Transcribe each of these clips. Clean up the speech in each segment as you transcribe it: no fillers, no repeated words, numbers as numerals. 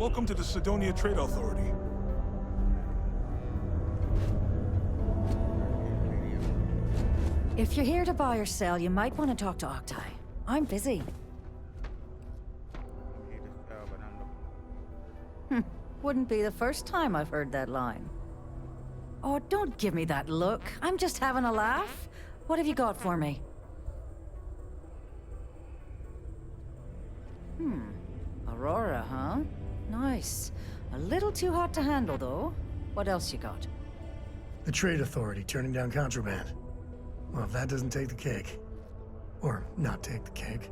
Welcome to the Sidonia Trade Authority. If you're here to buy or sell, you might want to talk to Octai. I'm busy. Wouldn't be the first time I've heard that line. Oh, don't give me that look. I'm just having a laugh. What have you got for me? Aurora, huh? Nice. A little too hot to handle, though. What else you got? The Trade Authority turning down contraband. Well, if that doesn't take the cake. Or not take the cake.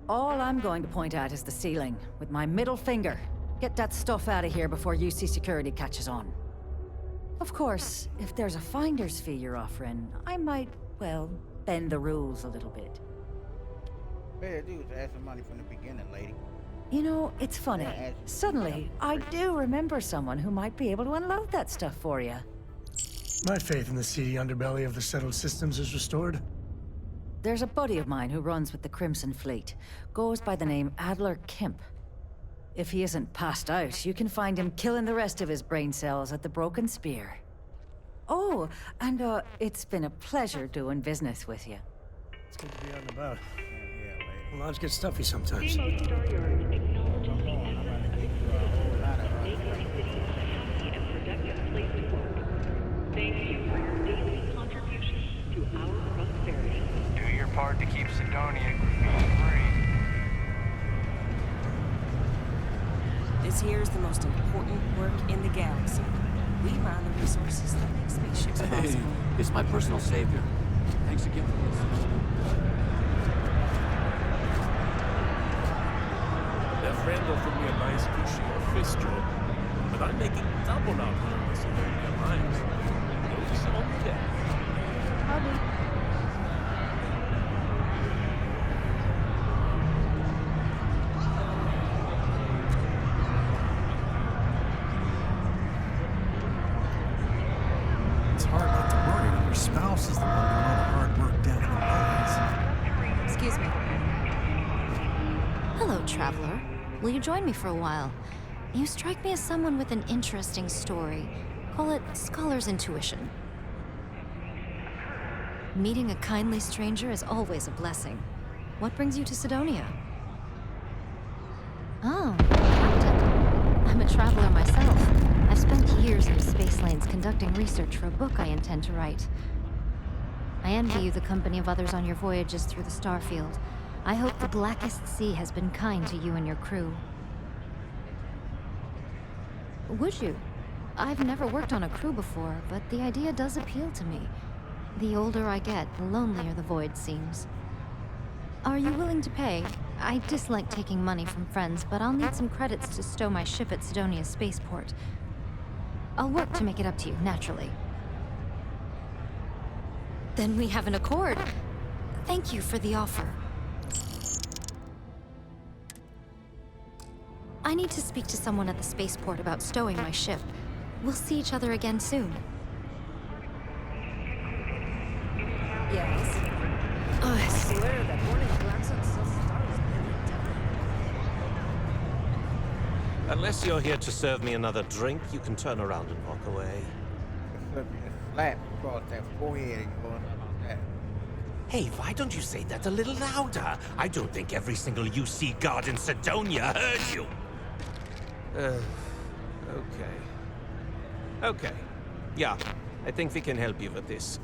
All I'm going to point at is the ceiling, with my middle finger. Get that stuff out of here before UC security catches on. Of course, if there's a finder's fee you're offering, I might, well, bend the rules a little bit. Better do is ask for money from the beginning, lady. You know, it's funny. Suddenly, I do remember someone who might be able to unload that stuff for you. My faith in the seedy underbelly of the settled systems is restored. There's a buddy of mine who runs with the Crimson Fleet. Goes by the name Adler Kemp. If he isn't passed out, you can find him killing the rest of his brain cells at the Broken Spear. Oh, and it's been a pleasure doing business with you. It's good to be out and about. Yeah, lady. The lodge gets stuffy sometimes. Demo Staryard acknowledges the excellent and productive place to work. Thank you for your daily contributions to our prosperity. Do your part to keep Sidonia free. This here is the most important work in the galaxy. We mine the resources that make spaceships possible. It's my personal savior. Thanks again for this. Their friend offered me a nice cushy office job, but I'm making double out here in the Sidonia mines. Those on deck. It's hard not to worry when your spouse is the one doing all the hard work down in the mines. Excuse me. Hello, traveler. Will you join me for a while? You strike me as someone with an interesting story. Call it scholar's intuition. Meeting a kindly stranger is always a blessing. What brings you to Sidonia? Oh, Captain. I'm a traveler myself. I've spent years in space lanes conducting research for a book I intend to write. I envy you the company of others on your voyages through the starfield. I hope the blackest sea has been kind to you and your crew. Would you? I've never worked on a crew before, but the idea does appeal to me. The older I get, the lonelier the void seems. Are you willing to pay? I dislike taking money from friends, but I'll need some credits to stow my ship at Sidonia's spaceport. I'll work to make it up to you, naturally. Then we have an accord. Thank you for the offer. I need to speak to someone at the spaceport about stowing my ship. We'll see each other again soon. Yes. I swear that morning klaxon says stars. Unless you're here to serve me another drink, you can turn around and walk away. Slap across that forehead and going like that. Hey, why don't you say that a little louder? I don't think every single UC guard in Sidonia heard you. Okay. Yeah, I think we can help you with this.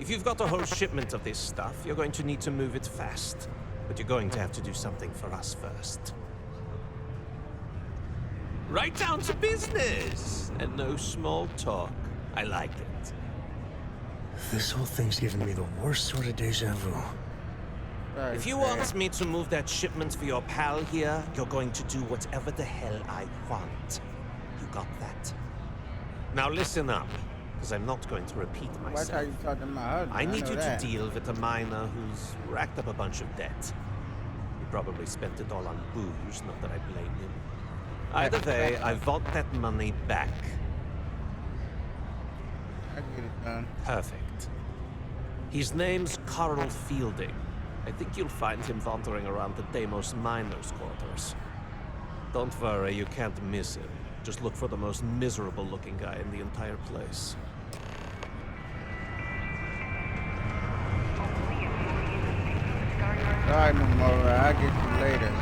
If you've got a whole shipment of this stuff, you're going to need to move it fast. But you're going to have to do something for us first. Right down to business! And no small talk. I like it. This whole thing's giving me the worst sort of deja vu. If you want me to move that shipment for your pal here, you're going to do whatever the hell I want. You got that? Now listen up, because I'm not going to repeat Why myself. tell you talking to my husband? I need know you that. to deal with a miner who's racked up a bunch of debt. He probably spent it all on booze, not that I blame him. Either way, I want that money back. I can get it done. Perfect. His name's Carl Fielding. I think you'll find him wandering around the Deimos miners' quarters. Don't worry, you can't miss him. Just look for the most miserable-looking guy in the entire place. Alright, Nomura, I'll get you later.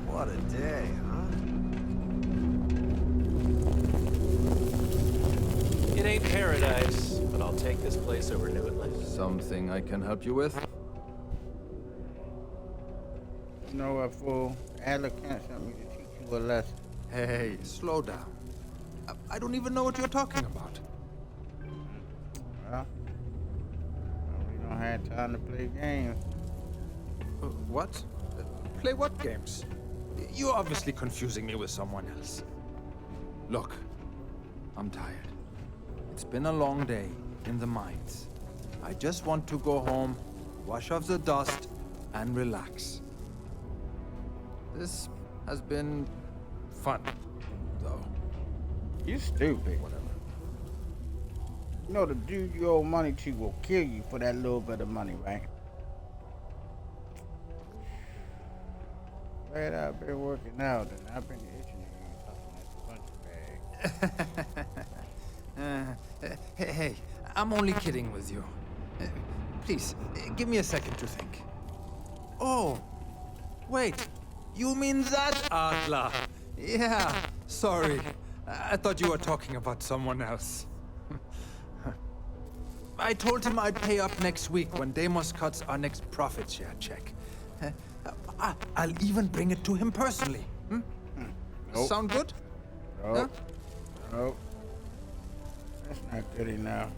What a day, huh? It ain't paradise, but I'll take this place over New Atlantis. Something I can help you with? You know what, fool? Adler can't send me to teach you a lesson. Hey, slow down. I don't even know what you're talking about. Well, we don't have time to play games. What? Play what games? You're obviously confusing me with someone else. Look, I'm tired. It's been a long day in the mines. I just want to go home, wash off the dust, and relax. This has been fun, though. You stupid. Whatever. You know the dude you owe money to will kill you for that little bit of money, right? Glad I've been working out and I've been itching to use something that's a bunch of bags. Hey, I'm only kidding with you. Please, give me a second to think. Oh, wait. You mean that, Adler? Yeah, sorry. I thought you were talking about someone else. I told him I'd pay up next week when Deimos cuts our next profit share check. I'll even bring it to him personally. Nope. Sound good? Nope. Nope. That's not good enough.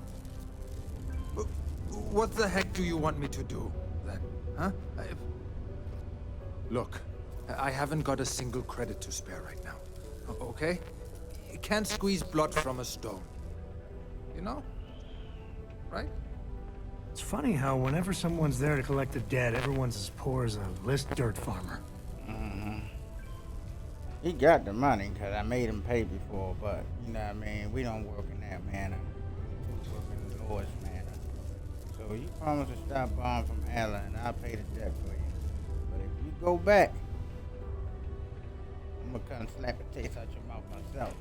What the heck do you want me to do, then? Huh? Look, I haven't got a single credit to spare right now. Okay? You can't squeeze blood from a stone. You know? Right? It's funny how whenever someone's there to collect the debt, everyone's as poor as a list dirt farmer. He got the money because I made him pay before, but you know what I mean? We don't work in that manner. We work in the lowest manner. So you promise to stop borrowing from Ella and I'll pay the debt for you. But if you go back, I'm gonna come slap a taste out your mouth myself.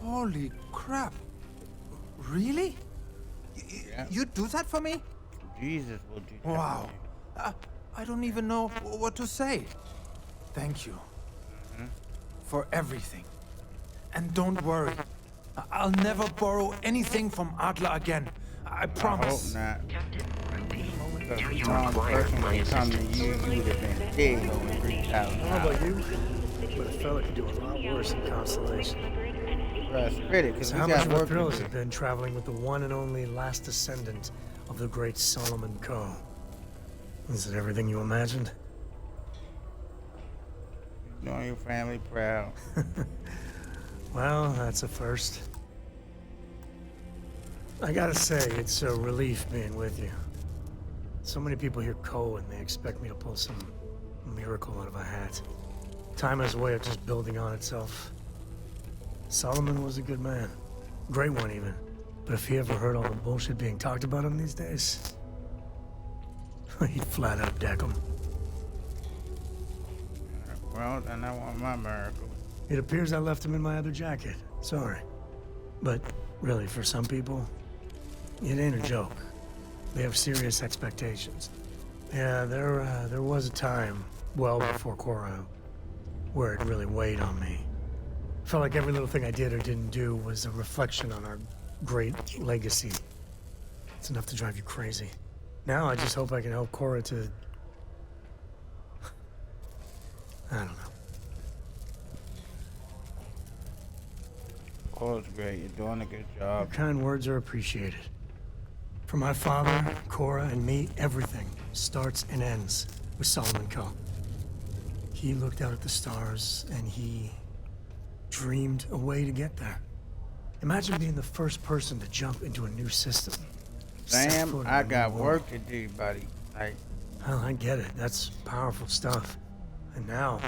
Holy crap. Really? Yeah. You'd do that for me? Jesus will do that Wow. for you. I don't even know what to say. Thank you. For everything. And don't worry. I'll never borrow anything from Adler again. I promise. I hope not. Because if Tom person would come to you, you would have been dead over $3,000. I don't know about you, but a fella could do a lot worse in Constellation. Well, spread it, because we How much got of a work to thrill has do. it been traveling with the one and only last descendant of the great Solomon Coe? Is it everything you imagined? Doing your family proud. Well, that's a first. I gotta say, it's a relief being with you. So many people hear Coe and they expect me to pull some miracle out of a hat. Time has a way of just building on itself. Solomon was a good man. Great one, even. But if he ever heard all the bullshit being talked about him these days, he'd flat out deck him. Well, then I want my miracle. It appears I left him in my other jacket. Sorry. But really, for some people, it ain't a joke. They have serious expectations. Yeah, there was a time, well before Cora, where it really weighed on me. Felt like every little thing I did or didn't do was a reflection on our great legacy. It's enough to drive you crazy. Now I just hope I can help Cora to... I don't know. Oh, it's great. You're doing a good Your job. kind words are appreciated. For my father, Cora, and me, everything starts and ends with Solomon Coe. He looked out at the stars, and he dreamed a way to get there. Imagine being the first person to jump into a new system. Set Sam, foot in I a new got world. work to do, buddy. Like, Hell, I get it. That's powerful stuff. And now...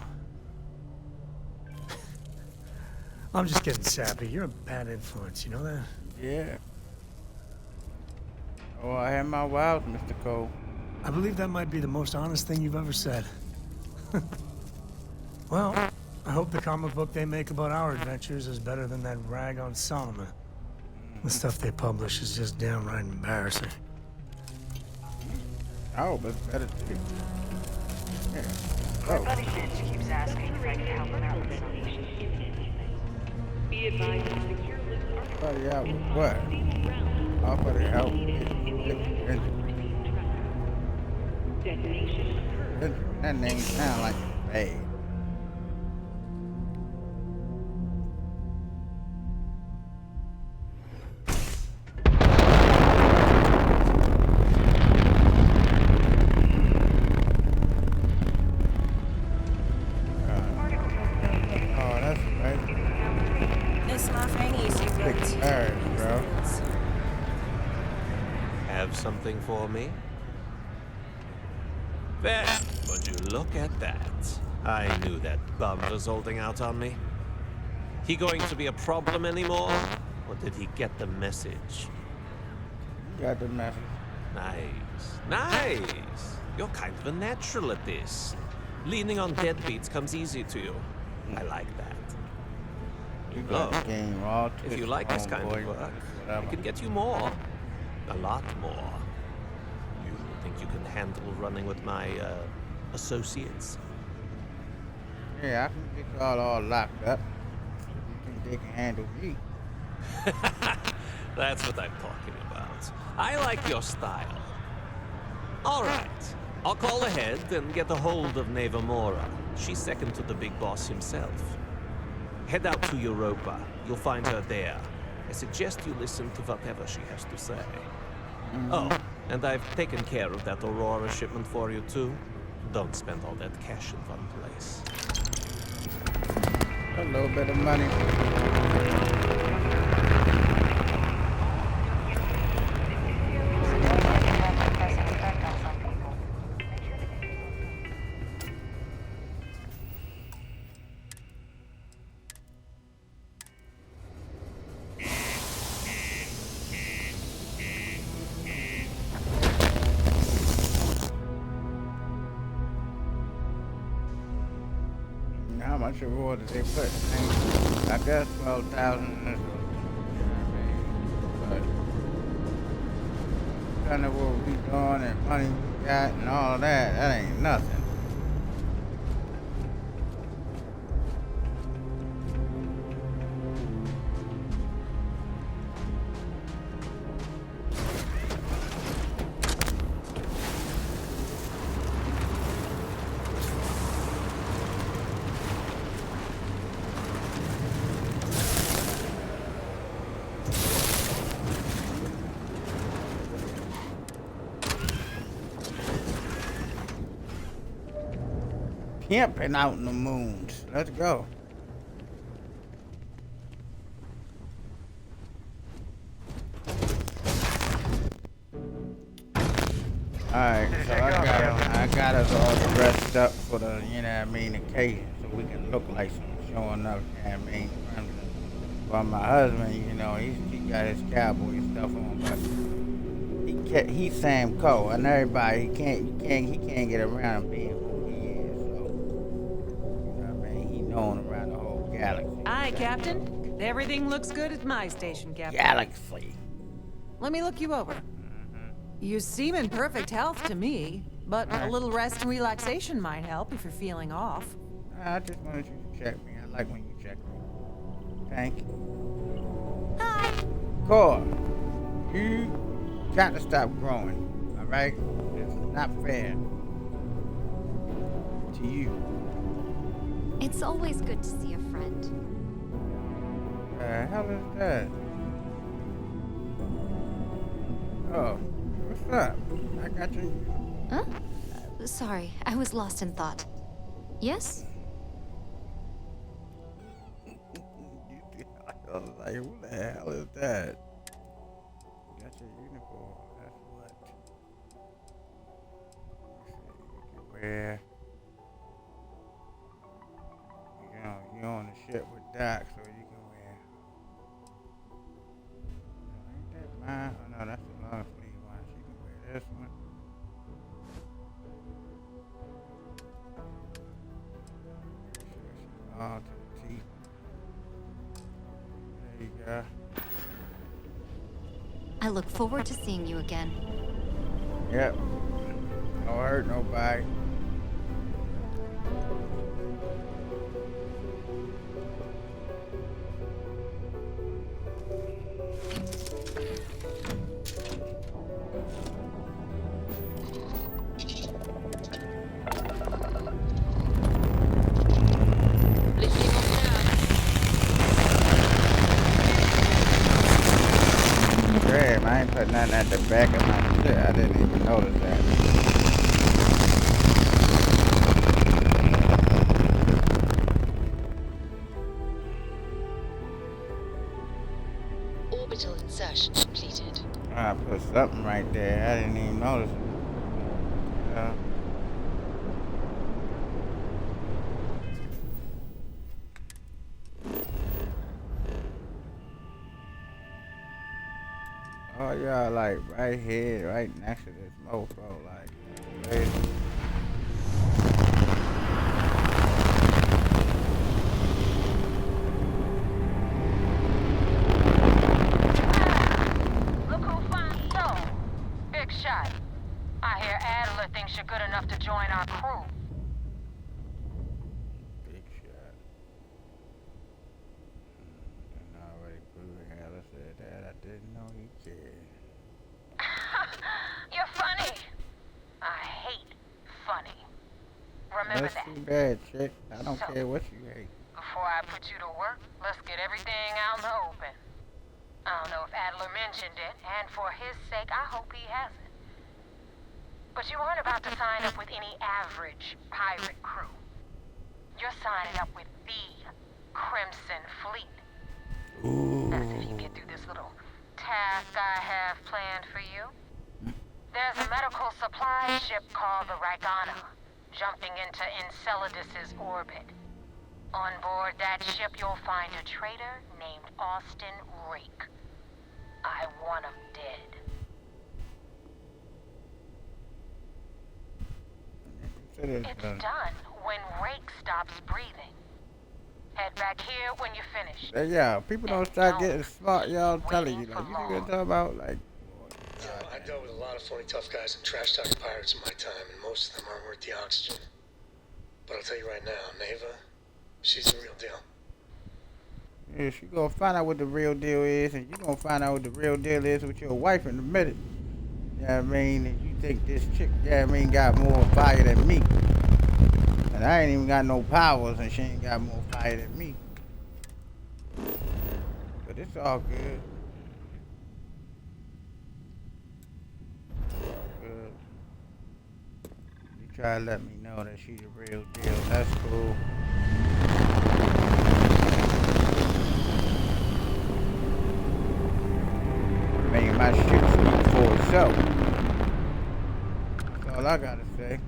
I'm just getting sappy. You're a bad influence, you know that? yeah. Oh, I had my wild, Mr. Cole. I believe that might be the most honest thing you've ever said. Well, I hope the comic book they make about our adventures is better than that rag on Solomon. The stuff they publish is just downright embarrassing. Oh, but it's better too. Yeah. Oh. Buddy Finch keeps asking if I can help him out with something. Be advised, secure lists are Buddy out with what? Oh, buddy out with detonation occurred. that name sound like bad. Oh, that's right. This life ain't easy, Big but bird, bro. Have something for me? There, would you look at that? I knew that bum was holding out on me. He going to be a problem anymore? Or did he get the message? Got the message. Nice. Nice! You're kind of a natural at this. Leaning on deadbeats comes easy to you. I like that. You got the game all If twisted, you like this kind homeboy. of work, I Whatever. can get you more. A lot more. You think you can handle running with my, associates? Yeah, I can get y'all all locked up. You think they can handle me? That's what I'm talking about. I like your style. All right. I'll call ahead and get a hold of Neva Mora. She's second to the big boss himself. Head out to Europa. You'll find her there. I suggest you listen to whatever she has to say. Oh, and I've taken care of that Aurora shipment for you too. Don't spend all that cash in one place. A little bit of money. How much reward did they put? I guess 12,000 in this one. But kind of what we doing and money we got and all that ain't nothing. Camping out in the moons. Let's go. Alright, so I got us all dressed up for the, you know what I mean, occasion, so we can look like some showing up, you know what I mean. Well, my husband, you know, he got his cowboy stuff on, but he's Sam Cole, and everybody, he can't get around being who he is, so, you know what I mean, he's known around the whole galaxy. Aye, Captain. Everything looks good at my station, Captain. Galaxy. Let me look you over. You seem in perfect health to me, but a little rest and relaxation might help if you're feeling off. I just wanted you to check me. I like when you check me. Thank you. Hi. Cora, you got to stop growing, all right? It's not fair to you. It's always good to see a friend. The hell is that? Oh, what's up? I got you. Huh? Sorry, I was lost in thought. Yes? I was like, who the hell is that? That's your uniform. That's what. Let me see. You can wear. You know, you're on the ship with Doc, so you can wear. Ain't that mine? Oh no, that's the long sleeve one. She can wear this one. All to the teeth. There you go. I look forward to seeing you again. Yep. Don't hurt nobody. Damn, I ain't put nothing at the back of my shit. I didn't even notice that. Orbital insertion completed. I put something right there. I didn't even notice it. Oh, y'all like right here, right next to this mofo, like crazy. Look who finds so. Big shot. I hear Adler thinks you're good enough to join our crew. Big shot. And already proved Hella said that. I didn't know he cared. You're funny. I hate funny. Remember That's that. too bad, chick. I don't care what you hate. Before I put you to work, let's get everything out in the open. I don't know if Adler mentioned it, and for his sake, I hope he hasn't. But you aren't about to sign up with any average pirate crew. You're signing up with the Crimson Fleet. Ooh. That's if you get through this little task I have planned for you. There's a medical supply ship called the Ragana, jumping into Enceladus's orbit. On board that ship, you'll find a traitor named Austin Rake. I want him dead. It's done when Rake stops breathing. Head back here when you're finished. Yeah, people don't start getting smart, y'all. I'm telling you, like, you see what I'm talking about? Like, You know, I dealt with a lot of phony tough guys and trash-talking pirates in my time, and most of them aren't worth the oxygen. But I'll tell you right now, Neva, she's the real deal. yeah, she gonna find out what the real deal is, and you gonna find out what the real deal is with your wife in a minute. You know what I mean? And you think this chick, yeah, I mean, got more fire than me. And I ain't even got no powers, and she ain't got more fire than me. But it's all good. It's all good. You try to let me know that she the real deal. That's cool. Making my shit speak for itself. That's all I gotta say.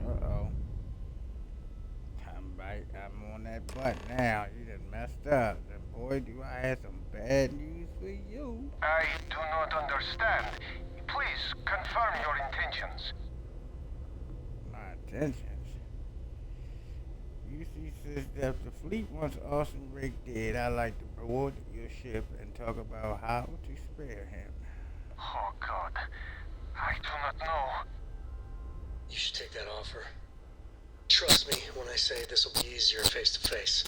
Uh-oh. I'm on that butt now. You done messed up. And boy, do I have some bad news for you. I do not understand. Please confirm your intentions. My intentions? You see, sis, if the fleet wants Austin Rake dead, I'd like to board your ship and talk about how to spare him. Oh, God. I do not know. You should take that offer. Trust me when I say this will be easier face to face.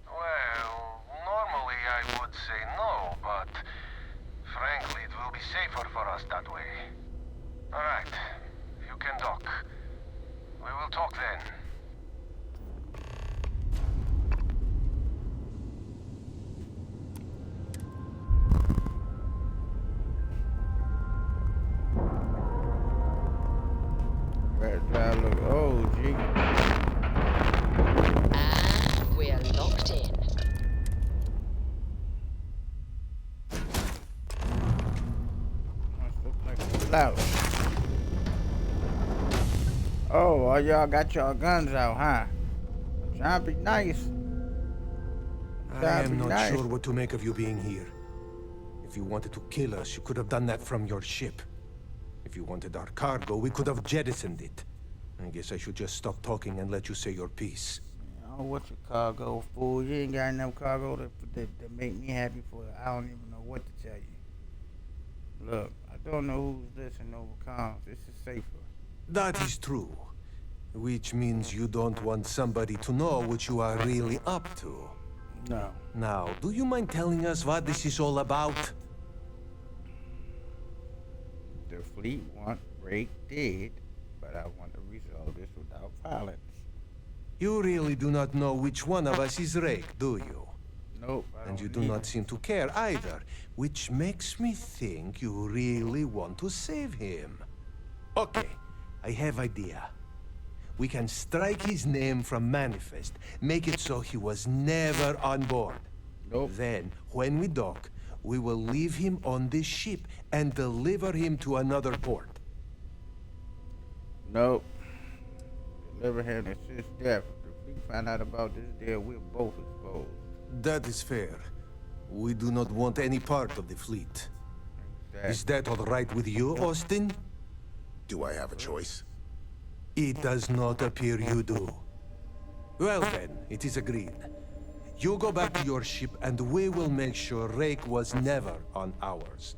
Well, normally I would say no, but frankly, it will be safer for us that way. All right, you can dock. We will talk then. out. Oh, all y'all got y'all guns out, huh? I'm trying to be nice. I am not sure what to make of you being here. If you wanted to kill us, you could have done that from your ship. If you wanted our cargo, we could have jettisoned it. I guess I should just stop talking and let you say your piece. Oh, what's your cargo, fool? You ain't got enough cargo to make me happy for it. I don't even know what to tell you. Look, I don't know who's listening over comms. This is safer. That is true. Which means you don't want somebody to know what you are really up to. No. Now, do you mind telling us what this is all about? The fleet want Rake dead, but I want to resolve this without violence. You really do not know which one of us is Rake, do you? Nope. And you do not seem to care either, which makes me think you really want to save him. Okay, I have idea. We can strike his name from Manifest, make it so he was never on board. Nope. Then, when we dock, we will leave him on this ship and deliver him to another port. Nope. Deliver him to his death. If we find out about this deal, we're both exposed. That is fair. We do not want any part of the fleet. Exactly. Is that all right with you, Austin? Do I have a choice? It does not appear you do. Well then, it is agreed. You go back to your ship and we will make sure Rake was never on ours.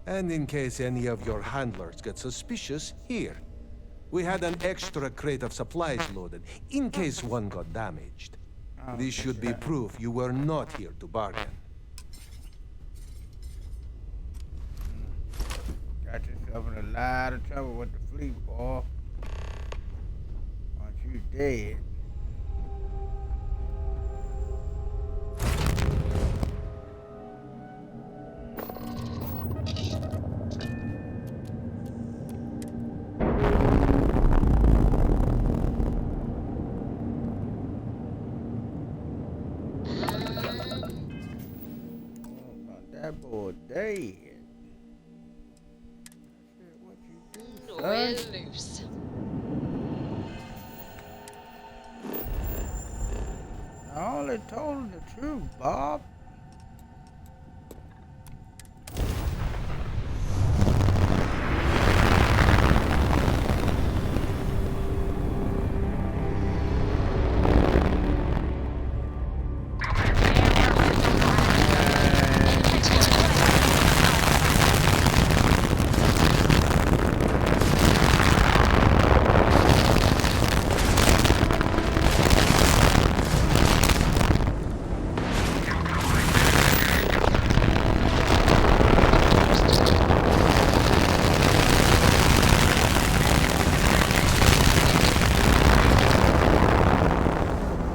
And in case any of your handlers get suspicious, here. We had an extra crate of supplies loaded, in case one got damaged. This should be proof you were not here to bargain. Got yourself in a lot of trouble with the fleet, boy. Aren't you dead? That boy dead. What you do, We're son? loose. I only told him the truth, Bob.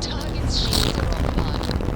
Target's shields are offline.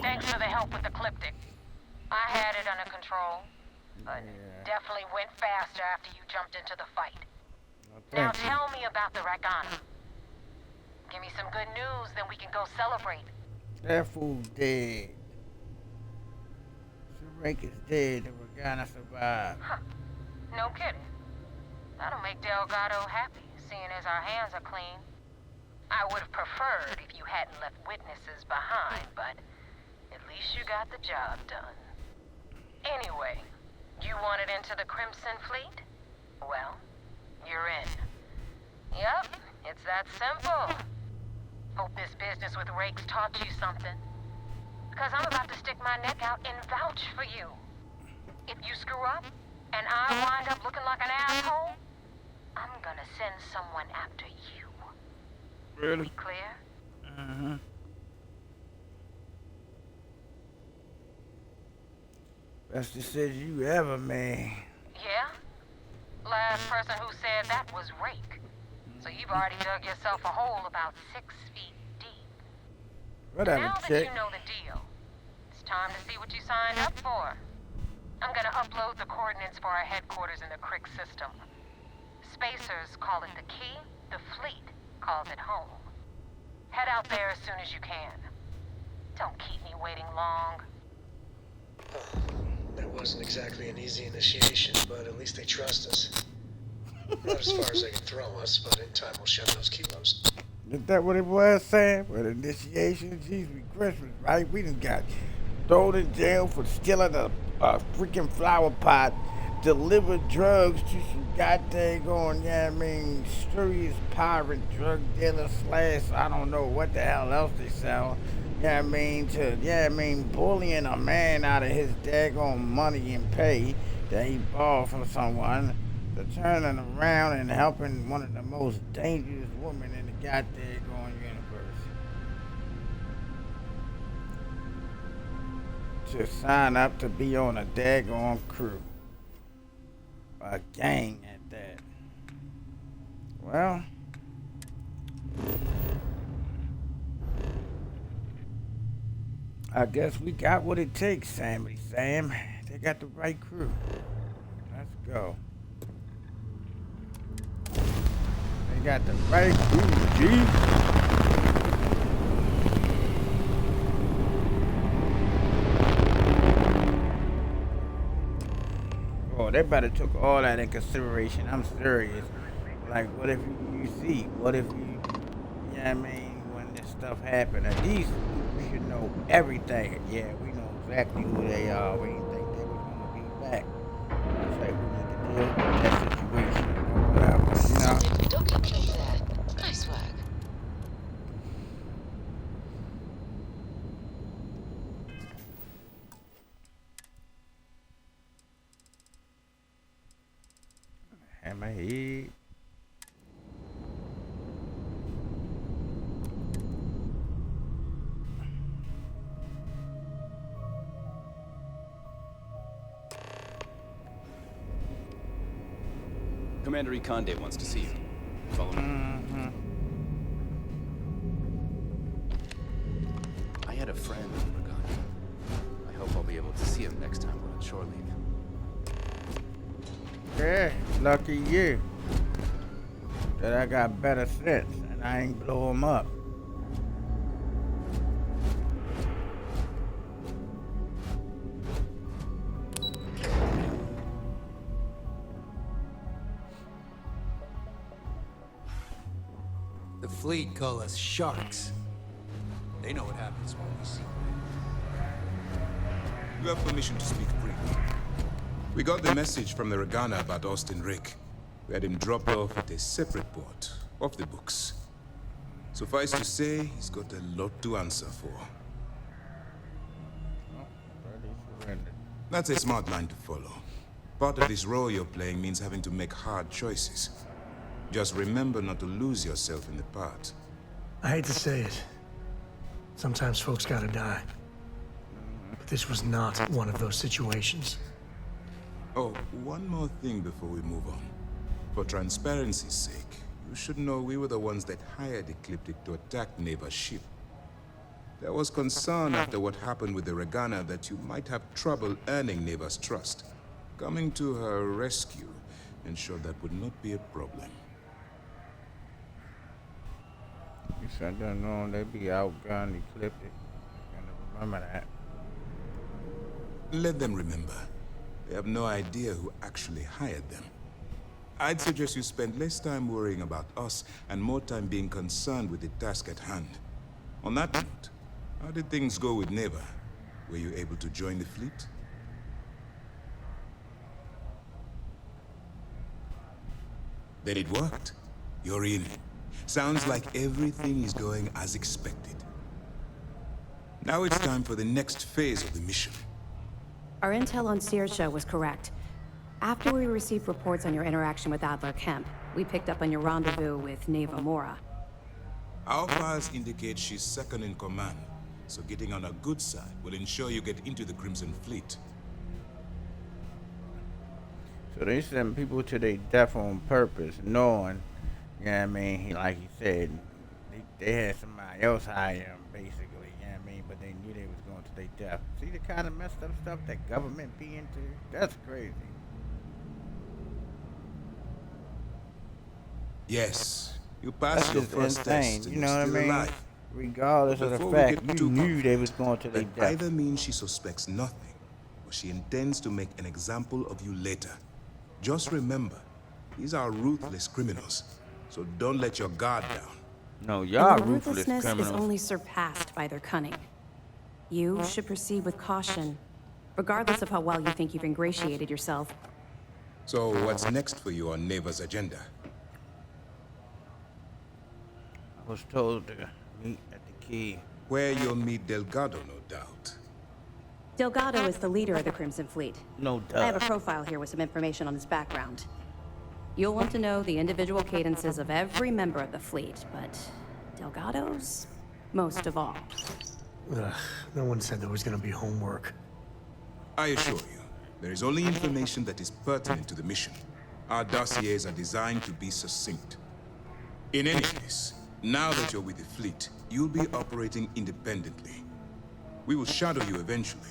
Thanks for the help with the Cliptic. I had it under control, but definitely went faster after you jumped into the fight. Now tell me about the Rakana. Give me some good news, then we can go celebrate. That fool dead. Rake is dead. The Regana survived. Huh. No kidding. That'll make Delgado happy, seeing as our hands are clean. I would have preferred if you hadn't left witnesses behind, but at least you got the job done. Anyway, you wanted into the Crimson Fleet? Well, you're in. Yep, it's that simple. Hope this business with Rake's taught you something. Because I'm about to stick my neck out and vouch for you. If you screw up, and I wind up looking like an asshole, I'm gonna send someone after you. Really? We clear? Mm-hmm. Best decision you ever made. Yeah? Last person who said that was Rake. So you've already dug yourself a hole about 6 feet deep. Whatever, Now that chick. you know the deal, it's time to see what you signed up for. I'm gonna upload the coordinates for our headquarters in the Crick system. Spacers call it the key, the fleet calls it home. Head out there as soon as you can. Don't keep me waiting long. That wasn't exactly an easy initiation, but at least they trust us. Not as far as they can throw us, but in time we'll shed those kilos. Is that what it was, Sam? With initiation? Jeez, we Christmas, right? We done got thrown in jail for stealing a freaking flower pot, delivered drugs to some goddamn, mysterious pirate drug dealer / I don't know what the hell else they sell. Bullying a man out of his daggone money and pay that he borrowed from someone, to turning around and helping one of the most dangerous women in the goddamn universe to sign up to be on a daggone crew. A gang at that. Well, I guess we got what it takes, Sam. They got the right crew. Let's go. They got the right crew, G. Oh, they better took all that in consideration. I'm serious. Like, what if you see? What if you, when this stuff happened? At least we should know everything. Yeah, we know exactly who they are. We didn't think they was gonna be back. It's like we need to deal with that situation. Whatever, Docking plate there. Nice work. And my head. Commander Ikonde wants to see you. Follow me. I had a friend in Regana. I hope I'll be able to see him next time we're on shore leave. Yeah, lucky you. That I got better sense and I ain't blow him up. The fleet call us sharks. They know what happens when we see. You have permission to speak briefly. We got the message from the Regana about Austin Rick. We had him dropped off at a separate port, off the books. Suffice to say, he's got a lot to answer for. That's a smart line to follow. Part of this role you're playing means having to make hard choices. Just remember not to lose yourself in the part. I hate to say it. Sometimes folks gotta die. But this was not one of those situations. Oh, one more thing before we move on. For transparency's sake, you should know we were the ones that hired Ecliptic to attack Neva's ship. There was concern after what happened with the Regana that you might have trouble earning Neva's trust. Coming to her rescue ensured that would not be a problem. You said that no, they be outgunned, Ecliptic. Gotta remember that. Let them remember. They have no idea who actually hired them. I'd suggest you spend less time worrying about us and more time being concerned with the task at hand. On that note, how did things go with Neva? Were you able to join the fleet? Then it worked. You're in. Sounds like everything is going as expected. Now it's time for the next phase of the mission. Our intel on Searsha was correct. After we received reports on your interaction with Adler Kemp, we picked up on your rendezvous with Neva Mora. Our files indicate she's second in command, so getting on her good side will ensure you get into the Crimson Fleet. So they send people to their death on purpose, knowing, you know what I mean, like he said, they had somebody else hire them, basically, you know what I mean, but they knew they was going to their death. See the kind of messed up stuff that government be into? That's crazy. Yes, you passed That's your just first insane, test and you know you're what I still mean? alive. Regardless of the Before we fact, get you too knew they was going to their that death. either means she suspects nothing, or she intends to make an example of you later. Just remember, these are ruthless criminals, so don't let your guard down. No, And y'all their ruthless ruthlessness criminals. is only surpassed by their cunning. You should proceed with caution, regardless of how well you think you've ingratiated yourself. So what's next for you on Neva's agenda? I was told to meet at the key. Where you'll meet Delgado, no doubt. Delgado is the leader of the Crimson Fleet. No doubt. I have a profile here with some information on his background. You'll want to know the individual cadences of every member of the fleet, but Delgado's most of all. Ugh, no one said there was gonna be homework. I assure you, there is only information that is pertinent to the mission. Our dossiers are designed to be succinct. In any case, now that you're with the fleet, you'll be operating independently. We will shadow you eventually,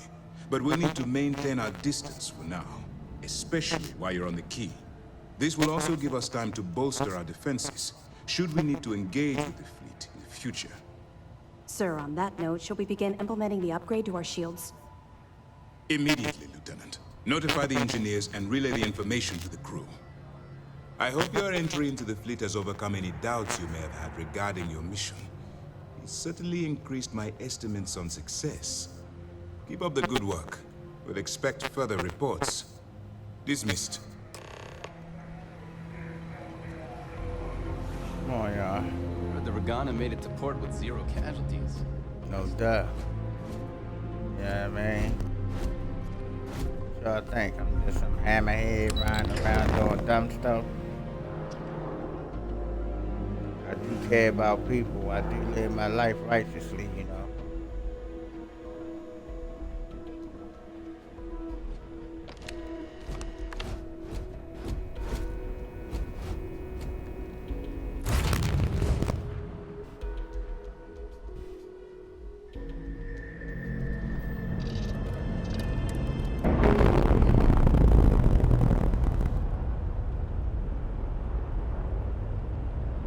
but we'll need to maintain our distance for now, especially while you're on the key. This will also give us time to bolster our defenses, should we need to engage with the fleet in the future. Sir, on that note, shall we begin implementing the upgrade to our shields? Immediately, Lieutenant. Notify the engineers and relay the information to the crew. I hope your entry into the fleet has overcome any doubts you may have had regarding your mission. It certainly increased my estimates on success. Keep up the good work. We'll expect further reports. Dismissed. Come on, y'all. Heard the Regana made it to port with 0 casualties. No doubt. Yeah, man. Y'all think I'm just some hammerhead riding around doing dumb stuff? I do care about people. I do live my life righteously, you know.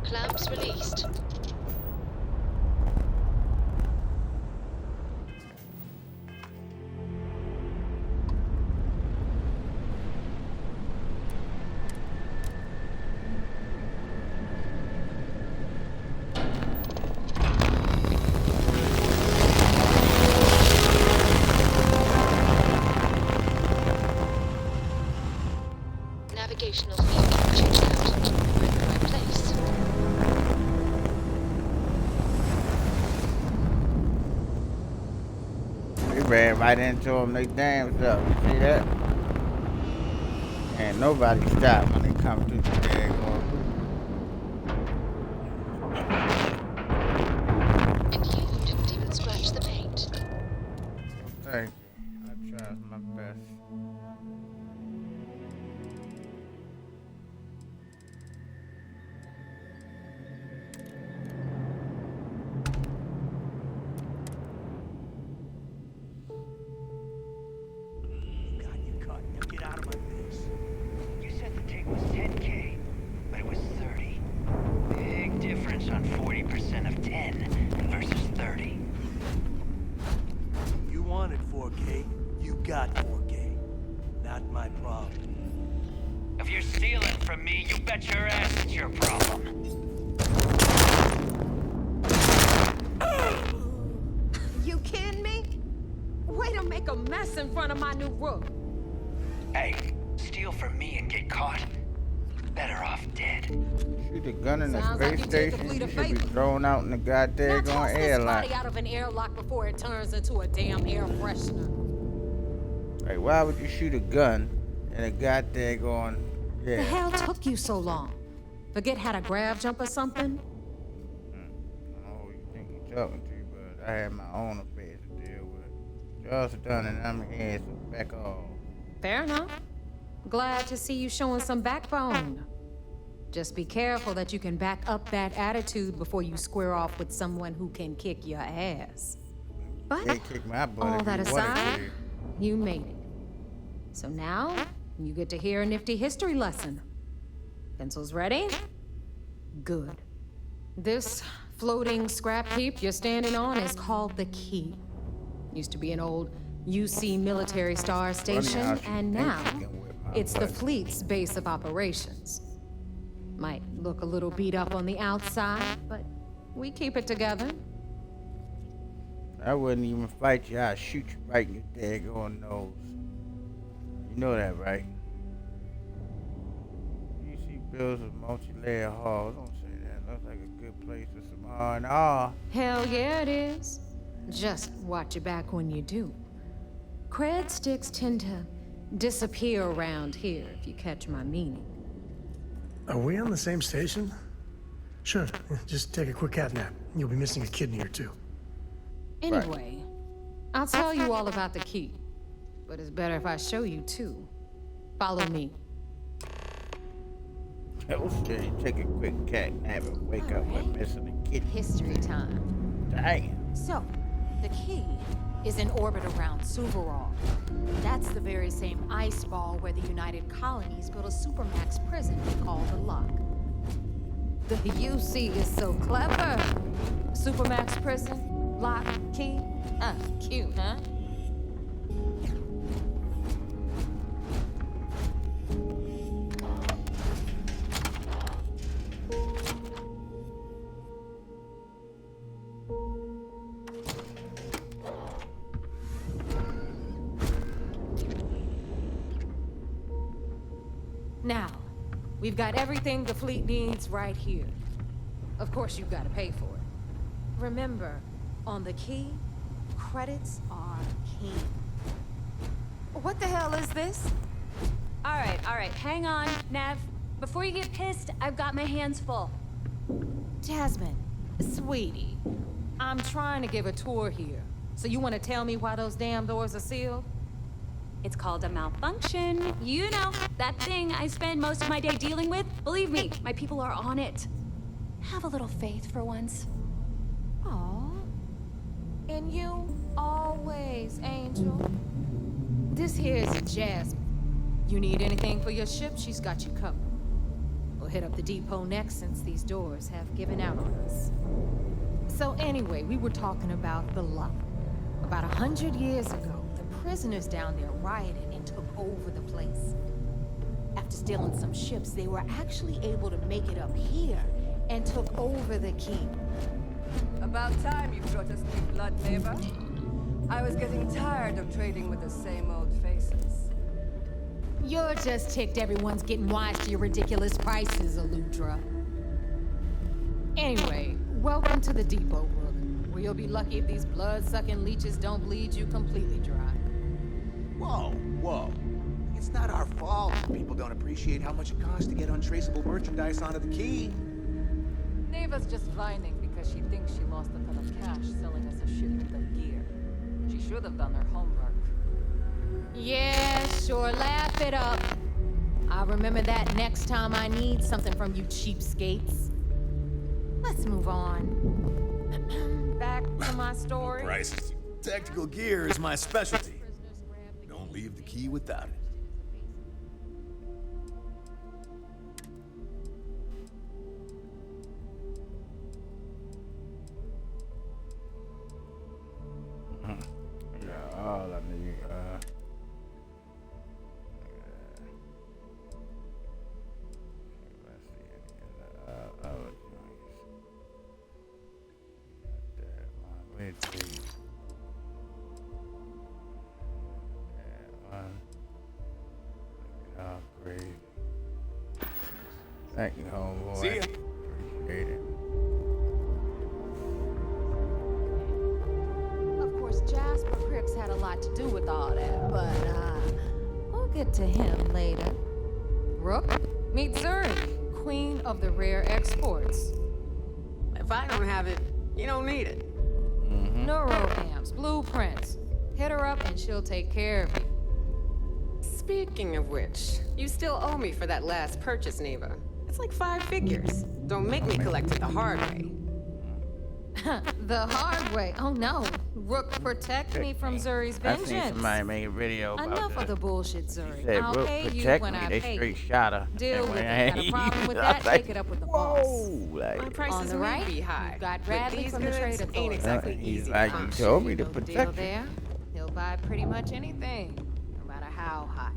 Clamps released. Navigational field changed out. We're in the right place. They ran right into them, they damn self. You see that? And nobody stopped when they come through the daggone And you didn't even scratch the paint. Thank you. I tried my best. Get out of my face. You said the take was 10K, but it was 30. Big difference on 40% of 10 versus 30. You wanted 4K, you got 4K. Not my problem. If you're stealing from me, you bet your ass it's your problem. You kidding me? Way to make a mess in front of my new roof. Hey, steal from me and get caught. Better off dead. Shoot a gun in the Sounds like space you did the station, fleet you a should be favor. thrown out in the goddamn Now toss this airlock. body out of an airlock before it turns into a damn air freshener. Like, why would you shoot a gun And it got there going, yeah. The hell took you so long? Forget how to grab jump or something? Oh, you think you're talking to you, but I had my own affairs to deal with. Job's done and I'm here, so back off. Fair enough. Glad to see you showing some backbone. Just be careful that you can back up that attitude before you square off with someone who can kick your ass. But Can't kick my butt all if that you wanted aside, to. you made it. So now, you get to hear a nifty history lesson. Pencils ready? Good. This floating scrap heap you're standing on is called the Key. Used to be an old UC military star station, and now it's the fleet's base of operations. Might look a little beat up on the outside, but we keep it together. I wouldn't even fight you. I'd shoot you right in your daggone nose. You know that, right? You see bills with multi-layer halls. Don't say that. Looks like a good place for some R&R. Hell yeah, it is. Just watch your back when you do. Cred sticks tend to disappear around here, if you catch my meaning. Are we on the same station? Sure, just take a quick cat nap. You'll be missing a kidney or two. Anyway, I'll tell you all about the Key. But it's better if I show you too. Follow me. Oh shit, you take a quick cat nap and wake up with missing a kidney. History time. Dang. So, the Key is in orbit around Suvorov. That's the very same ice ball where the United Colonies built a supermax prison called the Lock. The UC is so clever. Supermax prison, lock, key. Cute, huh? Now, we've got everything the fleet needs right here. Of course, you've got to pay for it. Remember, on the Key, credits are king. What the hell is this? All right, hang on, Nev. Before you get pissed, I've got my hands full. Jasmine, sweetie, I'm trying to give a tour here. So you want to tell me why those damn doors are sealed? It's called a malfunction. You know, that thing I spend most of my day dealing with. Believe me, my people are on it. Have a little faith for once. Aw. And you always, Angel. This here's Jasmine. You need anything for your ship, she's got you covered. We'll hit up the depot next since these doors have given out on us. So anyway, we were talking about the Lock. About 100 years ago, the prisoners down there rioted and took over the place. After stealing some ships, they were actually able to make it up here and took over the Key. About time you brought us new blood, neighbor. I was getting tired of trading with the same old faces. You're just ticked everyone's getting wise to your ridiculous prices, Aludra. Anyway, welcome to the depot, Rook, where you'll be lucky if these blood-sucking leeches don't bleed you completely dry. Whoa. It's not our fault if people don't appreciate how much it costs to get untraceable merchandise onto the Key. Neva's just whining because she thinks she lost a ton of cash selling us a shitload of gear. She should have done her homework. Yeah, sure, laugh it up. I'll remember that next time I need something from you cheapskates. Let's move on. Back to my story. Prices. Tactical gear is my specialty. Don't leave the Key without it. All I need, let's see any other joints. That one, let's see. That one. Oh, great. Thank you, homeboy. See ya. Appreciate it. Of course, Jasper Cricks had a lot to do with all that, but, get to him later. Rook, meet Zuri, queen of the rare exports. If I don't have it, you don't need it. Neuroamps, blueprints. Hit her up and she'll take care of you. Speaking of which, you still owe me for that last purchase, Neva. It's like 5 figures. Don't make me collect it the hard way. The hard way? Oh no. Rook, protect me from Zuri's I vengeance. seen somebody make a video about Enough that. of the bullshit, Zuri. He said, I'll Rook, pay you protect when me. I They pay straight you. shot her. Deal And with when it. Got a problem with that? Take it up with the boss. Like, My prices On the may right, be high, you've got but Bradley these from the goods trade ain't authority. exactly he's easy like, to you come. told me to No protect deal you. there. He'll buy pretty much anything, no matter how hot.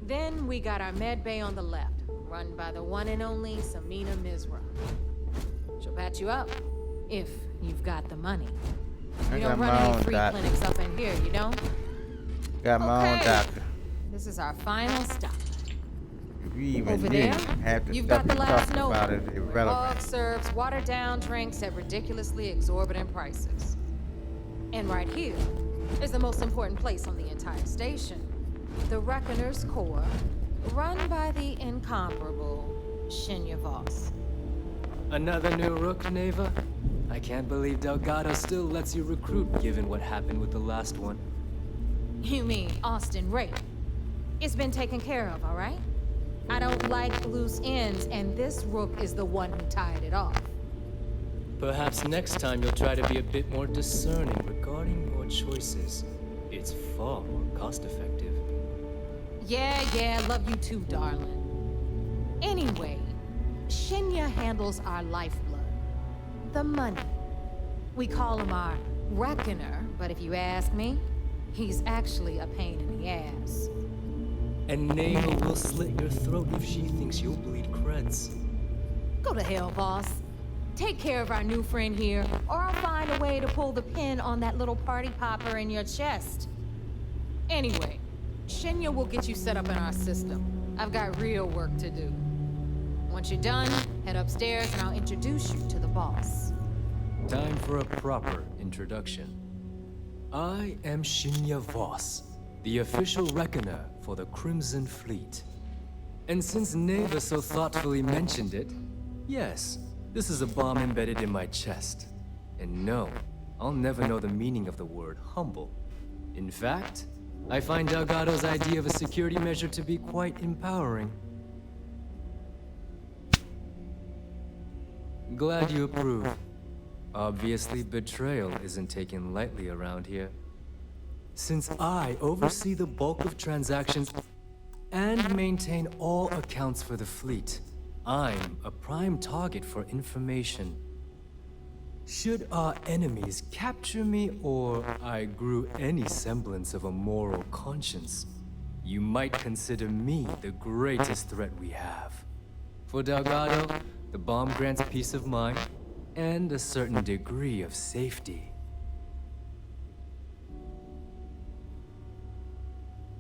Then we got our med bay on the left, run by the one and only Samina Mizra. She'll patch you up, if you've got the money. I We got don't my run any own free doctor. clinics up in here, you don't? Got my own Okay. doctor. This is our final stop. If you even Over knew there, half the you've stuff got the you last talking note. about is Where irrelevant. Bog serves watered-down drinks at ridiculously exorbitant prices. And right here is the most important place on the entire station. The Reckoner's Core, run by the incomparable Shinya Voss. Another new Rook, Neva? I can't believe Delgado still lets you recruit given what happened with the last one. You mean Austin Rape? It's been taken care of, all right? I don't like loose ends, and this Rook is the one who tied it off. Perhaps next time you'll try to be a bit more discerning regarding your choices. It's far more cost-effective. Yeah, love you too, darling. Anyway, Shinya handles our lifeblood. The money. We call him our Reckoner, but if you ask me, he's actually a pain in the ass. And Neva will slit your throat if she thinks you'll bleed creds. Go to hell, boss. Take care of our new friend here, or I'll find a way to pull the pin on that little party popper in your chest. Anyway, Shinya will get you set up in our system. I've got real work to do. Once you're done, head upstairs and I'll introduce you to the boss. Time for a proper introduction. I am Shinya Voss, the official reckoner for the Crimson Fleet. And since Neva so thoughtfully mentioned it, yes, this is a bomb embedded in my chest. And no, I'll never know the meaning of the word humble. In fact, I find Delgado's idea of a security measure to be quite empowering. Glad you approve. Obviously, betrayal isn't taken lightly around here. Since I oversee the bulk of transactions and maintain all accounts for the fleet, I'm a prime target for information. Should our enemies capture me or I grew any semblance of a moral conscience, you might consider me the greatest threat we have. For Delgado, the bomb grants peace of mind and a certain degree of safety.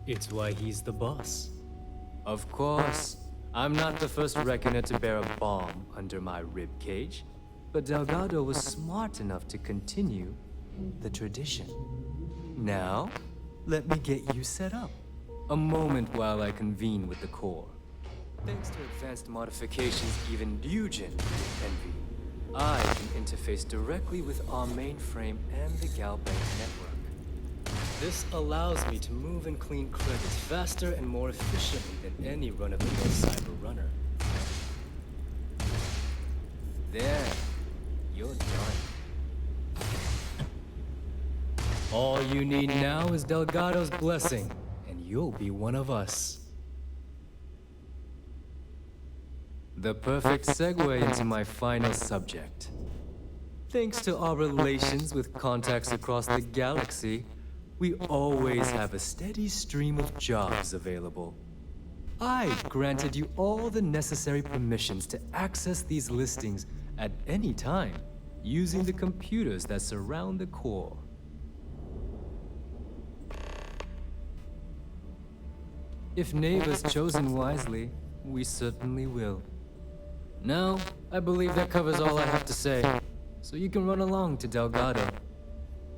It's why he's the boss. Of course, I'm not the first reckoner to bear a bomb under my ribcage, but Delgado was smart enough to continue the tradition. Now, let me get you set up. A moment while I convene with the core. Thanks to advanced modifications even Dugin can envy, I can interface directly with our mainframe and the Galbank network. This allows me to move and clean credits faster and more efficiently than any run-of-the-mill cyber runner. There, you're done. All you need now is Delgado's blessing, and you'll be one of us. The perfect segue into my final subject. Thanks to our relations with contacts across the galaxy, we always have a steady stream of jobs available. I've granted you all the necessary permissions to access these listings at any time, using the computers that surround the core. If Neva's chosen wisely, we certainly will. Now, I believe that covers all I have to say, so you can run along to Delgado.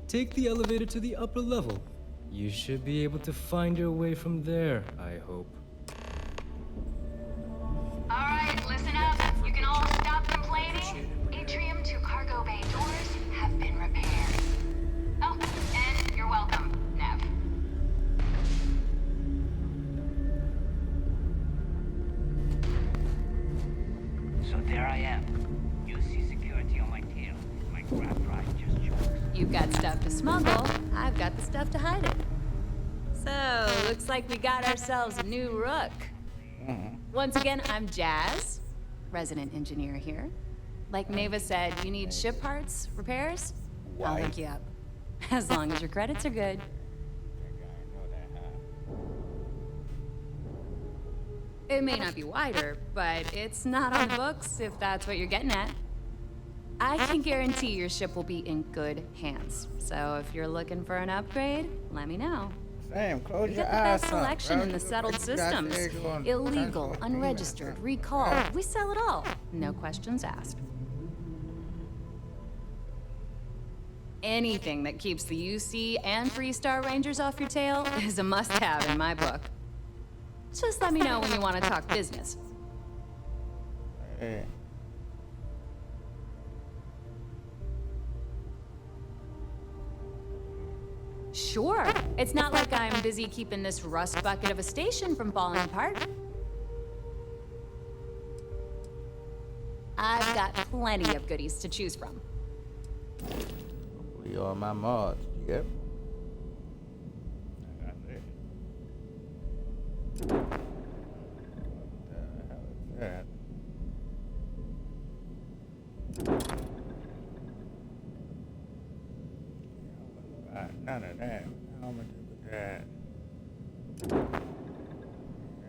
Take the elevator to the upper level, You should be able to find your way from there, I hope. Alright, listen up. You can all stop complaining. Atrium to cargo bay doors have been repaired. Oh, and you're welcome, Nev. So there I am. You see security on my tail. My graft ride just jokes. You've got stuff to smuggle. I've got the stuff to hide it. So, looks like we got ourselves a new rook. Once again, I'm Jazz, resident engineer here. Like Neva said, you need ship parts, repairs? I'll hook you up. As long as your credits are good. It may not be wider, but it's not on the books if that's what you're getting at. I can guarantee your ship will be in good hands. So if you're looking for an upgrade, let me know. Sam, close We your got the eyes best up, selection bro. in the settled You got systems. the egg on- Illegal, unregistered, recall. We sell it all. No questions asked. Anything that keeps the UC and Freestar Rangers off your tail is a must-have in my book. Just let me know when you want to talk business. Yeah. Sure. It's not like I'm busy keeping this rust bucket of a station from falling apart. I've got plenty of goodies to choose from. We are my mods. Yep. I got it. What the hell is that? None of that. How much of that?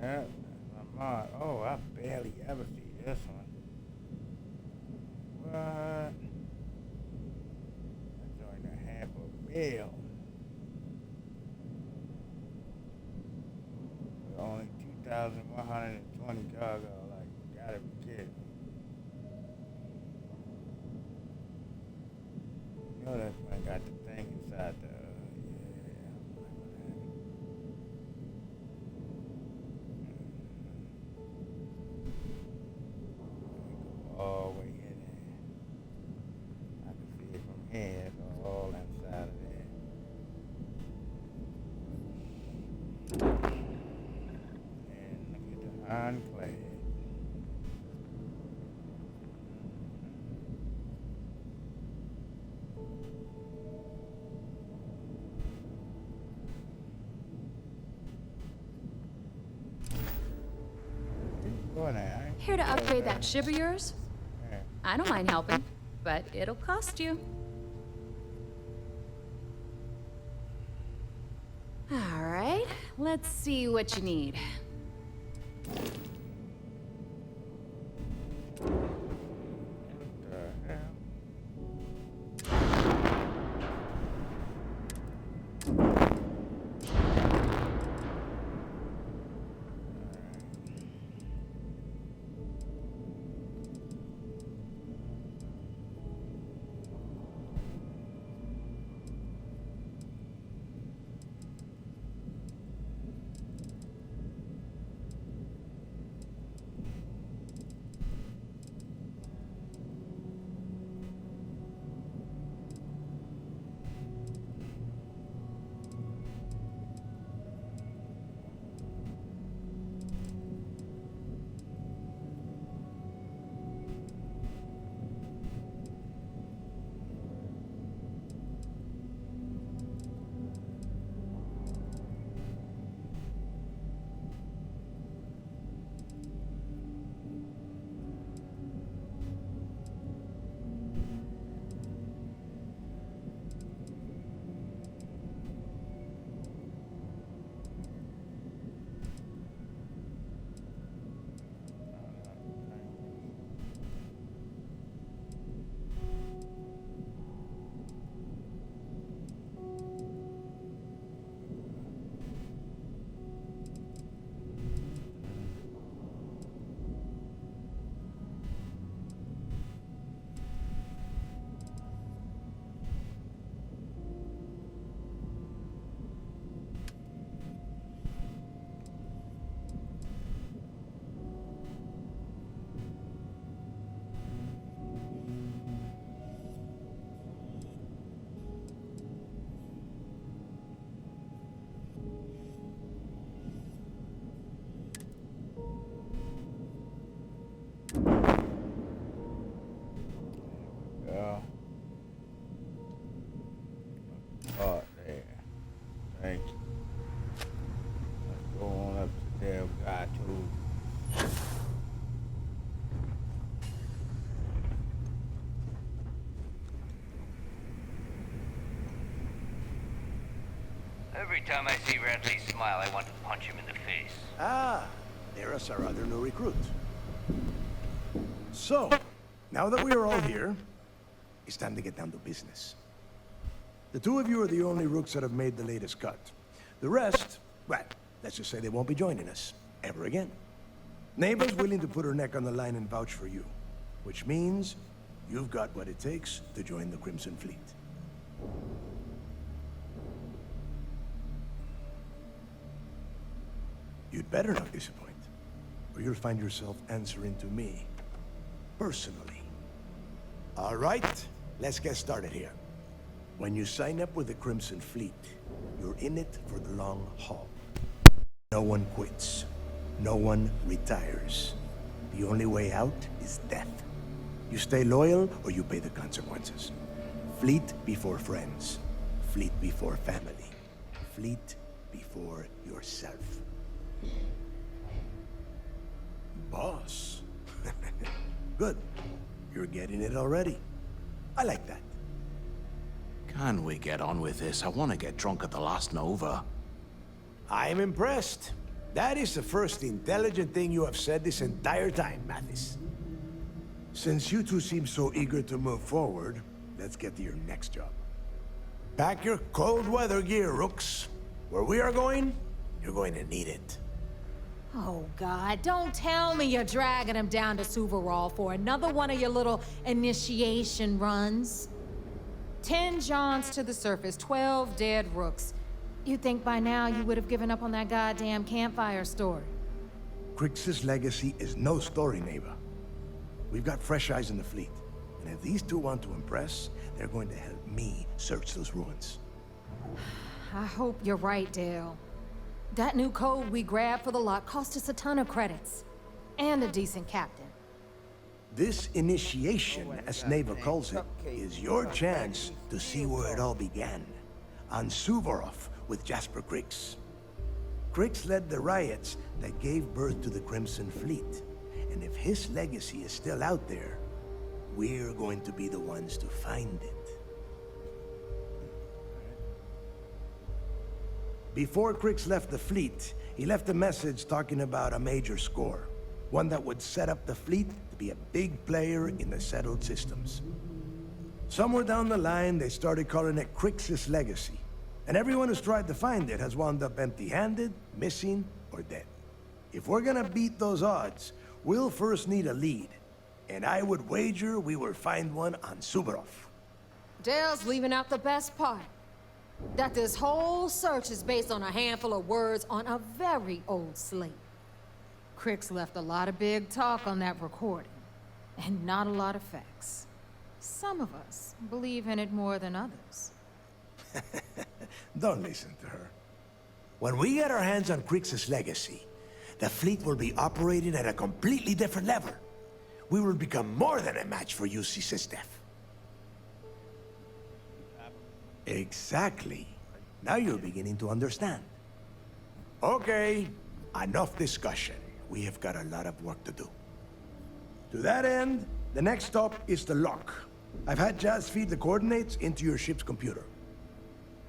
Yep, that's my mod. Oh, I barely ever see this one. What? That's only a half a mil. With only 2,120 cargo. Like, you gotta be kidding. You know that's when I got the thing inside the. All the way in there. I can see it from here. It's all inside of there. And look at the enclave. Here to upgrade that ship of yours? Yeah. I don't mind helping, but it'll cost you. All right, let's see what you need. Every time I see Radley smile, I want to punch him in the face. Ah, there's our other new recruit. So, now that we are all here, it's time to get down to business. The two of you are the only rooks that have made the latest cut. The rest, well, let's just say they won't be joining us ever again. Neighbor's willing to put her neck on the line and vouch for you, which means you've got what it takes to join the Crimson Fleet. You'd better not disappoint, or you'll find yourself answering to me, personally. All right, let's get started here. When you sign up with the Crimson Fleet, you're in it for the long haul. No one quits. No one retires. The only way out is death. You stay loyal or you pay the consequences. Fleet before friends. Fleet before family. Fleet before yourself. Boss. Good. You're getting it already. I like that. Can we get on with this? I want to get drunk at the last Nova. I'm impressed. That is the first intelligent thing you have said this entire time, Mathis. Since you two seem so eager to move forward, let's get to your next job. Pack your cold weather gear, Rooks. Where we are going, you're going to need it. Oh, God, don't tell me you're dragging him down to Suvarol for another one of your little initiation runs. 10 Johns to the surface, 12 dead Rooks. You'd think by now you would have given up on that goddamn campfire story. Crix's legacy is no story, neighbor. We've got fresh eyes in the fleet. And if these two want to impress, they're going to help me search those ruins. I hope you're right, Dale. That new code we grabbed for the lot cost us a ton of credits. And a decent captain. This initiation, as Neva calls it, is your chance to see where it all began. On Suvorov with Jasper Crix. Crix led the riots that gave birth to the Crimson Fleet. And if his legacy is still out there, we're going to be the ones to find it. Before Crix left the fleet, he left a message talking about a major score. One that would set up the fleet to be a big player in the settled systems. Somewhere down the line, they started calling it Crix's legacy. And everyone who's tried to find it has wound up empty-handed, missing, or dead. If we're gonna beat those odds, we'll first need a lead. And I would wager we will find one on Suvorov. Dale's leaving out the best part. That this whole search is based on a handful of words on a very old slate. Crix left a lot of big talk on that recording, and not a lot of facts. Some of us believe in it more than others. Don't listen to her. When we get our hands on Crix's legacy, the fleet will be operating at a completely different level. We will become more than a match for UC Systef. Exactly. Now you're beginning to understand. Okay, enough discussion. We have got a lot of work to do. To that end, the next stop is the lock. I've had Jazz feed the coordinates into your ship's computer.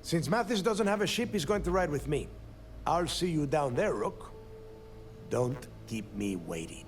Since Mathis doesn't have a ship, he's going to ride with me. I'll see you down there, Rook. Don't keep me waiting.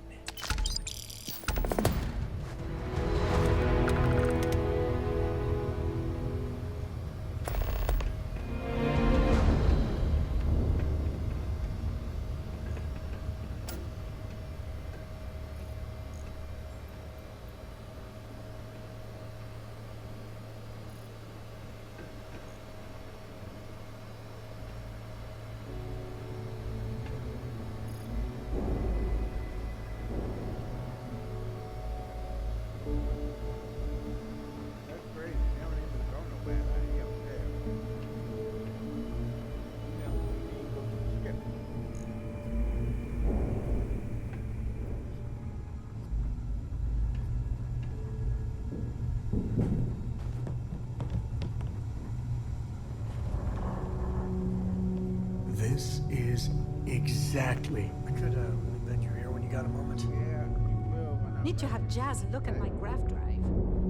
This is exactly. I could really bend your ear when you got a moment. Yeah. Need to have Jazz look at my graph drive.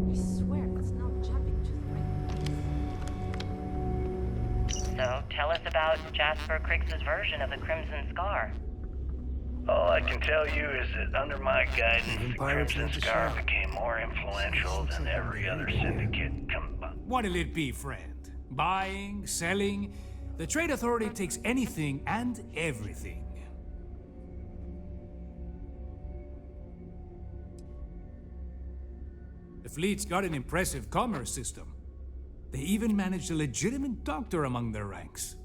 I swear it's not jumping to the right place. So, tell us about Jasper Criggs's version of the Crimson Scar. All I can tell you is that under my guidance, the pirates Crimson need to Scar shout. became more influential than every other syndicate combined. What'll it be, friend? Buying, selling? The Trade Authority takes anything and everything. The fleet's got an impressive commerce system. They even managed a legitimate doctor among their ranks.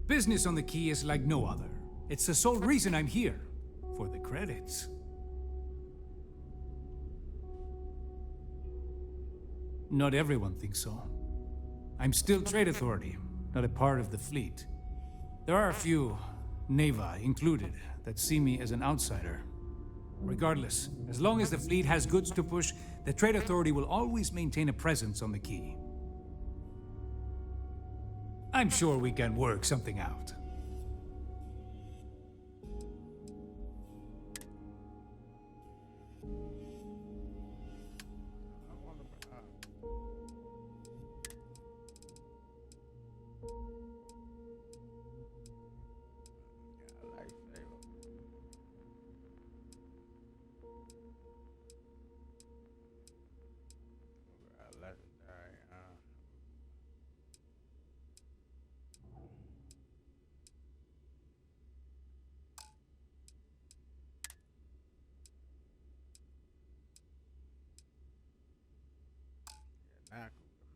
Business on the Key is like no other. It's the sole reason I'm here, for the credits. Not everyone thinks so. I'm still Trade Authority, not a part of the fleet. There are a few, Neva included, that see me as an outsider. Regardless, as long as the fleet has goods to push, the Trade Authority will always maintain a presence on the Key. I'm sure we can work something out.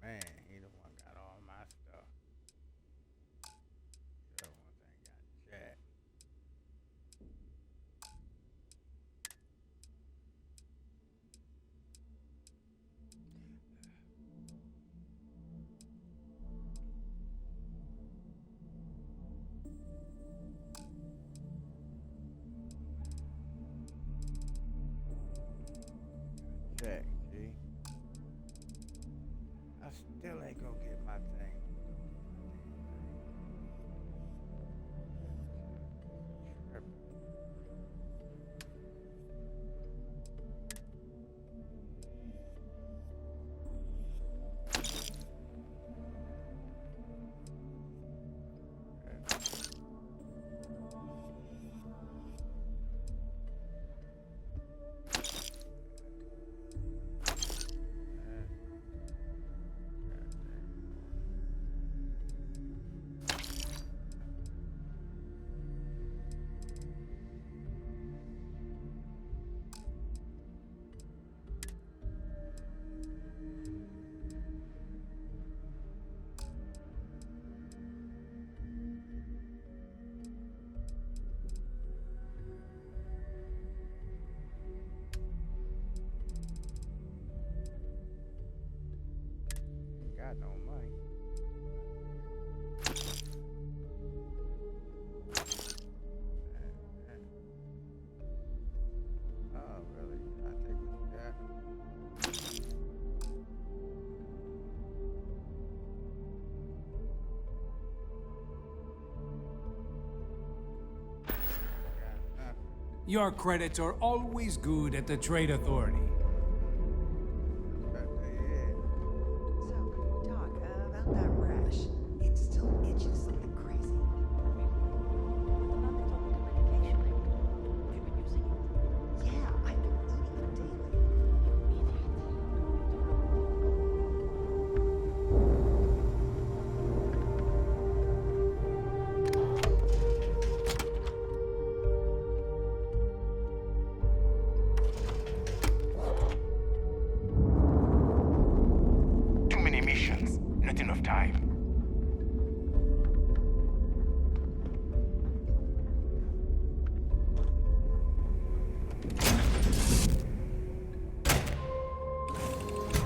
Man, he the one got all my stuff. The other ones ain't got jack. Jack, G. I still ain't gonna get my thing. Got no money. Oh, really? I take what you got. Your credits are always good at the Trade Authority. About that rash, it still itches something crazy. Yeah, I've been eating it daily. Too many missions. Not enough time.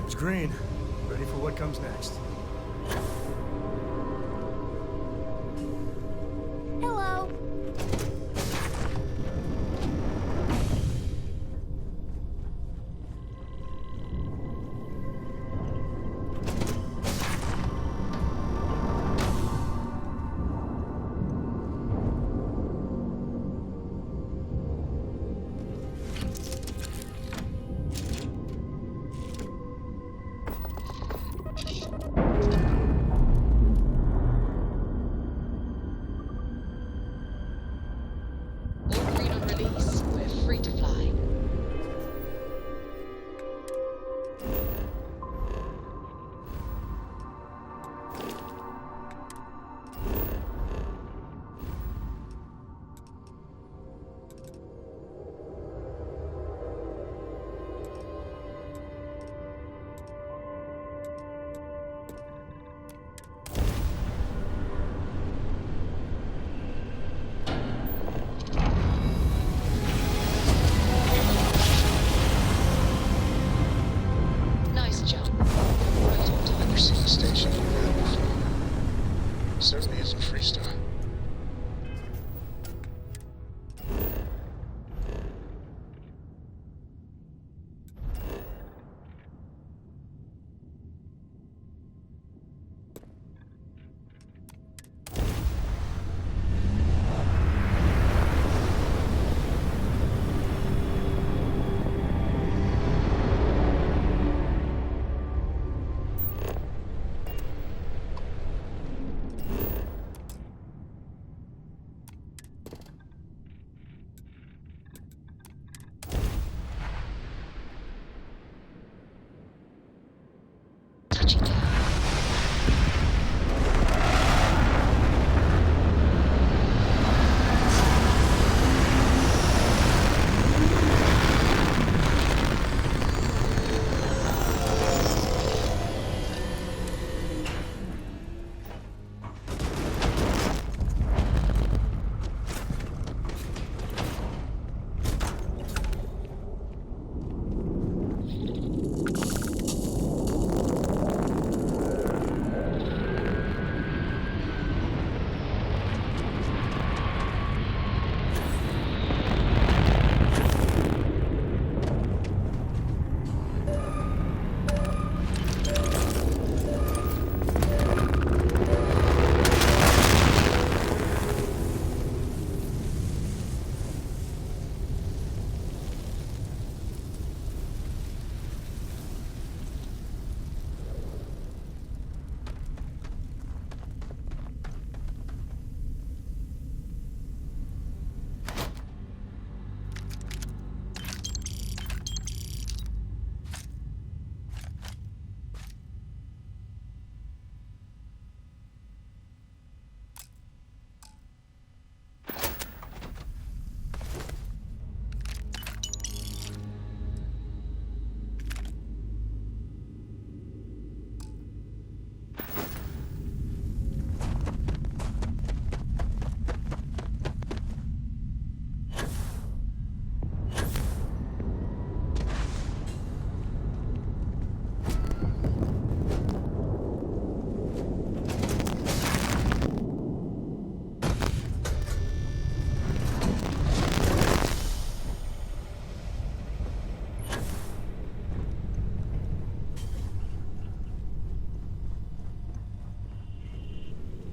It's green. Ready for what comes next. Hello.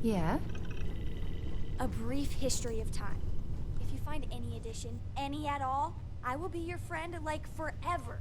Yeah? A brief history of time. If you find any addition, any at all, I will be your friend, like, forever.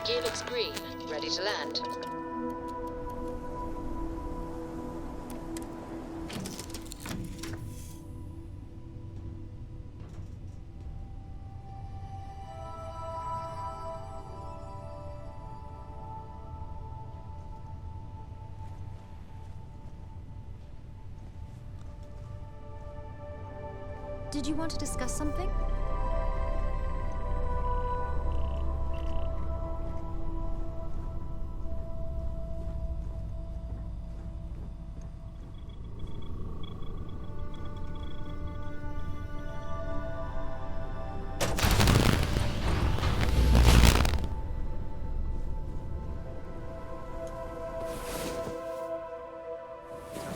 Helix green, ready to land. Did you want to discuss something?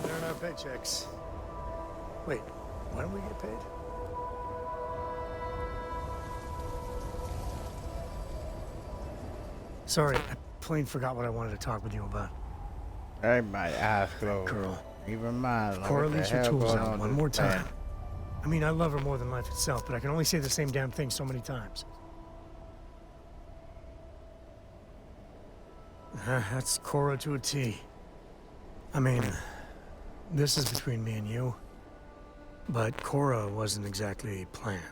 They're in our paychecks. Wait, why don't we get paid? Sorry, I plain forgot what I wanted to talk with you about. Everybody eyes closed. Girl. Even mine. Cora, what the leaves your hell tools going out on one this more planet? time. I mean, I love her more than life itself, but I can only say the same damn thing so many times. That's Cora to a T. I mean, this is between me and you, but Cora wasn't exactly planned.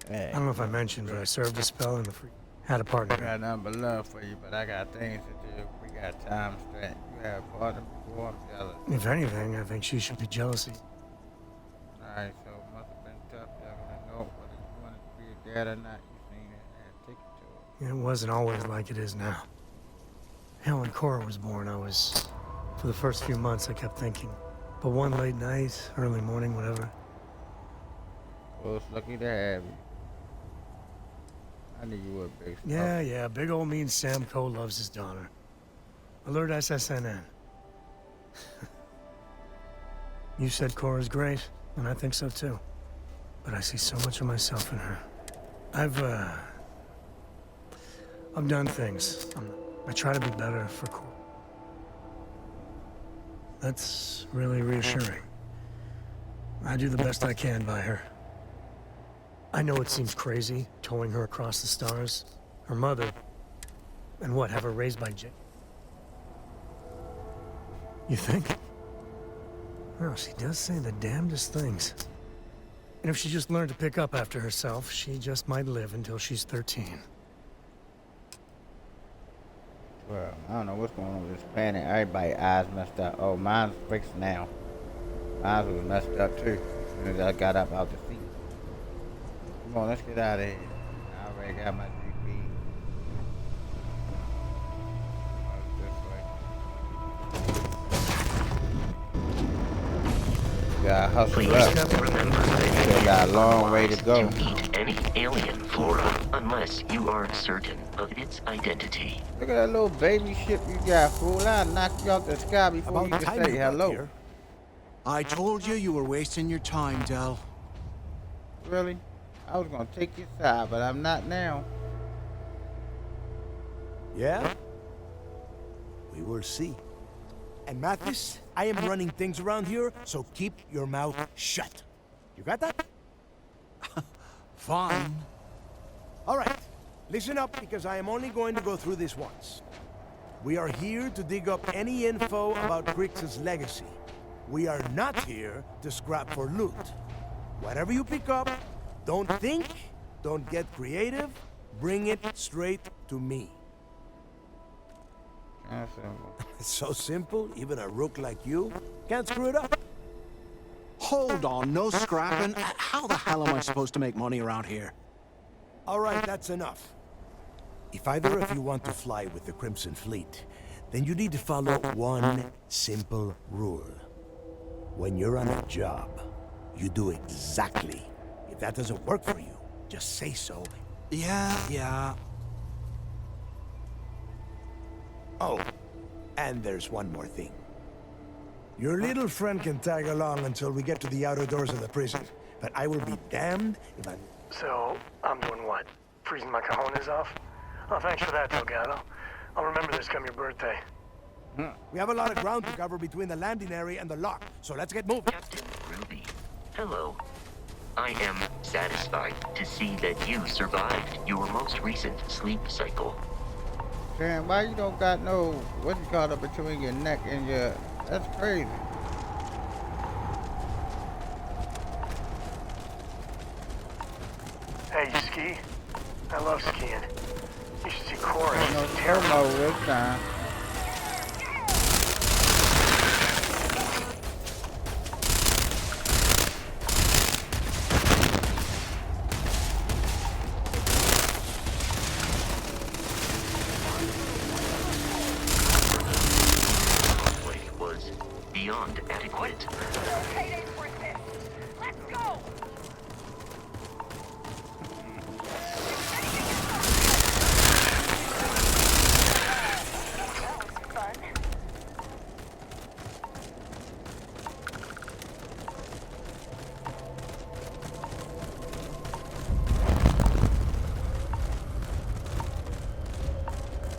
Hey, I don't know if I mentioned, but I served a spell in the free. Had a partner. I got nothing but love for you, but I got things to do. We got time spent. You have a partner before, I'm jealous. If anything, I think she should be jealous. Alright, so it must have been tough juggling a note, whether you wanted to be a dad or not. You seen it and take it to her. It wasn't always like it is now. Hell, when Cora was born, for the first few months, I kept thinking. But one late night, early morning, whatever. Well, it's lucky to have you. I knew you were a big stuff. Yeah, big old mean Sam Coe loves his daughter. Alert SSNN. You said Cora's great, and I think so too. But I see so much of myself in her. I've done things. I try to be better for Cora. That's really reassuring. I do the best I can by her. I know it seems crazy, towing her across the stars. Her mother, and what, have her raised by Jay? You think? Well, she does say the damnedest things. And if she just learned to pick up after herself, she just might live until she's 13. Well, I don't know what's going on with this planet. Everybody's eyes messed up. Oh, mine's fixed now. Mine was messed up too. As soon as I got up out the seat. Come on, let's get out of here. I already got my GP. Gotta hustle Please up. remember that Still got a long way to go. to eat any alien flora unless you are certain of its identity. Look at that little baby ship you got, fool. I'll knock you off the sky before you can say hello. I told you you were wasting your time, Del. Really? I was gonna take your side, but I'm not now. Yeah? We will see. And Mathis, I am running things around here, so keep your mouth shut. You got that? Fine. All right. Listen up, because I am only going to go through this once. We are here to dig up any info about Crix's legacy. We are not here to scrap for loot. Whatever you pick up, don't think, don't get creative, bring it straight to me. That's simple. It's so simple, even a rook like you can't screw it up. Hold on, no scrapping. How the hell am I supposed to make money around here? All right, that's enough. If either of you want to fly with the Crimson Fleet, then you need to follow one simple rule. When you're on a job, you do exactly. If that doesn't work for you, just say so. Yeah. Oh, and there's one more thing. Your little friend can tag along until we get to the outer doors of the prison, but I will be damned if I'm... So, I'm doing what? Freezing my cojones off? Oh, thanks for that, Delgado. I'll remember this come your birthday. We have a lot of ground to cover between the landing area and the lock, so let's get moving. Captain Ruby, hello. I am satisfied to see that you survived your most recent sleep cycle. Damn, why you don't got no, what you call it, between your neck and your, that's crazy. Hey, you ski? I love skiing. You should see Cora. No turbo this time. Was beyond adequate. Let's go!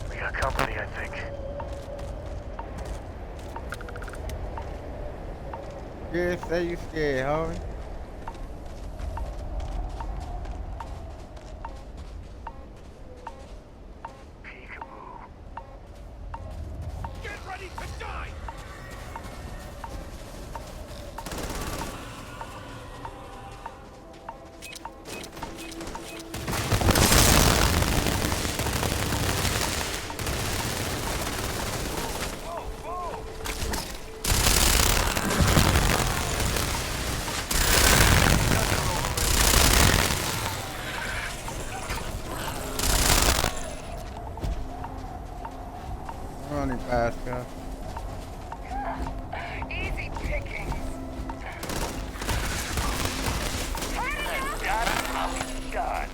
We got company, I think. Yeah, say you scared, homie. Get ready to die! Running fast, guys. Easy pickings. I'm done.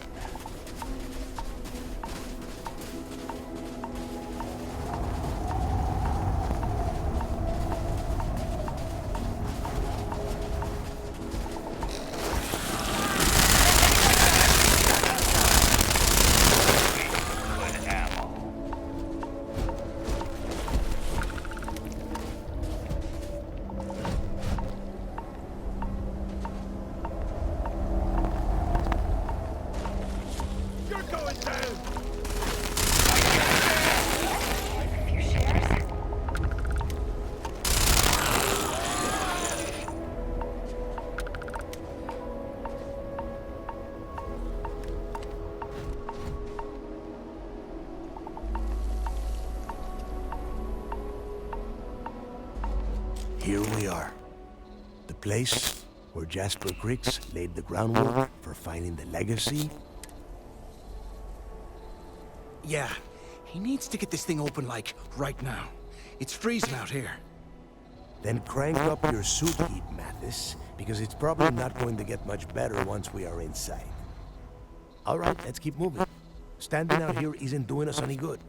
Good ammo. You're going down! A few shares. Here we are. The place where Jasper Crix laid the groundwork for finding the legacy. Yeah, he needs to get this thing open, like, right now. It's freezing out here. Then crank up your suit heat, Mathis, because it's probably not going to get much better once we are inside. All right, let's keep moving. Standing out here isn't doing us any good.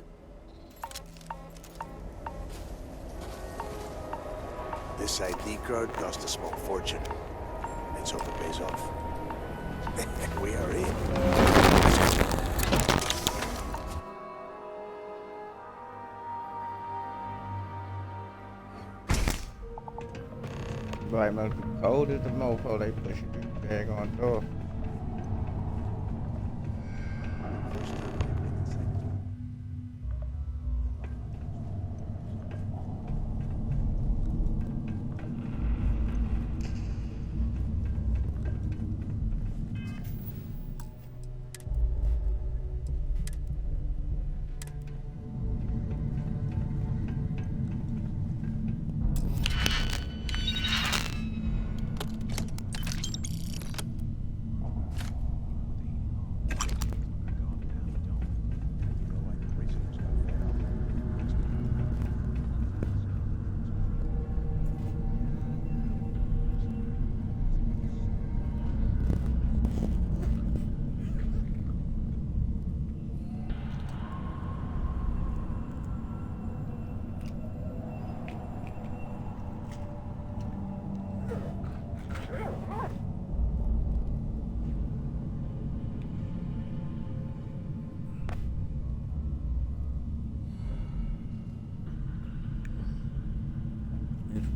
This ID card cost a small fortune. Let's hope it pays off. We are in. Right, must be cold as the mofo they pushing this daggone door.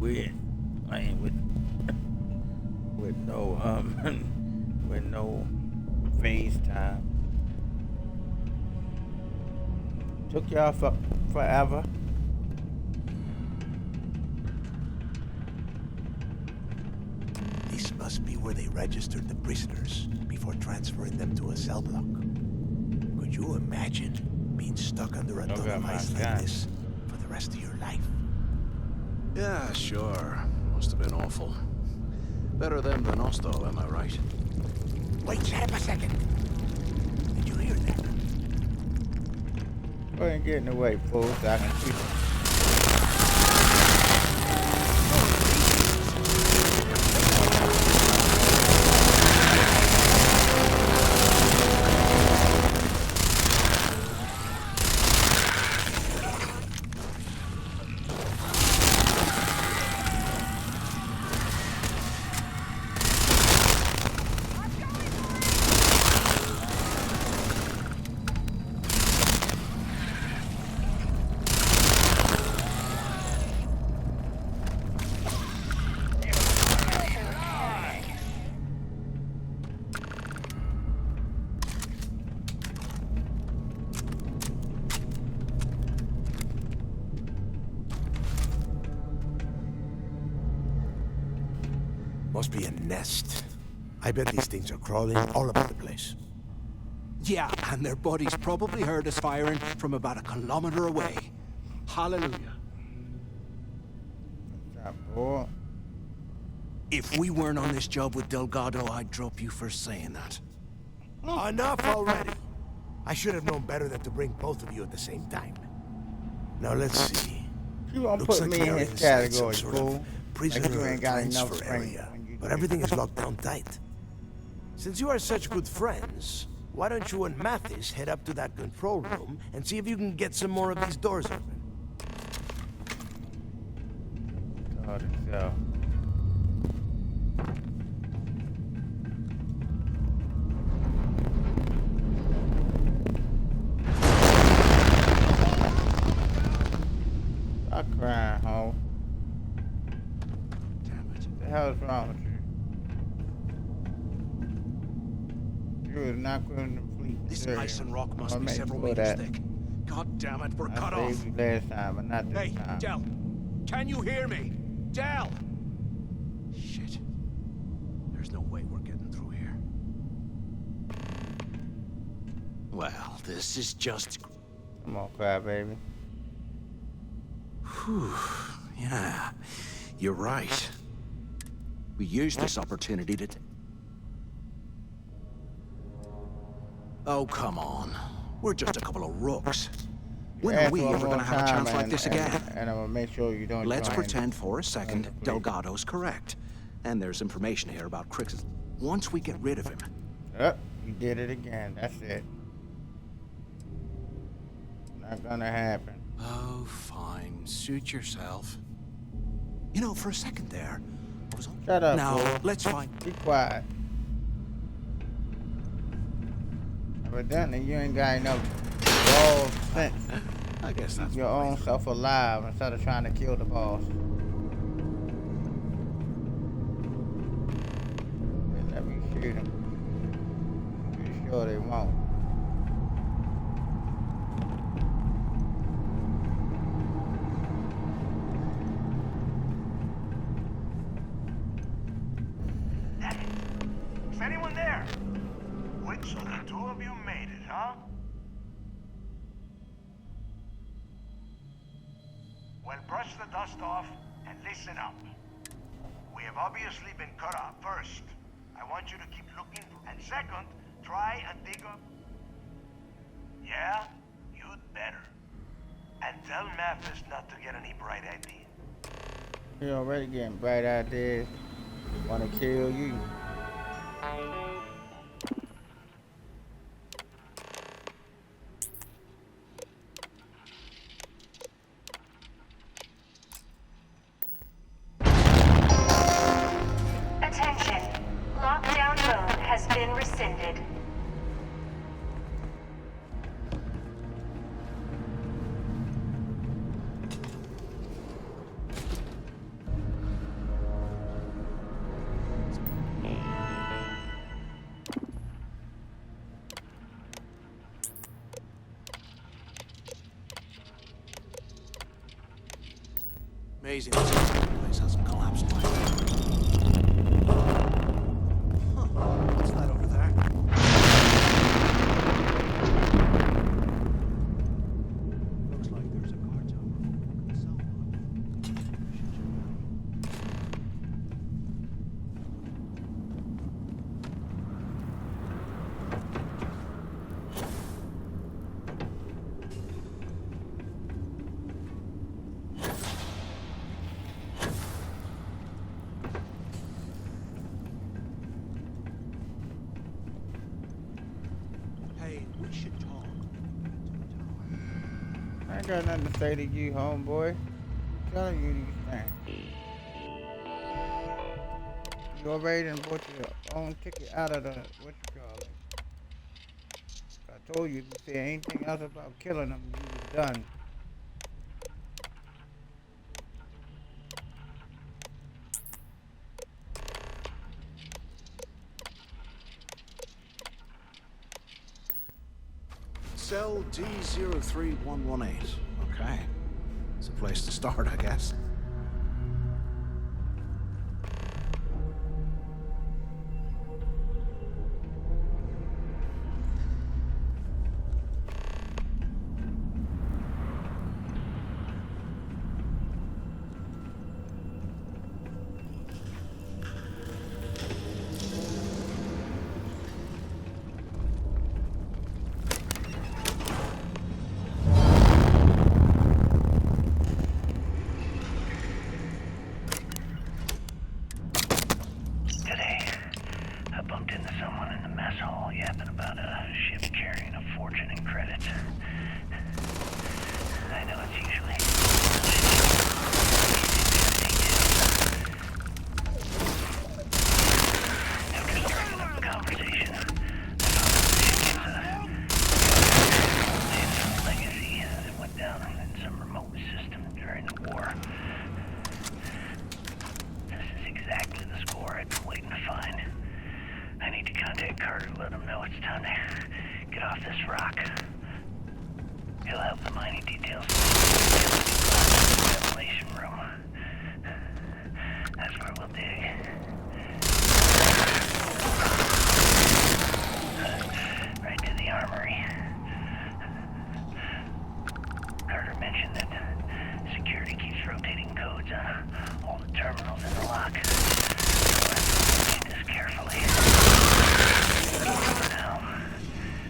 weird playing with no with no FaceTime. Took y'all forever. This must be where they registered the prisoners before transferring them to a cell block. Could you imagine being stuck under a ton of ice like this for the rest of your life? Yeah, sure. Must have been awful. Better them than us, though, am I right? Wait, shut up a second. Did you hear that? Go ahead and get in the way, fool, so I can shoot you. Must be a nest. I bet these things are crawling all over the place. Yeah, and their buddies probably heard us firing from about a kilometer away. Hallelujah. Boy. If we weren't on this job with Delgado, I'd drop you for saying that. Enough already. I should have known better than to bring both of you at the same time. Now let's see. You gonna Looks put like me we in are his inside some category, sort fool. of prisoner Like you ain't got enough transfer strength area, when you but do everything it. is locked down tight. Since you are such good friends, why don't you and Mathis head up to that control room and see if you can get some more of these doors open? God, itself. Stop crying, ho. Damn it. What the hell is wrong with you? You is not going to fleet. This serious. ice and rock I'm must gonna be make several sure meters that thick. God damn it, we're I cut off. saved you last time, but not this Hey, time. Del, can you hear me? Del! Shit. There's no way we're getting through here. Well, this is just... Come on, crybaby. Whew. Yeah, you're right. We used this opportunity to... Oh, come on. We're just a couple of rooks. When are Ask we one ever more gonna have a time chance like this again? And I'm gonna make sure you don't. Let's join pretend for a second the police. Delgado's correct. And there's information here about Crix's... Once we get rid of him... Yep, you did it again. That's it. Not gonna happen. Oh, fine. Suit yourself. You know, for a second there, I was on... Shut up, Now, fool. let's find... Be quiet. Evidently, you ain't got enough balls sense. I guess that's... Your own self alive instead of trying to kill the boss. Let me shoot him. Pretty sure they won't. Is anyone there? Wait, so the two of you made it, huh? Well, brush the dust off and listen up. We have obviously been cut off. First, I want you to keep looking, and second, try and dig up. Yeah? You'd better. And tell Mathis not to get any bright ideas. You're already getting bright ideas. Wanna kill you. Attention. Lockdown mode has been rescinded. Amazing this place hasn't collapsed by now. What's that over there? Looks like there's a car tower. Hey, we should talk. I ain't got nothing to say to you, homeboy. I'm telling you these things. You already done bought your own ticket out of the, what you call it. I told you, if you say anything else about killing them, you was done. Cell D03118. Okay. It's a place to start, I guess. Today, I bumped into someone in the mess hall yapping about a ship carrying a fortune in credits. I know it's usually after striking up the conversation, I found out the ship gets a legacy that went down in some remote system during the war. This is exactly the score I've been waiting to find. I need to contact Carter to let him know it's time to get off this rock. He'll help the mining details. Ventilation room. That's where we'll dig. Right to the armory. Carter mentioned that security keeps rotating codes on all the terminals in the lock. So I have to read this carefully. For now,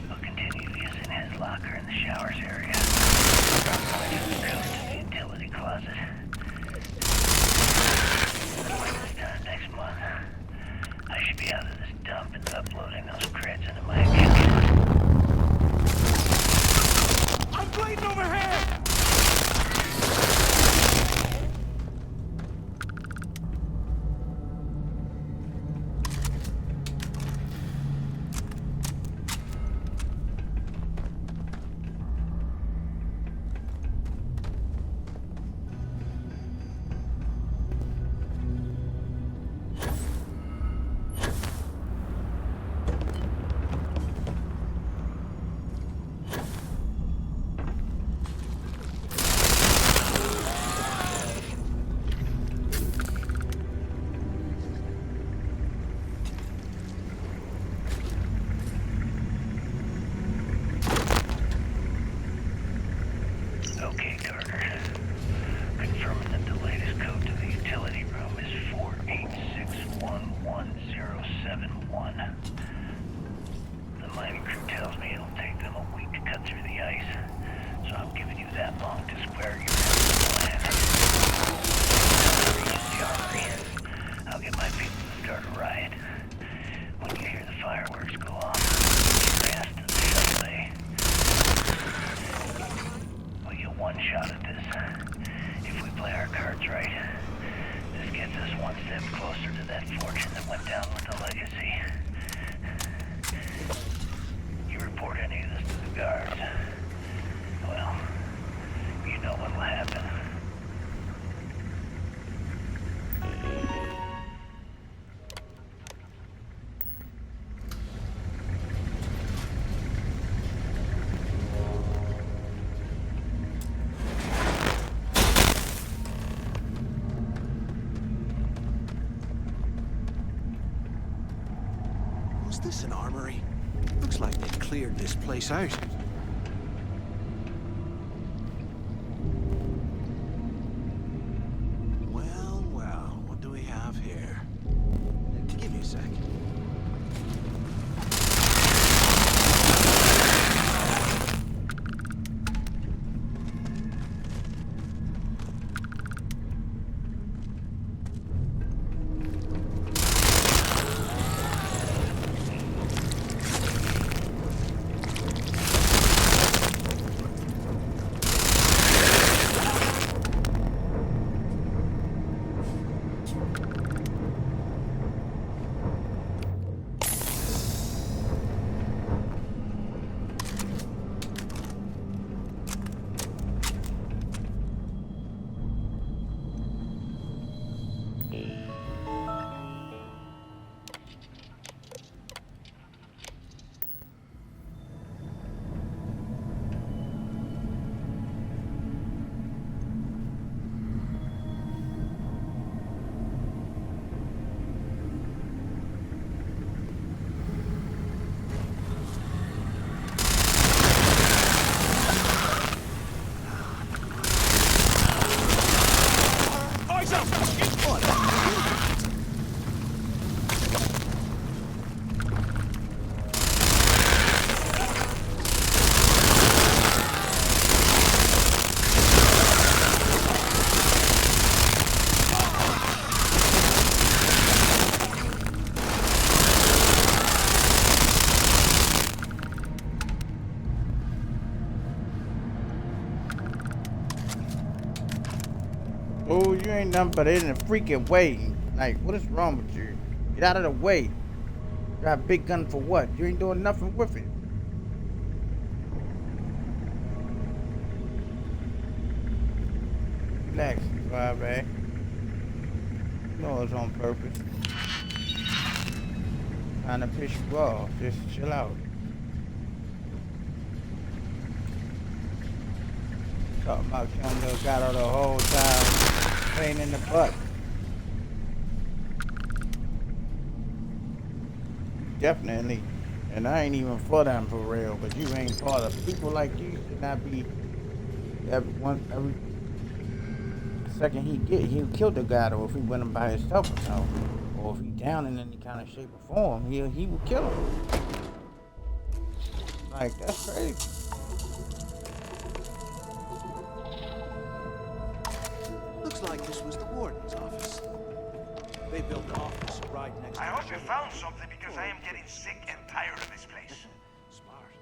we'll continue using his locker in the showers area. Drop points from the code to the utility closet. This time next month, I should be out of this dump and uploading those creds into my account. I'm bleeding over here! Okay, Carter. Confirming that the latest code to the utility room is 486111071. The mining crew tells me it'll take them a week to cut through the ice, so I'm giving you that long to square your plan. Reach the armory. I'll get my people to start a riot. When you hear the fireworks go off, get fast to the chalet. We get one shot at this. If we play our cards right, this gets us one step closer to that fortune that went down with the legacy. You report any of this to the guards. Well, you cleared this place out. Well, well, what do we have here? Give me a sec. Oh, you ain't nothing but in the freaking way. Like, what is wrong with you? Get out of the way. You got a big gun for what? You ain't doing nothing with it. Relax, Suave. You know it's on purpose. Trying to piss you off. Just chill out. Talking about killing little gato the whole time. Pain in the butt. Definitely. And I ain't even for them for real, but you ain't part of people like you should not be every second he'll kill the guy though if he went him by himself or something. Or if he down in any kind of shape or form, he will kill him. Like, that's crazy. Looks like this was the warden's office. They built the office right next to I the hope you building. found something because I am getting sick and tired of this place. Smart.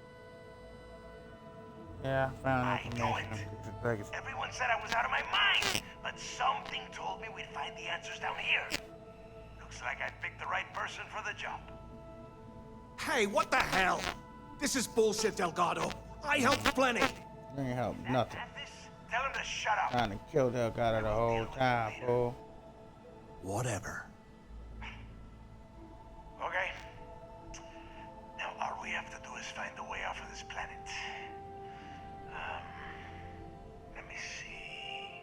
Yeah, I found I know information. it. Everyone said I was out of my mind, but something told me we'd find the answers down here. Looks like I picked the right person for the job. Hey, what the hell? This is bullshit, Delgado. I helped plenty. You ain't help nothing. Tell him to shut up. Trying to kill Delgado the whole time, fool. Whatever. Okay. Now all we have to do is find a way off of this planet. Let me see.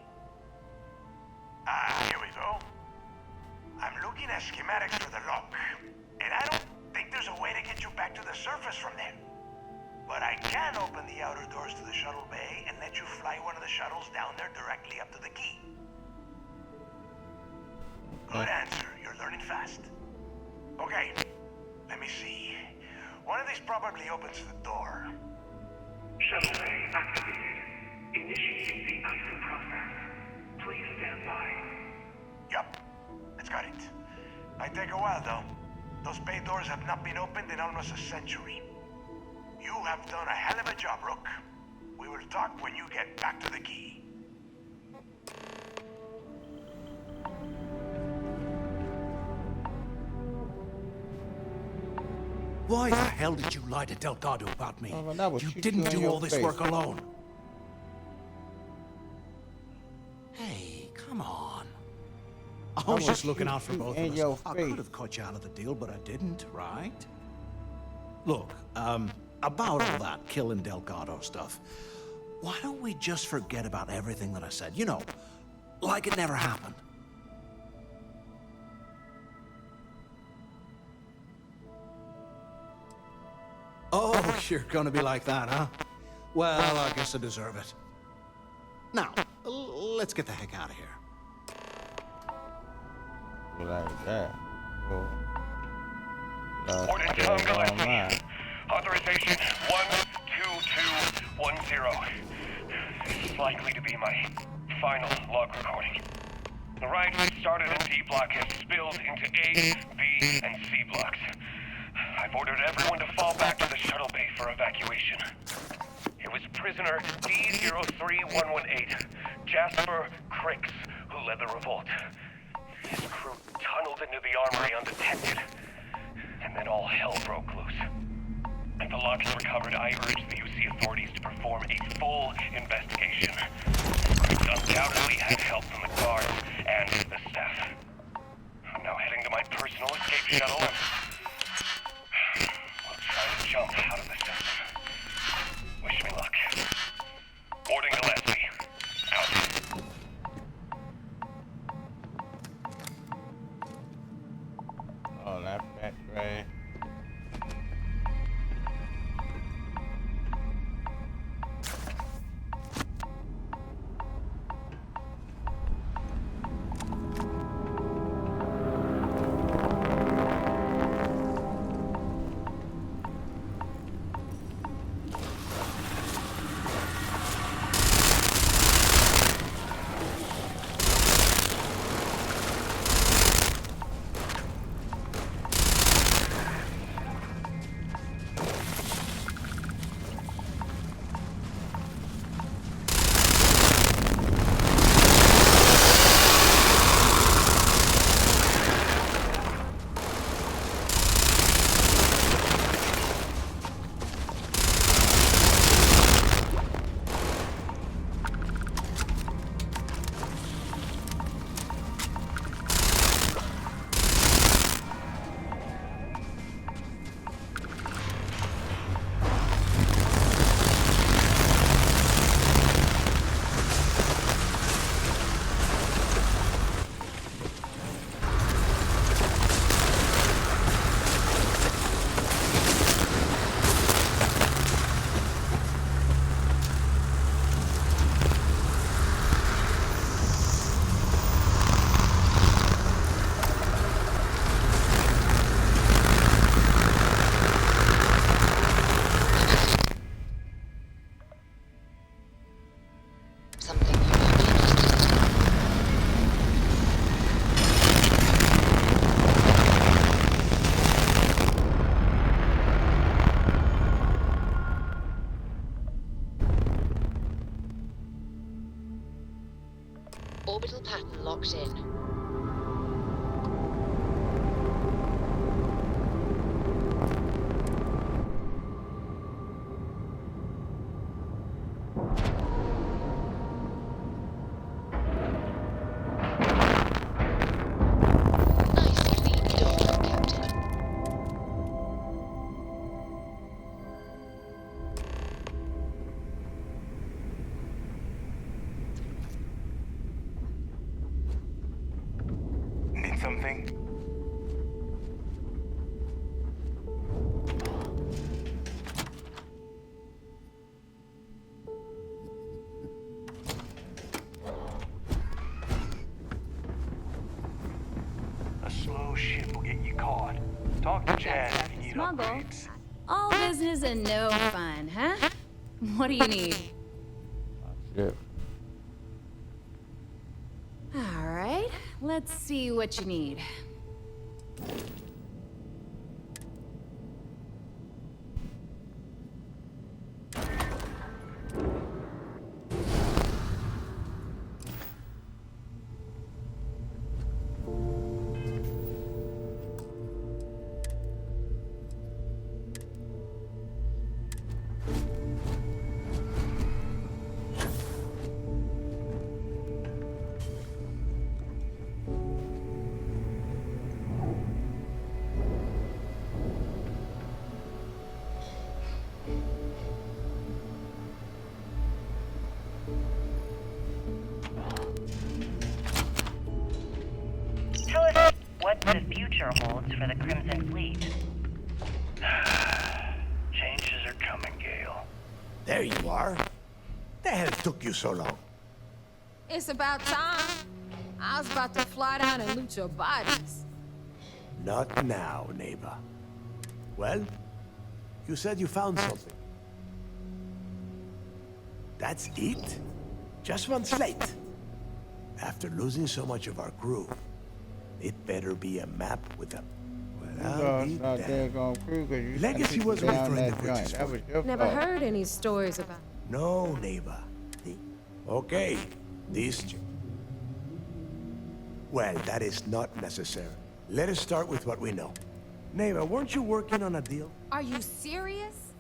Here we go. I'm looking at schematics for the lock, and I don't think there's a way to get you back to the surface from there. But I can open the outer doors to the shuttle bay and let you fly one of the shuttles down there directly up to the key. Good answer. You're learning fast. Okay, let me see. One of these probably opens the door. Shuttle bay activated. Initiating the icing process. Please stand by. Yup, it's got it. Might take a while though. Those bay doors have not been opened in almost a century. You have done a hell of a job, Rook. We will talk when you get back to the key. Why the hell did you lie to Delgado about me? Oh, that was You shoot didn't you in do your all this face. work alone. Hey, come on. I I was will just looking shoot out for you both in of your us. I face. could have cut you out of the deal, but I didn't, right? Look, about all that killing Delgado stuff, why don't we just forget about everything that I said? You know, like it never happened. Oh, You're gonna be like that, huh? Well, I guess I deserve it. Now, let's get the heck out of here. Like that. Cool. Order Gillespie. Authorization 12210. This is likely to be my final log recording. The riot started in D block has spilled into A, B, and C blocks. I've ordered everyone to fall back to the shuttle bay for evacuation. It was prisoner D03118, Jasper Cricks, who led the revolt. His crew tunneled into the armory undetected, and then all hell broke loose. With the logs recovered, I urged the UC authorities to perform a full investigation. Cricks undoubtedly had help from the guards and the staff. I'm now heading to my personal escape shuttle and we'll try to jump out of the system. Wish me luck. Boarding Gillespie. Out. Oh, that fat tray. Orbital pattern locked in. Something? A slow ship will get you caught. Talk to Jazz if you need Smuggle. upgrades. All business and no fun, huh? What do you need? Shit. All right, let's see what you need. Tell us what the future holds for the Crimson Fleet. Changes are coming. There you are. The hell took you so long? It's about time. I was about to fly down and loot your bodies. Not now, neighbor. Well, you said you found something. That's it? Just one slate? After losing so much of our crew, it better be a map with a... Well, I'll be damned. Legacy was referring to British. Never heard any stories about... No, neighbor. Okay, this... Well, that is not necessary. Let us start with what we know. Neighbor, weren't you working on a deal? Are you serious?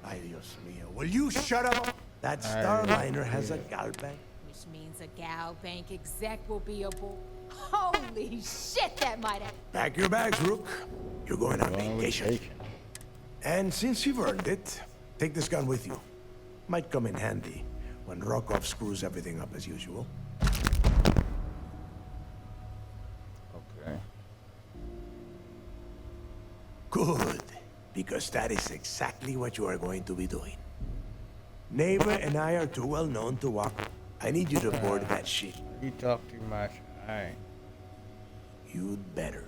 Ay, Dios mío. Will you shut up? That Starliner has a gal bank. Which means a gal bank exec will be aboard. Holy shit, that might have... Pack your bags, Rook. You're going on vacation. And since you've earned it, take this gun with you. Might come in handy when Rokov screws everything up as usual. Okay. Good, because that is exactly what you are going to be doing. Neighbor and I are too well known to walk. I need you to board that ship. You talk too much. Alright. You'd better.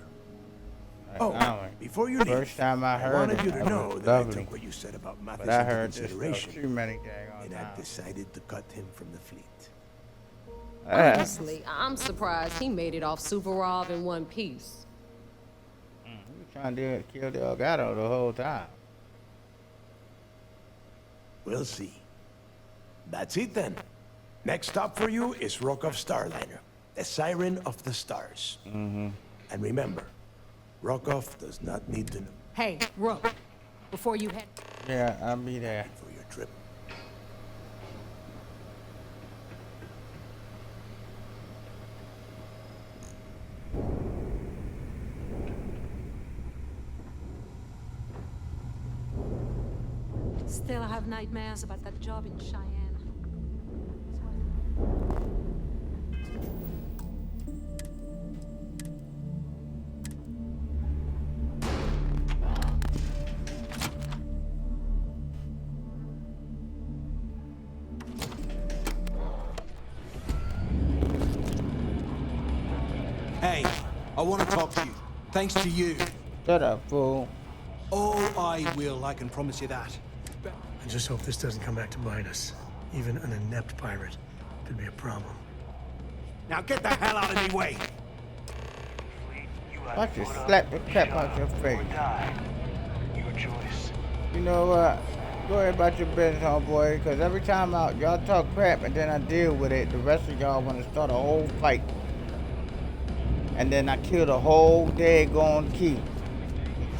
Before you leave, first time I heard wanted you to know that I lovely. took what you said about Mathis But I into heard this consideration, stuff too many daggone and I've times. decided to cut him from the fleet. Honestly, I'm surprised he made it off Suvorov in one piece. He was trying to kill Delgado the whole time. We'll see. That's it then. Next stop for you is Rokov Starliner, the Siren of the Stars. And remember, Rokov does not need to know. Hey, Rook, before you head... Yeah, I'll be there. For your trip. Still have nightmares about that job in Cheyenne. Hey, I want to talk to you. Thanks to you. Shut up, fool. Oh, I will, I can promise you that. I just hope this doesn't come back to bite us. Even an inept pirate could be a problem. Now get the hell out of my way! I just slap the crap out your face. Your choice. You know what? Go ahead about your business, homeboy, because every time y'all talk crap and then I deal with it, the rest of y'all want to start a whole fight. And then I kill the whole daggone key.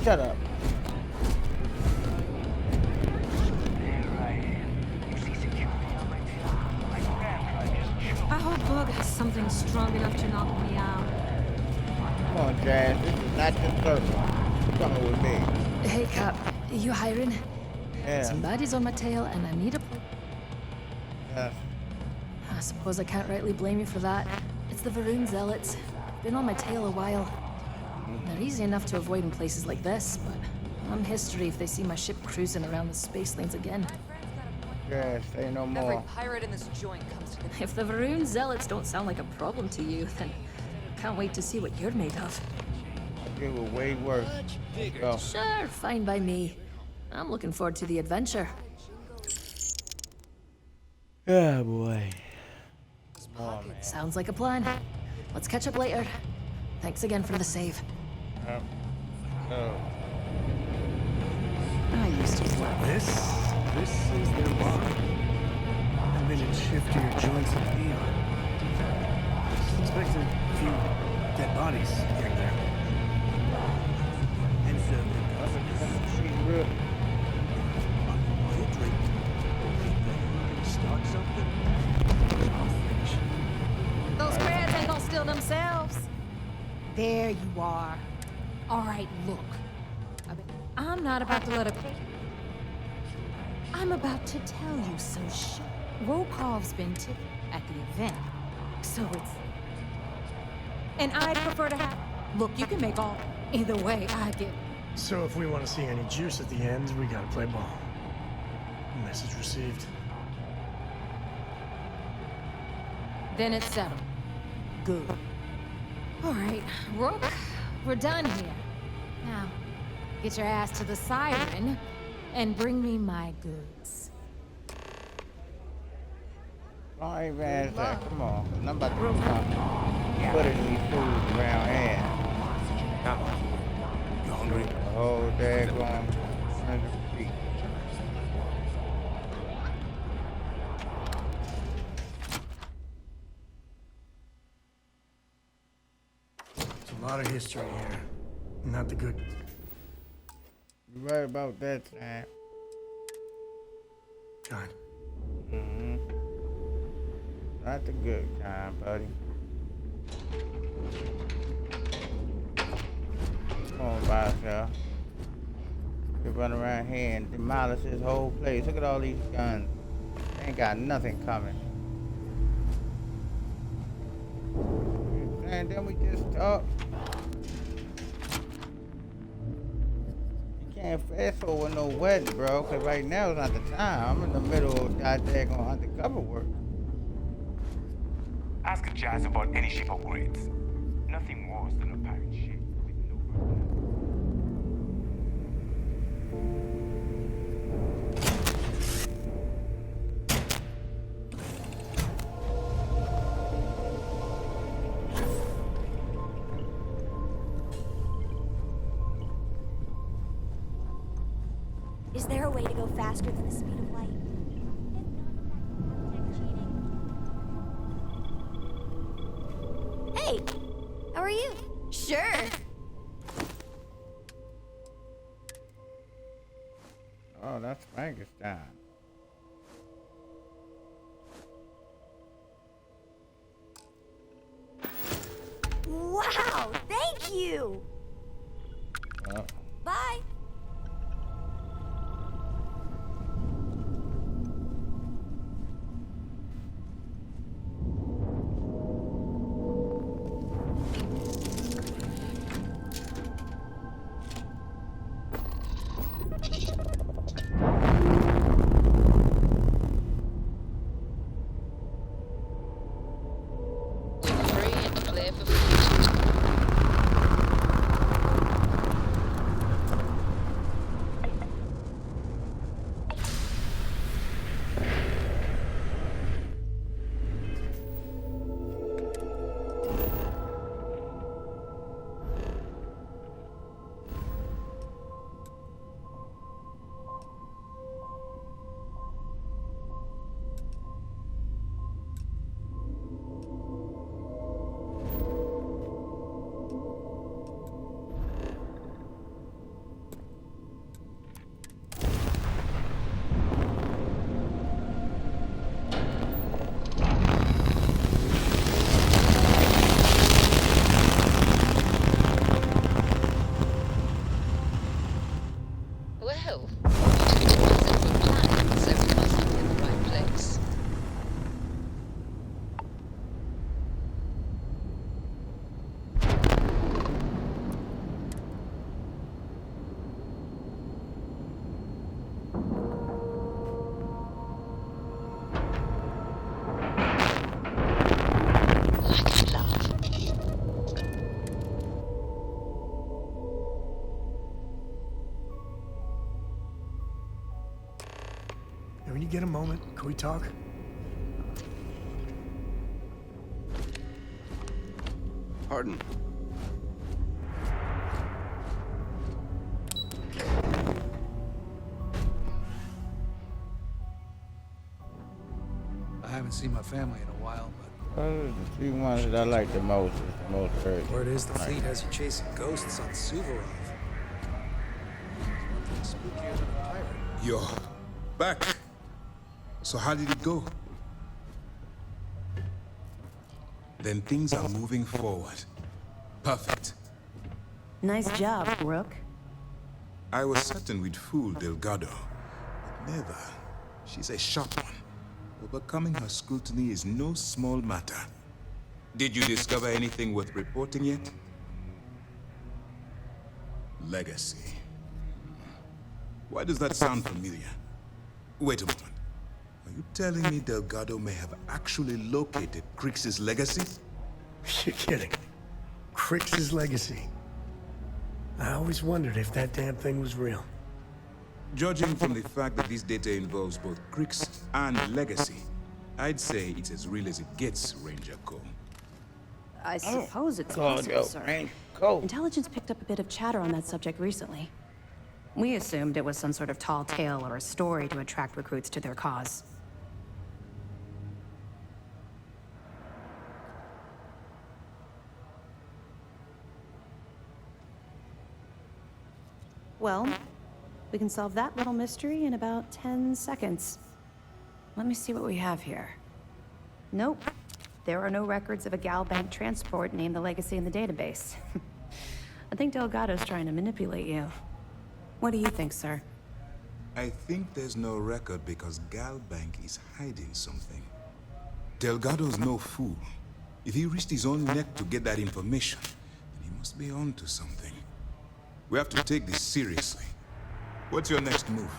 Shut up. I hope Bug has something strong enough to knock me out. Come on, Jazz. This is not your circle. Come with me. Hey, Cap. You hiring? Yeah. Some baddies on my tail, and I need a... Yes. I suppose I can't rightly blame you for that. It's the Varun Zealots. Been on my tail a while. They're easy enough to avoid in places like this, but I'm history if they see my ship cruising around the space lanes again. Yes, say no more. Every pirate in this joint comes to the... If the Varun Zealots don't sound like a problem to you, then can't wait to see what you're made of. It was way worse. Let's go. Sure, fine by me. I'm looking forward to the adventure. Yeah, boy. Sounds like a plan. Let's catch up later. Thanks again for the save. I used to work. This is their bar. I made it shift to your joints and knee on. Expect a few dead bodies here and there. And Start something? Those crabs ain't gonna steal themselves. There you are. All right, look. I'm not about to let a... I'm about to tell you some shit. Rokov's been tipped at the event, so it's... And I'd prefer to have... Look, you can make all... Either way, I get... So if we want to see any juice at the end, we gotta play ball. Message received. Then it's settled. Good. All right, Rook, we're done here. Now, get your ass to the siren and bring me my goods. Don't even ask that. Come on. I'm about to do something. Putting these foods around here. You hungry? The whole daggone 100 feet. There's a lot of history here. Not the good. You right about that, Sam. God. Mm-hmm. Not the good kind, buddy. Come on, Boss. You run around here and demolish this whole place. Look at all these guns. They ain't got nothing coming. And then we just talk. You can't fast forward no wedding, bro, because right now is not the time. I'm in the middle of goddamn undercover work. Ask Jazz about any ship upgrades. Nothing worse than a pirate ship with no Is there a way to go faster than the speed of light? Hey, how are you? Sure. Oh, that's Frankenstein. Wow, thank you. Bye. Well, you took a central plan, so we must be in the right place. Hey, when you get a moment, can we talk? Pardon. I haven't seen my family in a while, but Those are the three ones that I like the most. It's the most urgent. Word is the fleet has you chasing ghosts on Suvorov. Spookier than a pirate. You're back. So how did it go? Then things are moving forward. Perfect. Nice job, Rook. I was certain we'd fool Delgado, but never. She's a sharp one. Overcoming her scrutiny is no small matter. Did you discover anything worth reporting yet? Legacy. Why does that sound familiar? Wait a moment. Are you telling me Delgado may have actually located Crix's legacy? You're kidding. Crix's legacy. I always wondered if that damn thing was real. Judging from the fact that this data involves both Crix and legacy, I'd say it's as real as it gets, Ranger Cole. I suppose it's God, possible, yo, sir. man, Cole. Intelligence picked up a bit of chatter on that subject recently. We assumed it was some sort of tall tale or a story to attract recruits to their cause. Well, we can solve that little mystery in about 10 seconds. Let me see what we have here. Nope. There are no records of a Galbank transport named the Legacy in the database. I think Delgado's trying to manipulate you. What do you think, sir? I think there's no record because Galbank is hiding something. Delgado's no fool. If he risked his own neck to get that information, then he must be onto something. We have to take this seriously. What's your next move?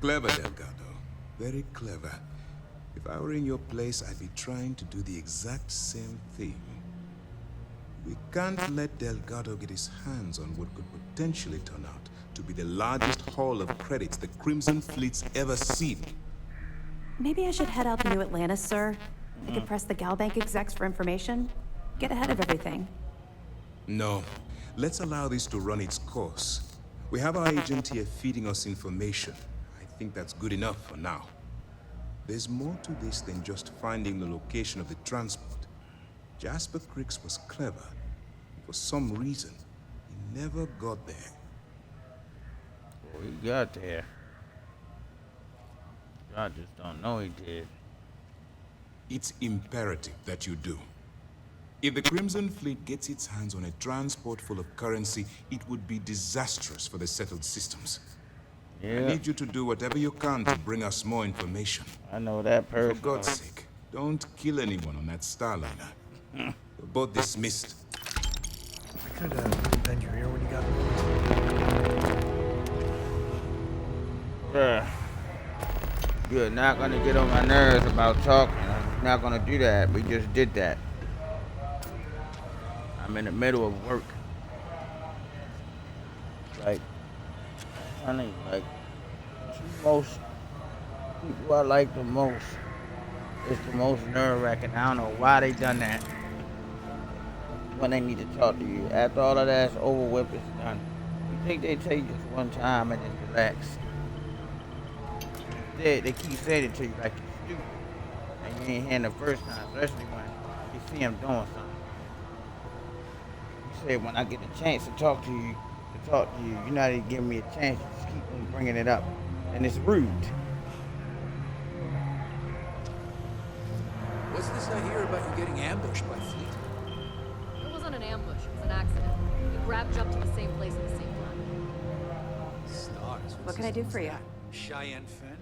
Clever, Delgado. Very clever. If I were in your place, I'd be trying to do the exact same thing. We can't let Delgado get his hands on what could potentially turn out to be the largest haul of credits the Crimson Fleet's ever seen. Maybe I should head out to New Atlantis, sir. I could press the Galbank execs for information. Get ahead of everything. No. Let's allow this to run its course. We have our agent here feeding us information. I think that's good enough for now. There's more to this than just finding the location of the transport. Jasper Crix was clever. For some reason, he never got there. Well, he got there. I just don't know he did. It's imperative that you do. If the Crimson Fleet gets its hands on a transport full of currency, it would be disastrous for the settled systems. Yeah. I need you to do whatever you can to bring us more information. I know that person. For God's sake, don't kill anyone on that Starliner. You're both dismissed. I could bend your ear when you got Bruh. You're not gonna get on my nerves about talking. I'm not gonna do that. We just did that. I'm in the middle of work. Like, honey, like, most people I like the most, it's the most nerve-wracking. I don't know why they done that. When they need to talk to you. After all of that's over with, it's done. You think they take just one time and then relax. They keep saying it to you like you're stupid. And you ain't hearing the first time, especially when you see them doing something. You say, when I get the chance to talk to you, you're not even giving me a chance. You just keep on bringing it up. And it's rude. What's this I hear about you getting ambushed by Fleet? It wasn't an ambush, it was an accident. We grabbed jumped to the same place at the same time. Stars. What can I do for you? Cheyenne Fen?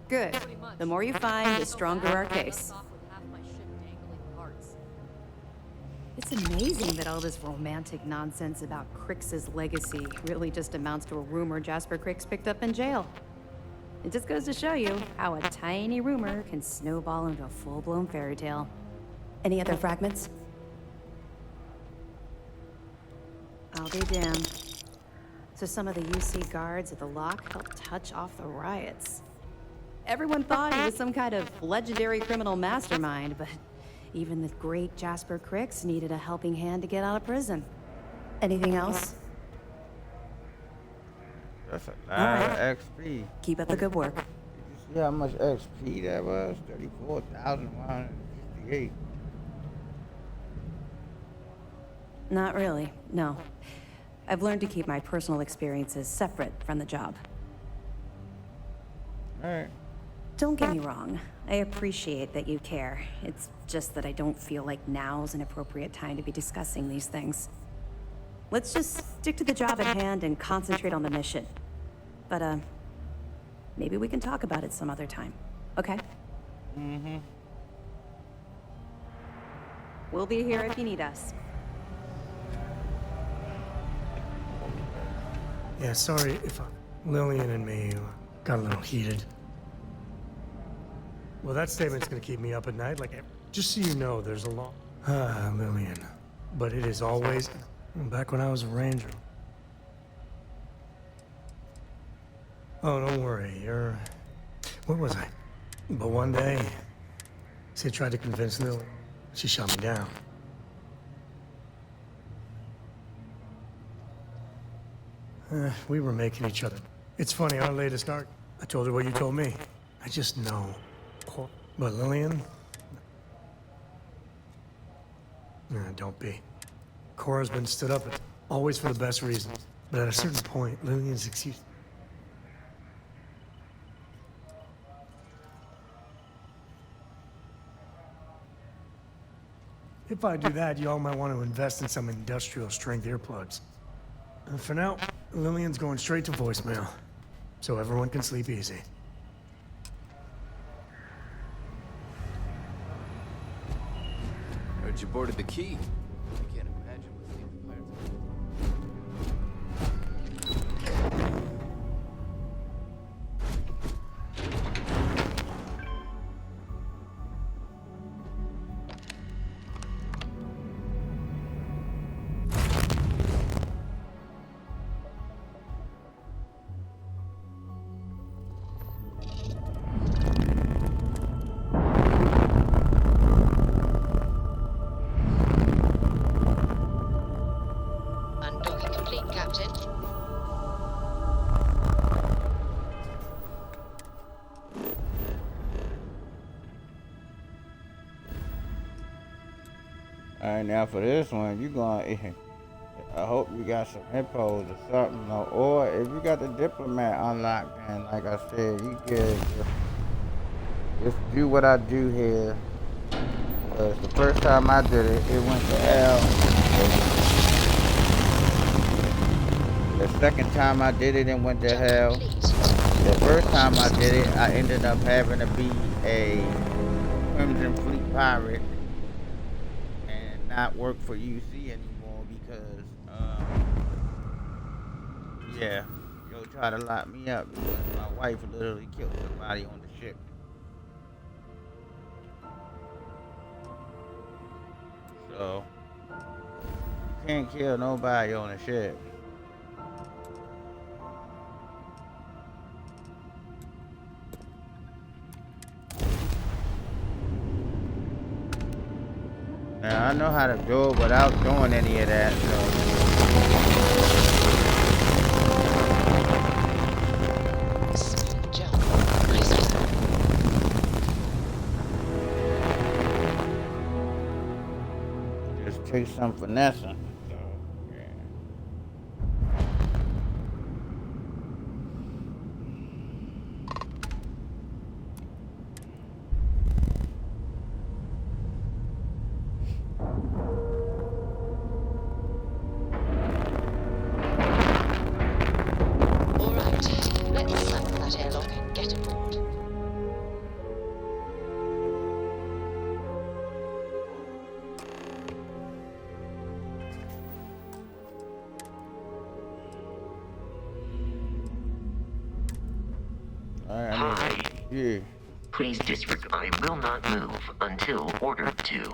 Good. The more you find, the stronger our case. It's amazing that all this romantic nonsense about Crix's legacy really just amounts to a rumor Jasper Crix picked up in jail. It just goes to show you how a tiny rumor can snowball into a full-blown fairy tale. Any other fragments? I'll be damned. So some of the UC guards at the lock helped touch off the riots. Everyone thought he was some kind of legendary criminal mastermind, but even the great Jasper Crix needed a helping hand to get out of prison. Anything else? That's a lot of XP. Keep up the good work. Did you see how much XP that was? 34,168. Not really, no. I've learned to keep my personal experiences separate from the job. Alright. Don't get me wrong. I appreciate that you care. It's just that I don't feel like now's an appropriate time to be discussing these things. Let's just stick to the job at hand and concentrate on the mission. But, maybe we can talk about it some other time, okay? Mm-hmm. We'll be here if you need us. Yeah, sorry if Lillian and me got a little heated. Well, that statement's gonna keep me up at night. Like, just so you know, there's a long... Lillian. But it is always... Back when I was a ranger. Oh, don't worry, you're... Where was I? But one day, Sid tried to convince Lillian. She shot me down. We were making each other. It's funny, our latest arc, I told her what you told me. I just know. But Lillian? Don't be. Cora's been stood up, always for the best reasons. But at a certain point, Lillian's excuse... If I do that, y'all might want to invest in some industrial strength earplugs. For now, Lillian's going straight to voicemail, so everyone can sleep easy. Heard you boarded the Key. I can't imagine what the pirates. Undocking complete, Captain. Alright, now for this one, you going I hope you got some hippos or something, or if you got the diplomat unlocked, then like I said, you could just do what I do here. Because the first time I did it, it went to hell. The second time I did it, it went to hell. The first time I did it, I ended up having to be a Crimson Fleet pirate and not work for UC anymore because, yeah, yo tried to lock me up because my wife literally killed somebody on the ship. So, you can't kill nobody on a ship. Now, I know how to do it without doing any of that, Small jump. Nice. just take some finessing. Hi. Please disregard. I will not move until ordered to.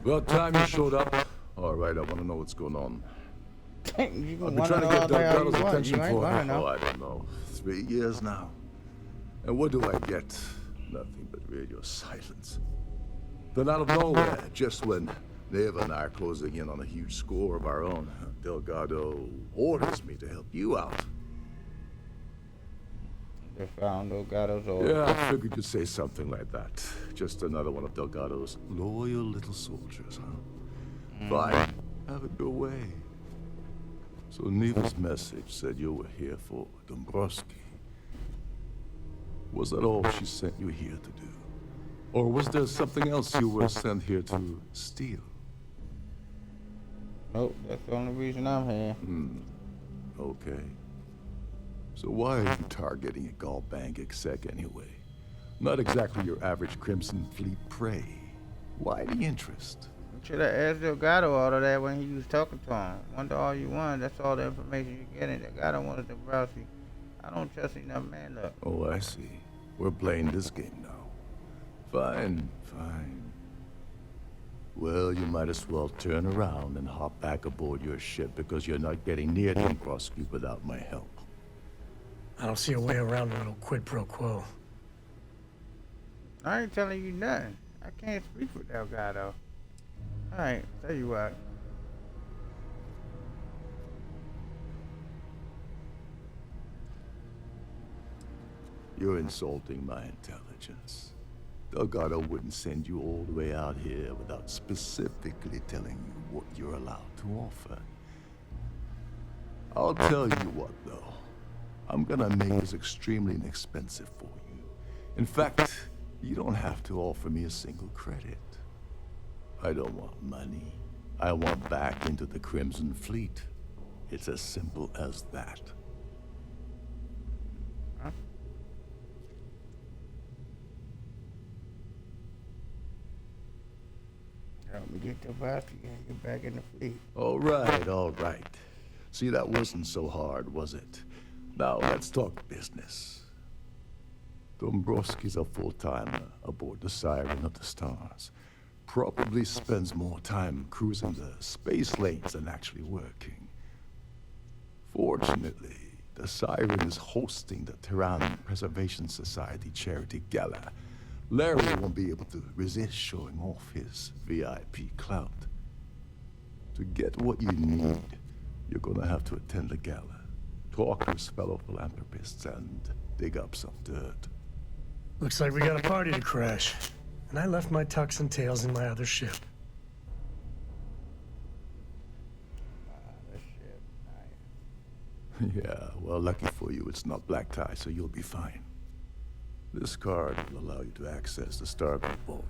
About time you showed up. All right, I want to know what's going on. I've been trying to get Delgado's attention for, I don't know, 3 years now. And what do I get? Nothing but radio silence. Then out of nowhere, just when Neva and I are closing in on a huge score of our own, Delgado orders me to help you out. They found Delgado's order. Yeah, I figured you'd say something like that. Just another one of Delgado's loyal little soldiers, huh? Fine, have it your way. So Neva's message said you were here for Dombrowski. Was that all she sent you here to do? Or was there something else you were sent here to steal? Nope, that's the only reason I'm here. Okay. So why are you targeting a Gallbang exec anyway? Not exactly your average Crimson Fleet prey. Why the interest? You should have asked Delgado all of that when he was talking to him. Wonder all you want. That's all the information you're getting. Delgado wanted Dombrowski. I don't trust enough man up. Oh, I see. We're playing this game now. Fine, fine. Well, you might as well turn around and hop back aboard your ship because you're not getting near Dombrowski without my help. I don't see a way around a little quid pro quo. I ain't telling you nothing. I can't speak for Delgado. Alright, tell you what. You're insulting my intelligence. Delgado wouldn't send you all the way out here without specifically telling you what you're allowed to offer. I'll tell you what, though. I'm gonna make this extremely inexpensive for you. In fact, you don't have to offer me a single credit. I don't want money. I want back into the Crimson Fleet. It's as simple as that. Huh? Help me get Dombrowski and get back in the fleet. All right, all right. See, that wasn't so hard, was it? Now, let's talk business. Dombrowski's a full-timer aboard the Siren of the Stars. Probably spends more time cruising the space lanes than actually working. Fortunately, the Siren is hosting the Terran Preservation Society charity gala. Larry won't be able to resist showing off his VIP clout. To get what you need, you're gonna have to attend the gala, talk to his fellow philanthropists, and dig up some dirt. Looks like we got a party to crash. And I left my tux and tails in my other ship. Yeah, well, lucky for you, it's not black tie, so you'll be fine. This card will allow you to access the Stargate Ballroom.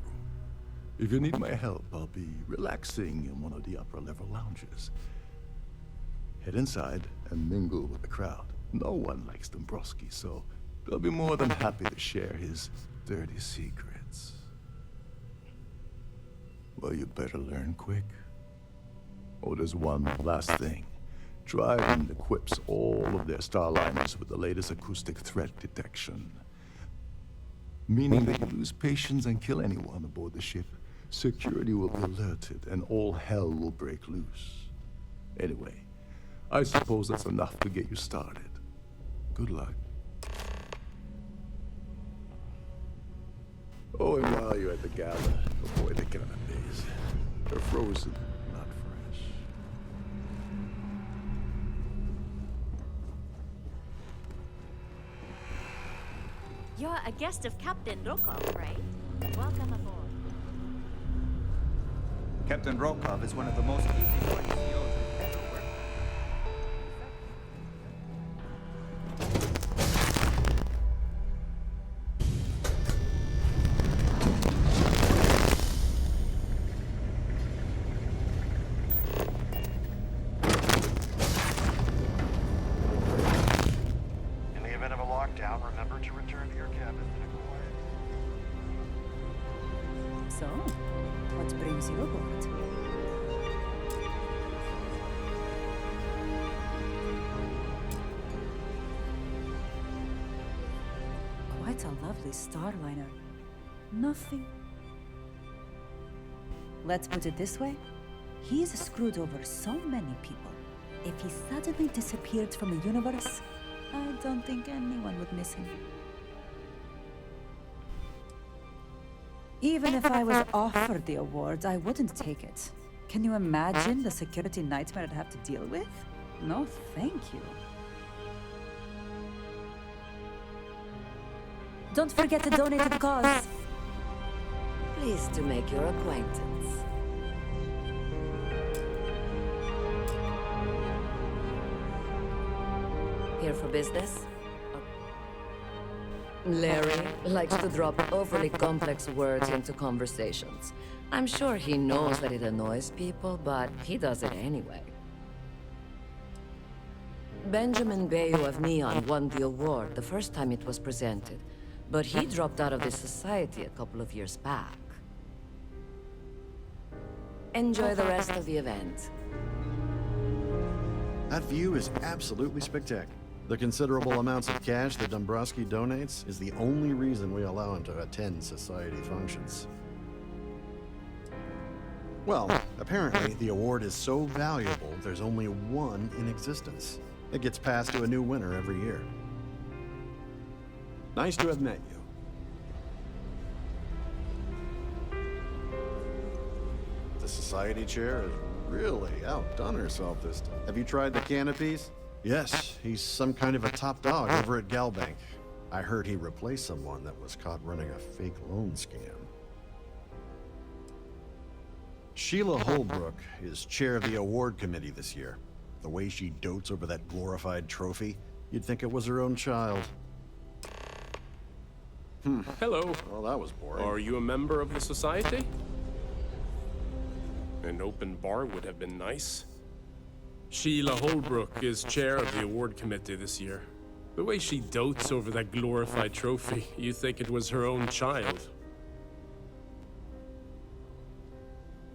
If you need my help, I'll be relaxing in one of the upper-level lounges. Head inside and mingle with the crowd. No one likes Dombrowski, so they'll be more than happy to share his dirty secrets. Well, you better learn quick. Oh, there's one last thing. Trident equips all of their starliners with the latest acoustic threat detection. Meaning that you lose patience and kill anyone aboard the ship, security will be alerted and all hell will break loose. Anyway, I suppose that's enough to get you started. Good luck. Oh, and while you're at the gala, avoid the canapes. They're frozen, not fresh. You're a guest of Captain Rokov, right? Welcome aboard. Captain Rokov is one of the most easygoing CEOs I've ever worked In the event of a lockdown, remember to return to your cabin and acquire. So, what brings you aboard? Quite a lovely starliner. Nothing. Let's put it this way. He's screwed over so many people. If he suddenly disappeared from the universe, I don't think anyone would miss him. Even if I was offered the award, I wouldn't take it. Can you imagine the security nightmare I'd have to deal with? No, thank you. Don't forget to donate to the cause. Pleased to make your acquaintance. Here for business? Larry likes to drop overly complex words into conversations. I'm sure he knows that it annoys people, but he does it anyway. Benjamin Bayou of Neon won the award the first time it was presented, but he dropped out of the society a couple of years back. Enjoy the rest of the event. That view is absolutely spectacular. The considerable amounts of cash that Dombrowski donates is the only reason we allow him to attend society functions. Well, apparently the award is so valuable there's only one in existence. It gets passed to a new winner every year. Nice to have met you. The society chair has really outdone herself this time. Have you tried the canopies? Yes, he's some kind of a top dog over at Galbank. I heard he replaced someone that was caught running a fake loan scam. Sheila Holbrook is chair of the award committee this year. The way she dotes over that glorified trophy, you'd think it was her own child. Hello. Well, that was boring. Are you a member of the society? An open bar would have been nice. Sheila Holbrook is chair of the award committee this year. The way she dotes over that glorified trophy, you'd think it was her own child.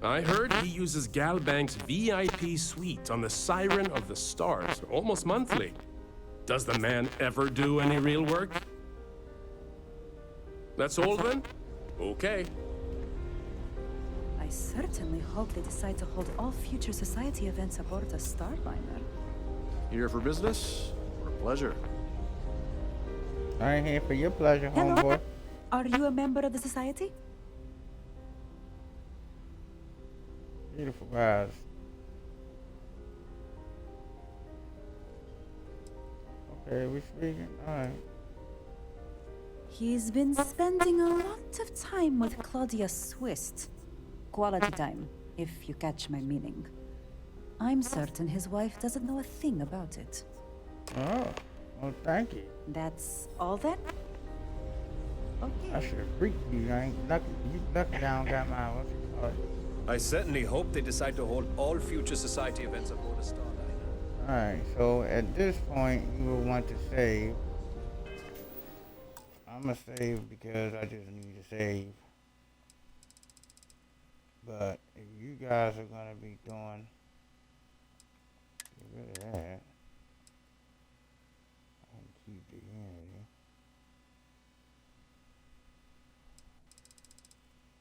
I heard he uses Galbank's VIP suite on the Siren of the Stars almost monthly. Does the man ever do any real work? That's all then? Okay. I certainly hope they decide to hold all future society events aboard the Starliner. Here for business or pleasure? I'm here for your pleasure, Hello? homeboy. Are you a member of the society? Beautiful eyes. Okay, we speaking? Alright. He's been spending a lot of time with Claudia Swist. Quality time, if you catch my meaning. I'm certain his wife doesn't know a thing about it. Oh, well, thank you. That's all then? Okay. I should have freaked you. I ain't lucky. You lucky down got my what's it called? I certainly hope they decide to hold all future society events aboard a Starliner. Alright, so at this point, you will want to save. I'm gonna save because I just need to save. But if you guys are gonna be doing, get rid of that. I can keep the unity.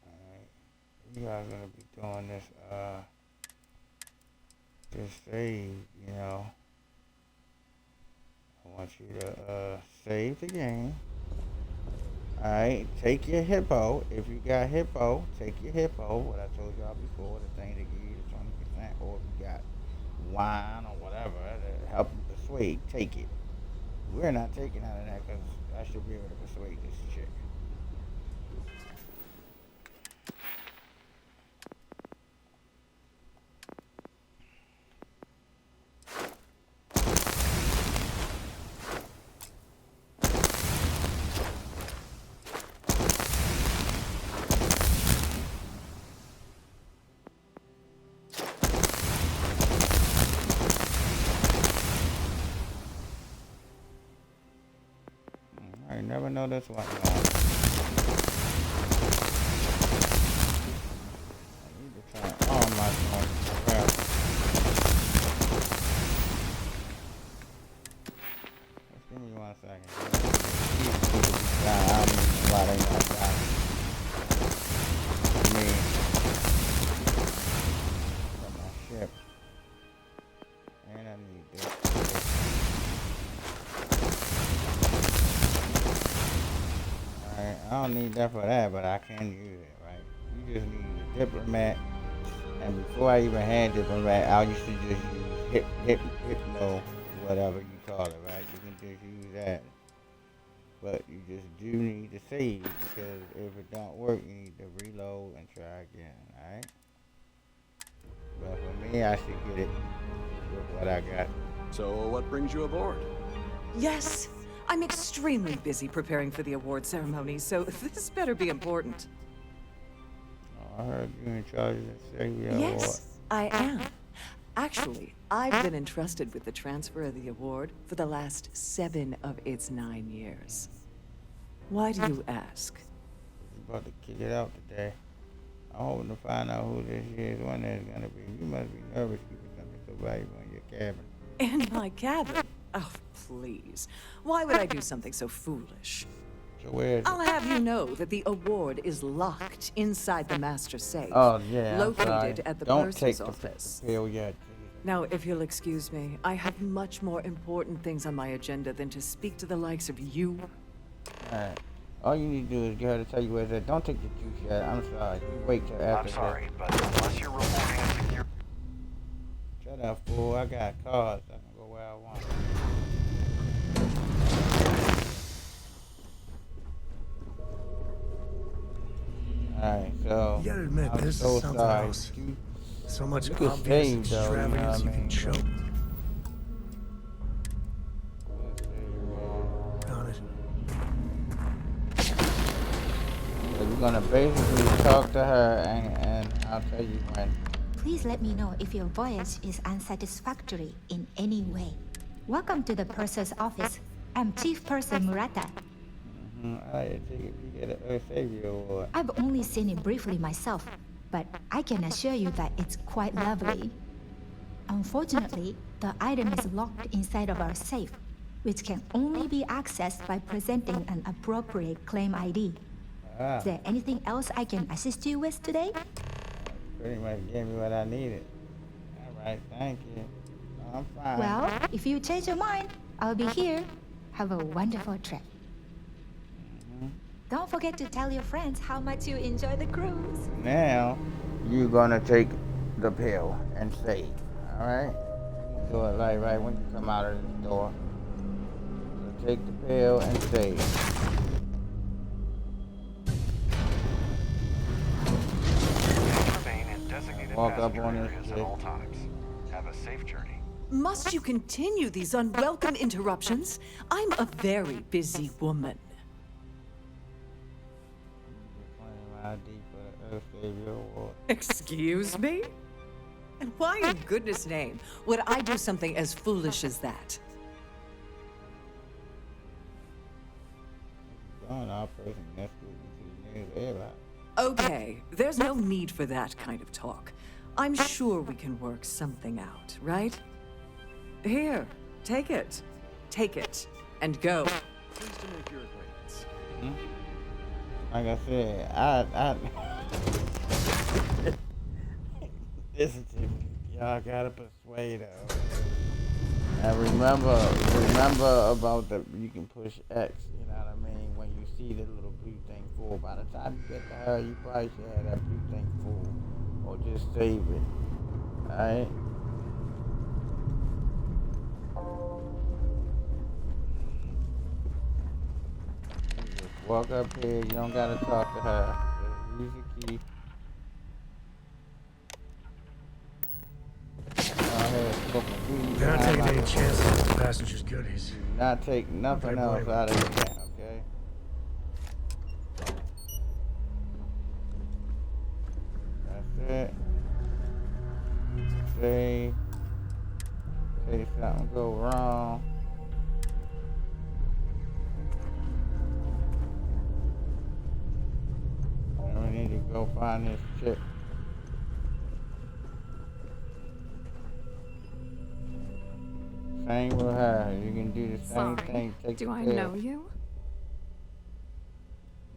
Alright, you guys are gonna be doing this, this save, you know. I want you to, save the game. Alright, take your hippo. If you got hippo, take your hippo. What I told y'all before, the thing that give you the 20%, or if you got wine or whatever to help you persuade, take it. We're not taking out of that because I should be able to persuade this chick. I never know this one. I need to turn all my noise around. Just give me 1 second. I don't know why they not got me. Got my ship. And I need this. I don't need that for that, but I can use it, right? You just need a diplomat, and before I even had diplomat, I used to just use hypno, whatever you call it, right? You can just use that, but you just do need to save, because if it don't work, you need to reload and try again, alright? But for me, I should get it with what I got. So what brings you aboard? Yes, I'm extremely busy preparing for the award ceremony, so this better be important. Oh, I heard you in charge of the Savior Award. Yes, I am. Actually, I've been entrusted with the transfer of the award for the last 7 of its 9 years. Why do you ask? You about to kick it out today. I'm hoping to find out who this is, when it's gonna be. You must be nervous keeping something so valuable in your cabin. In my cabin? Oh, please. Why would I do something so foolish? So where is it? I'll have you know that the award is locked inside the master safe. Oh, yeah, I'm located sorry. at the Don't take purser's the office. pill yet. Now, if you'll excuse me, I have much more important things on my agenda than to speak to the likes of you. Alright. All you need to do is get her to tell you where it's at. Don't take the juice yet. I'm sorry. You wait till after. I'm sorry, but unless you're reporting a secure... Shut up, fool. I got cars. I can go where I want. Alright, so... You gotta admit, I'm this so is something sorry. else. So much You could obvious save, though, you know extravagance what I you can mean? choke. Got it. So you're gonna basically talk to her and I'll tell you when. Please let me know if your voyage is unsatisfactory in any way. Welcome to the purser's office. I'm Chief Purser Murata. I take it you get an Savior award. I've only seen it briefly myself, but I can assure you that it's quite lovely. Unfortunately, the item is locked inside of our safe, which can only be accessed by presenting an appropriate claim ID. Is there anything else I can assist you with today? Pretty much gave me what I needed. Alright, thank you. No, I'm fine. Well, if you change your mind, I'll be here. Have a wonderful trip. Don't forget to tell your friends how much you enjoy the cruise. Now, you're gonna take the pill and save. Alright? Do it like right when you come out of the door. So take the pill and save. Remain in designated Walk up passenger on this areas at shit. all times. Have a safe journey. Must you continue these unwelcome interruptions? I'm a very busy woman. Claim ID for the Earth Savior Award. Excuse me? And why in goodness name would I do something as foolish as that? Going operation next week to the nearest airline. Okay, there's no need for that kind of talk. I'm sure we can work something out, right? Here, take it. Take it. And go. Pleased to make your acquaintance. Like I said, listen to me. Y'all gotta persuade her. And remember about you can push X, you know what I mean? When you see the little blue thing full, by the time you get to her, you probably should have that blue thing full. Or just save it. Alright? Just walk up here, you don't gotta talk to her. Just use the key. You're not taking any chances with the passengers' goodies. Not take nothing else out of your can, okay? That's it. Say something go wrong. And we need to go find this chick. Same with her. You can do the same thing. Take Do the I pill. know you?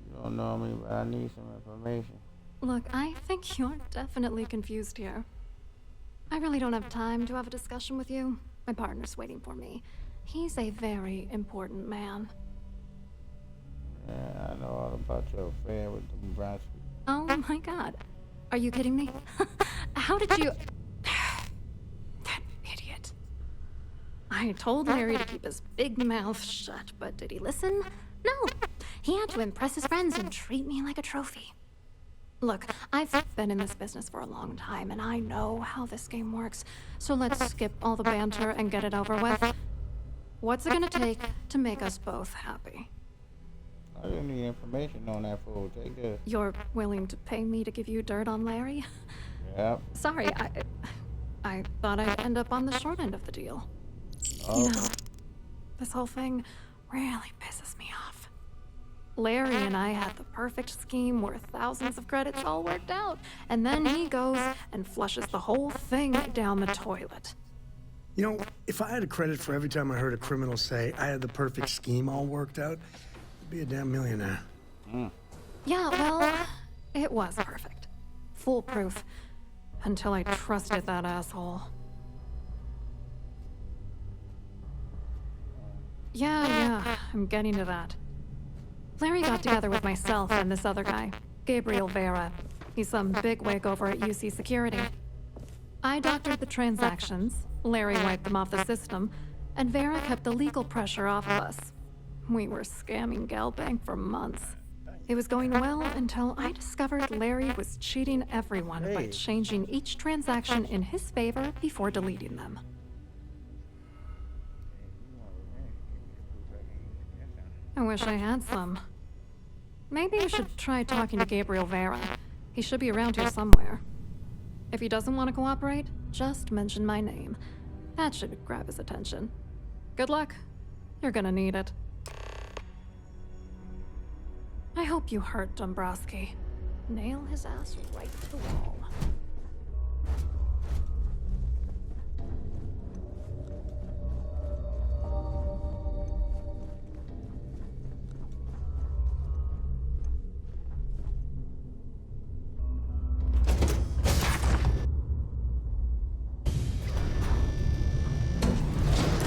You don't know me, but I need some information. Look, I think you're definitely confused here. I really don't have time to have a discussion with you. My partner's waiting for me. He's a very important man. Yeah, I know all about your affair with the Nebraska. Oh my god. Are you kidding me? How did you... That idiot. I told Larry to keep his big mouth shut, but did he listen? No. He had to impress his friends and treat me like a trophy. Look, I've been in this business for a long time, and I know how this game works. So let's skip all the banter and get it over with. What's it gonna take to make us both happy? I didn't need information on that fool. Take this. You're willing to pay me to give you dirt on Larry? Yep. Sorry, I thought I'd end up on the short end of the deal. Oh. You know, this whole thing really pisses me off. Larry and I had the perfect scheme worth thousands of credits all worked out, and then he goes and flushes the whole thing down the toilet. You know, if I had a credit for every time I heard a criminal say I had the perfect scheme all worked out, I'd be a damn millionaire. Yeah, well, it was perfect. Foolproof. Until I trusted that asshole. Yeah, I'm getting to that. Larry got together with myself and this other guy, Gabriel Vera. He's some bigwig over at UC Security. I doctored the transactions, Larry wiped them off the system, and Vera kept the legal pressure off of us. We were scamming Galbank for months. It was going well until I discovered Larry was cheating everyone by changing each transaction in his favor before deleting them. I wish I had some. Maybe you should try talking to Gabriel Vera. He should be around here somewhere. If he doesn't want to cooperate, just mention my name. That should grab his attention. Good luck. You're gonna need it. I hope you hurt Dombrowski. Nail his ass right to the wall.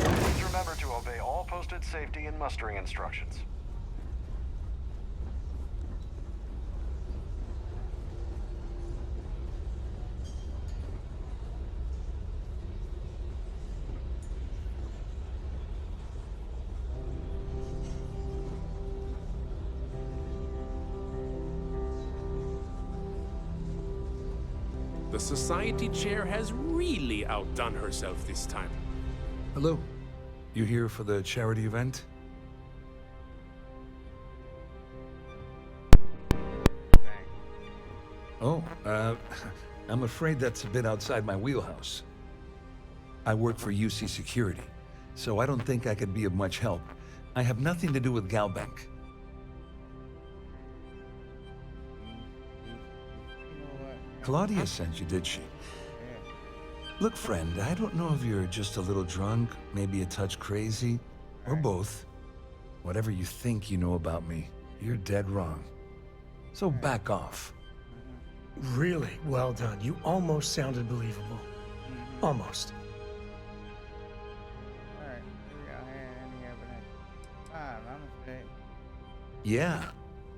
Please remember to obey all posted safety and mustering instructions. The society chair has really outdone herself this time. Hello. You here for the charity event? Oh, I'm afraid that's a bit outside my wheelhouse. I work for UC Security, so I don't think I could be of much help. I have nothing to do with Galbank. Claudia sent you, did she? Look, friend, I don't know if you're just a little drunk, maybe a touch crazy, or both. Whatever you think you know about me, you're dead wrong. So back off. Really well done. You almost sounded believable. Almost. Yeah,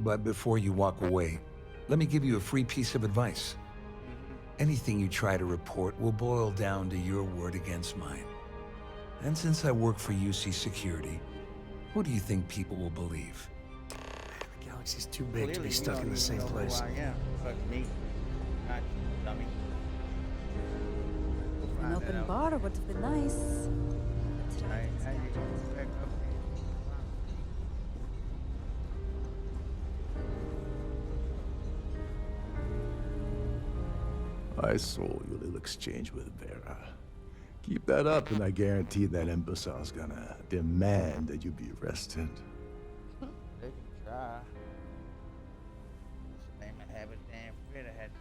but before you walk away, let me give you a free piece of advice. Anything you try to report will boil down to your word against mine. And since I work for UC Security, who do you think people will believe? The galaxy's too big to be stuck in the same place. An open bar would have been nice. I saw your little exchange with Vera. Keep that up, and I guarantee that imbecile's gonna demand that you be arrested. They can try. What's the name of habit? Damn, Fritter had to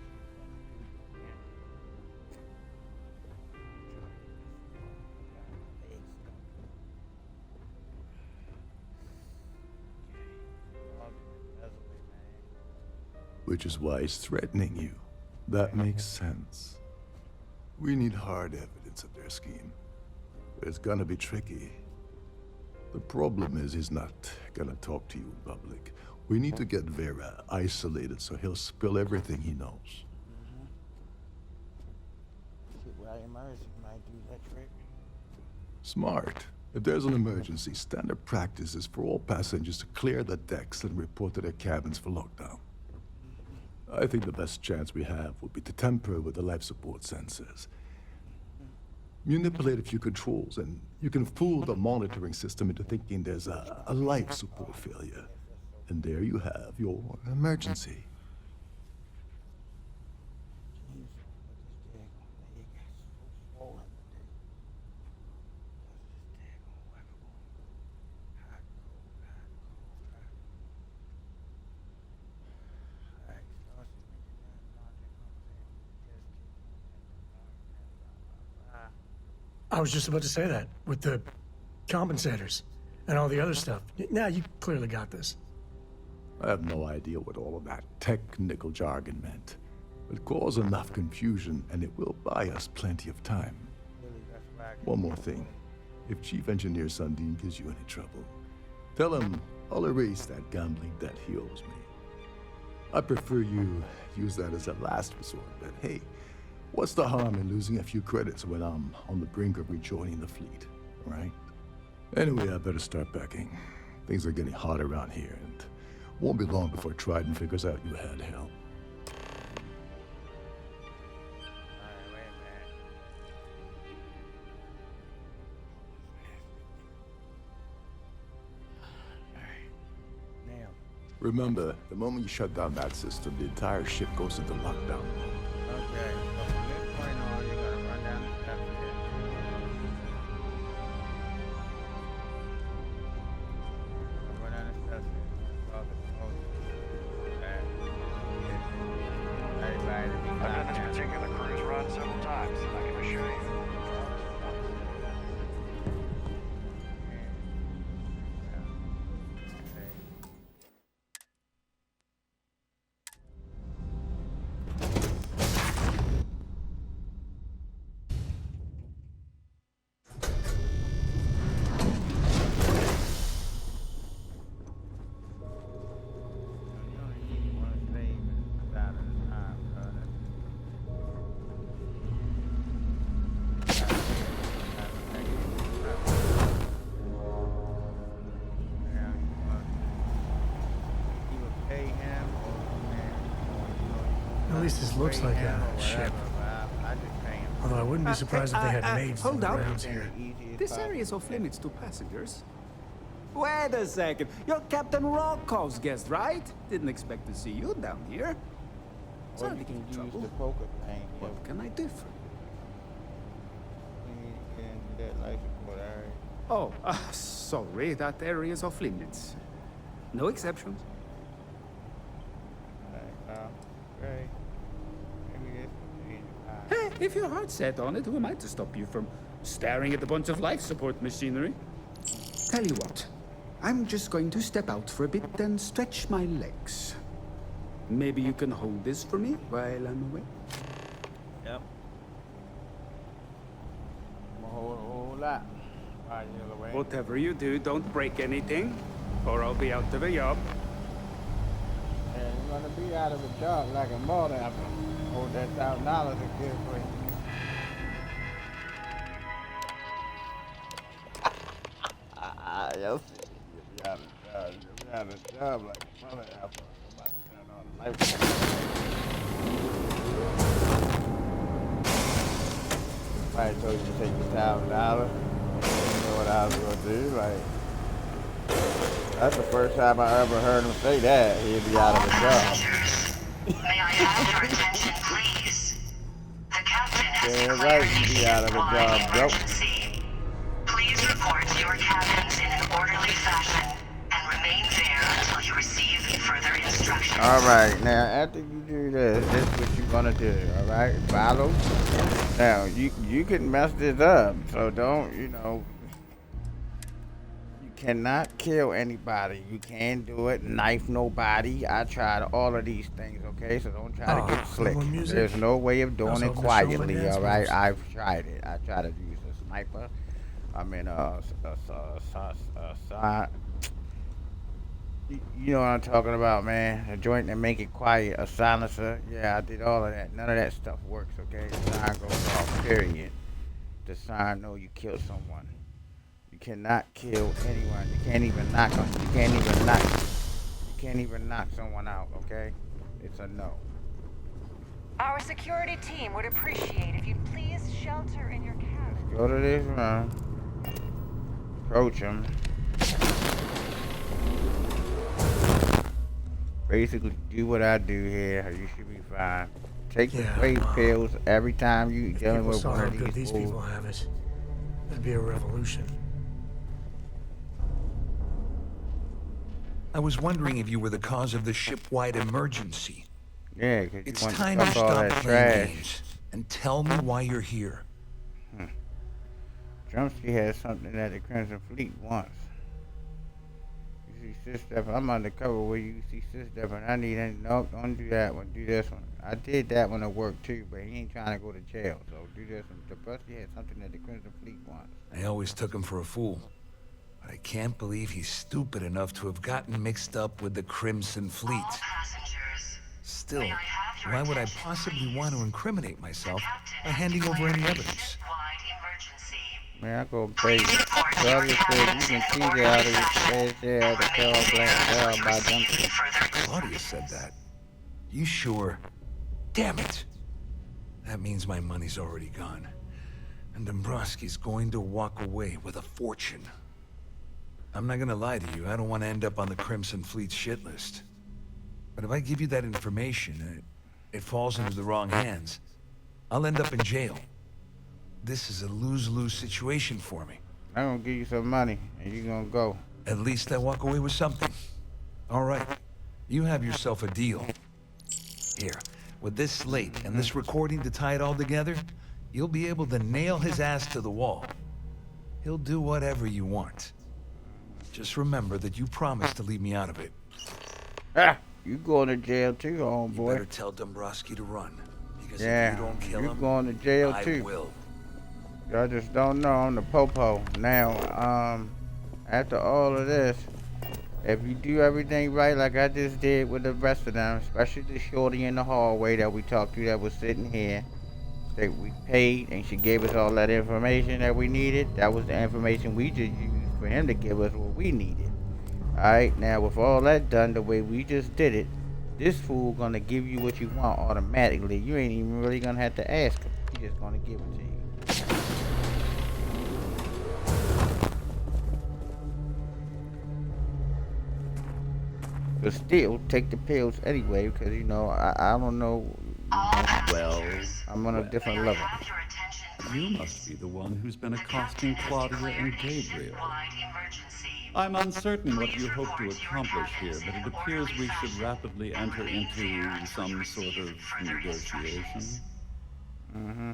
which is why he's threatening you. That makes sense. We need hard evidence of their scheme. But it's gonna be tricky. The problem is he's not gonna talk to you in public. We need to get Vera isolated so he'll spill everything he knows. Might do that trick. Smart. If there's an emergency, standard practice is for all passengers to clear the decks and report to their cabins for lockdown. I think the best chance we have would be to tamper with the life support sensors. Manipulate a few controls, and you can fool the monitoring system into thinking there's a life support failure. And there you have your emergency. I was just about to say that, with the compensators and all the other stuff. Now, you clearly got this. I have no idea what all of that technical jargon meant. But cause enough confusion, and it will buy us plenty of time. One more thing. If Chief Engineer Sundin gives you any trouble, tell him I'll erase that gambling debt he owes me. I prefer you use that as a last resort, but hey, what's the harm in losing a few credits when I'm on the brink of rejoining the fleet, right? Anyway, I better start packing. Things are getting hot around here, and won't be long before Trident figures out you had help. Remember, the moment you shut down that system, the entire ship goes into lockdown mode. Okay, so from this point on, you're gonna run down the steps here. Run down the steps here. Cross the post. Everybody to be I've done this particular cruise run several times, and I can assure you. At least this looks like a ship. Although I wouldn't be surprised if they had maids on Hold the up. grounds here. This area is off limits to passengers. Wait a second. You're Captain Rocko's guest, right? Didn't expect to see you down here. Or Sorry you to can get use in trouble. the poker thing. What can I do for you? You need to get into that life support area. Oh, sorry, that area is off limits. No exceptions. Right. Maybe this will change your mind. Hey, if your heart's set on it, who am I to stop you from staring at a bunch of life support machinery? Tell you what, I'm just going to step out for a bit and stretch my legs. Maybe you can hold this for me while I'm away? Yep. I'm gonna hold a whole lot while you're away. Whatever you do, don't break anything, or I'll be out of a job. And you're gonna be out of a job like a mother after hold that $1,000 and give it for you. You'll be out of job. You'll be out of job like a mother after about to turn on the light. Somebody told you to take your $1,000. You know what I was gonna do, like. That's the first time I ever heard him say that. He'd be out of a job. May I have your attention, please? The captain has Yeah, declared right, you'd be a out of a flying job, bro. emergency. Please report to your cabins in an orderly fashion and remain there until you receive further instructions. Alright, now after you do this is what you're gonna do, alright? Follow. Now, you can mess this up, so don't, you cannot kill anybody. You can't do it, knife nobody. I tried all of these things, okay? So don't try to get slick. There's no way of doing it quietly, alright? I've tried it. I tried to use a sniper. I mean, you know what I'm talking about, man. A joint that make it quiet, a silencer. Yeah, I did all of that. None of that stuff works, okay? The sign goes off, period. The sign know you killed someone. You cannot kill anyone. You can't even knock them. You can't even knock someone out, okay? It's a no. Our security team would appreciate if you'd please shelter in your cabin. Go to this room. Approach him. Basically, do what I do here. You should be fine. Take the weight pills every time you dealing People with saw one how of good these these people have it. It'd be a revolution. I was wondering if you were the cause of the ship-wide emergency. Yeah, because it's time you stop playing games and tell me why you're here. Drumsky had something that the Crimson Fleet wants. You see Sis Stephen, I'm undercover where you see Sis Stephen. I need him. Nope, don't do that one. Do this one. I did that one at work too, but he ain't trying to go to jail. So do this one. Drumsky had something that the Crimson Fleet wants. I always took him for a fool. But I can't believe he's stupid enough to have gotten mixed up with the Crimson Fleet. Still, why would I possibly want to incriminate myself by handing over any evidence? Man, I go crazy. So I just said you can see that out of your bad jail, the tell black down by Dumpster. Claudia said that. You sure? Damn it! That means my money's already gone. And Dombrowski's going to walk away with a fortune. I'm not gonna lie to you, I don't want to end up on the Crimson Fleet's shit list. But if I give you that information, it falls into the wrong hands, I'll end up in jail. This is a lose-lose situation for me. I'm gonna give you some money, and you're gonna go. At least I walk away with something. All right, you have yourself a deal. Here, with this slate and this recording to tie it all together, you'll be able to nail his ass to the wall. He'll do whatever you want. Just remember that you promised to leave me out of it. Ah, you going to jail too, homeboy. You better tell Dombrowski to run. Because yeah, if you don't kill you him, going to jail too. I will. Y'all just don't know I'm the popo. Now, after all of this, if you do everything right like I just did with the rest of them, especially the shorty in the hallway that we talked to that was sitting here, that we paid and she gave us all that information that we needed, that was the information we just used for him to give us what we needed. Alright, now with all that done the way we just did it, this fool gonna give you what you want automatically. You ain't even really gonna have to ask him. He just gonna give it to you. But still, take the pills anyway, because, you know, I don't know. Well, I'm on a different level. you must be the one who's been accosting Claudia and Gabriel. I'm uncertain what you hope to accomplish here, but it appears we should rapidly enter into some sort of negotiation. Mm-hmm.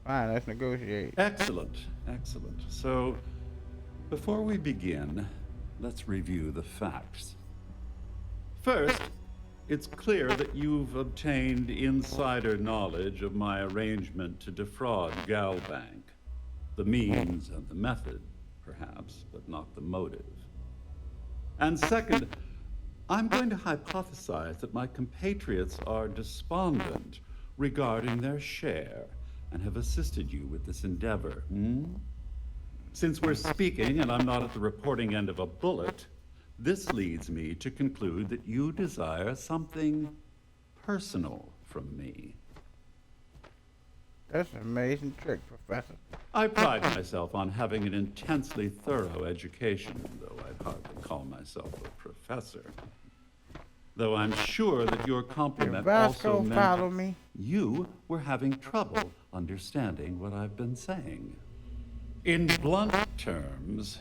Fine, let's negotiate. Excellent, excellent. So, before we begin, let's review the facts. First, it's clear that you've obtained insider knowledge of my arrangement to defraud Galbank. The means and the method, perhaps, but not the motive. And second, I'm going to hypothesize that my compatriots are despondent regarding their share and have assisted you with this endeavor. Since we're speaking and I'm not at the reporting end of a bullet, this leads me to conclude that you desire something personal from me. That's an amazing trick, Professor. I pride myself on having an intensely thorough education, though I'd hardly call myself a professor. Though I'm sure that your compliment also meant follow me. You were having trouble understanding what I've been saying. In blunt terms,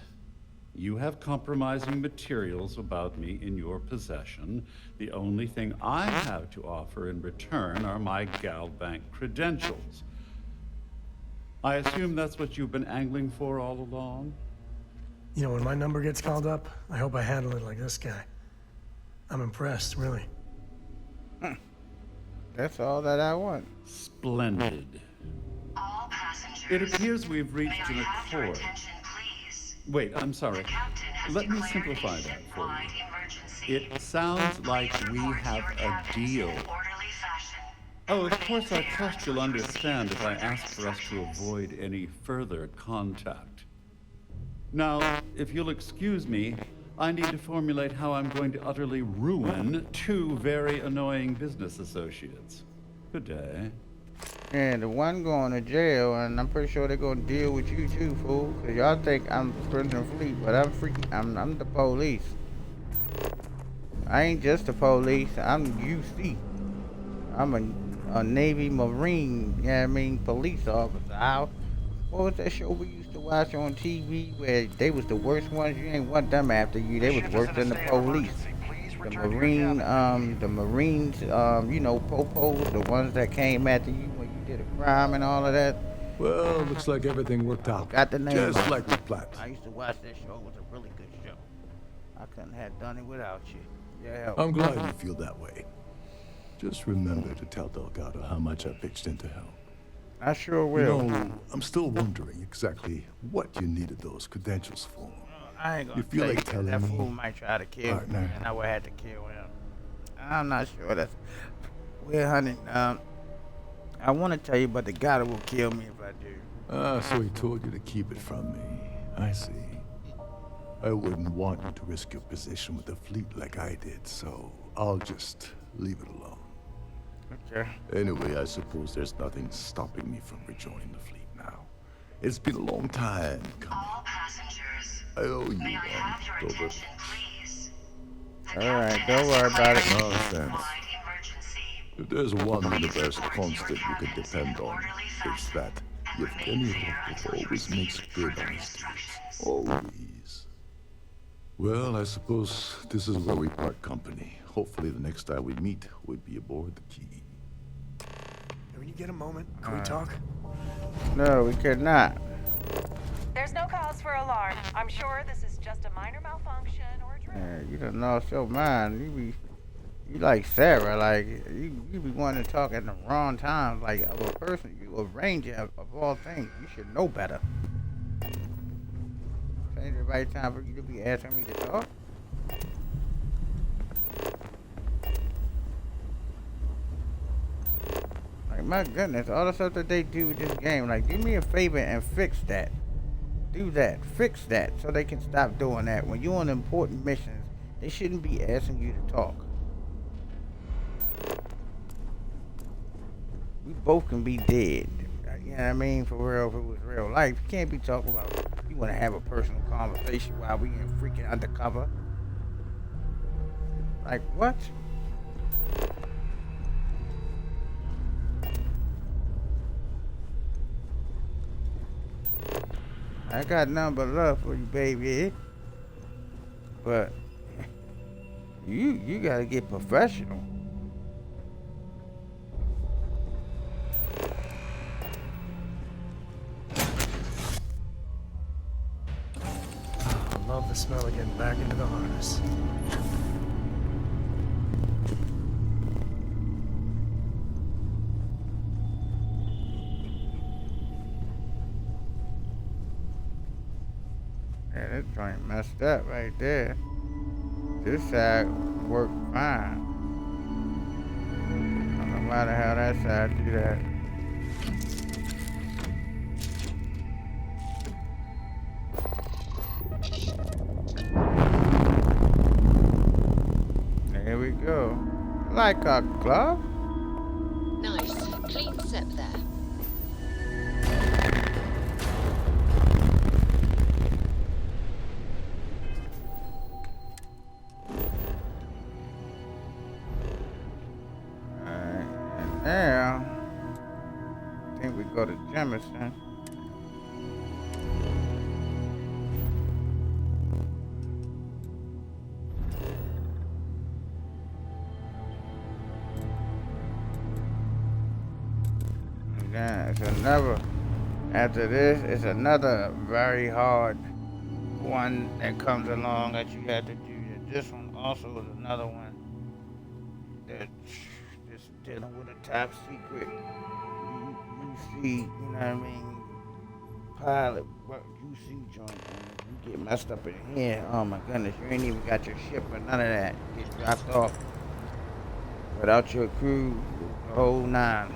you have compromising materials about me in your possession. The only thing I have to offer in return are my Galbank credentials. I assume that's what you've been angling for all along? You know, when my number gets called up, I hope I handle it like this guy. I'm impressed, really. That's all that I want. Splendid. It appears we've reached an accord. Wait, I'm sorry. Let me simplify that for you. It sounds like we have a deal. Oh, of course, I trust you'll understand if I ask for us to avoid any further contact. Now, if you'll excuse me, I need to formulate how I'm going to utterly ruin two very annoying business associates. Good day. And the one going to jail, and I'm pretty sure they're gonna deal with you too, fool. Cause y'all think I'm Crimson Fleet, but I'm the police. I ain't just the police. I'm UC. I'm a Navy Marine. You know what I mean? Police officer. What was that show we used to watch on TV where they was the worst ones? You ain't want them after you. They was worse than the police. The Marines, you know, popos, the ones that came after you when you did a crime and all of that. Well, looks like everything worked out. Got the name. Just like we planned. I used to watch that show. It was a really good show. I couldn't have done it without you. Yeah. I'm glad you feel that way. Just remember to tell Delgado how much I pitched in to help. I sure will. You know, I'm still wondering exactly what you needed those credentials for. I ain't gonna You feel like telling telling that me? fool might try to kill me, Partner. and I would have to kill him. I'm not sure that's. Well, honey, I want to tell you, but the guy will kill me if I do. So he told you to keep it from me. I see. I wouldn't want you to risk your position with the fleet like I did, so I'll just leave it alone. Okay. Anyway, I suppose there's nothing stopping me from rejoining the fleet now. It's been a long time coming. All passengers, I owe you may I one, have your Dover. attention, please? Alright, don't worry about it. Nonsense. If there's one universal constant you can depend on, it's that Yevgeny Rokov always makes good on his deals. Always. Well, I suppose this is where we part company. Hopefully the next time we meet, we'll be aboard the Key. When you get a moment, can we talk? No, we could not. There's no cause for alarm. I'm sure this is just a minor malfunction or a Yeah, you don't know your mind. You like Sarah, like you be wanting to talk at the wrong times, like of a person, you a ranger of all things. You should know better. Ain't the right time for you to be asking me to talk. Like my goodness, all the stuff that they do with this game, like do me a favor and fix that. Do that, fix that, so they can stop doing that. When you're on important missions, they shouldn't be asking you to talk. We both can be dead. You know what I mean? For real, if it was real life, you can't be talking about. You want to have a personal conversation while we in freaking undercover. Like what? I got nothing but love for you, baby. But you gotta get professional. I love the smell of getting back into the harness. Yeah, that joint messed up right there. This side worked fine. I don't know why the hell that side do that. There we go. Like a glove? Nice. Clean zip there. And now, I think we go to Jemison. And then it's another, after this, it's another very hard one that comes along that you have to do. This one also is another one that's just dealing with a top secret UC, you know what I mean, pilot, what UC joint. And you get messed up in here, oh my goodness, you ain't even got your ship or none of that. You get dropped off without your crew, the whole nine.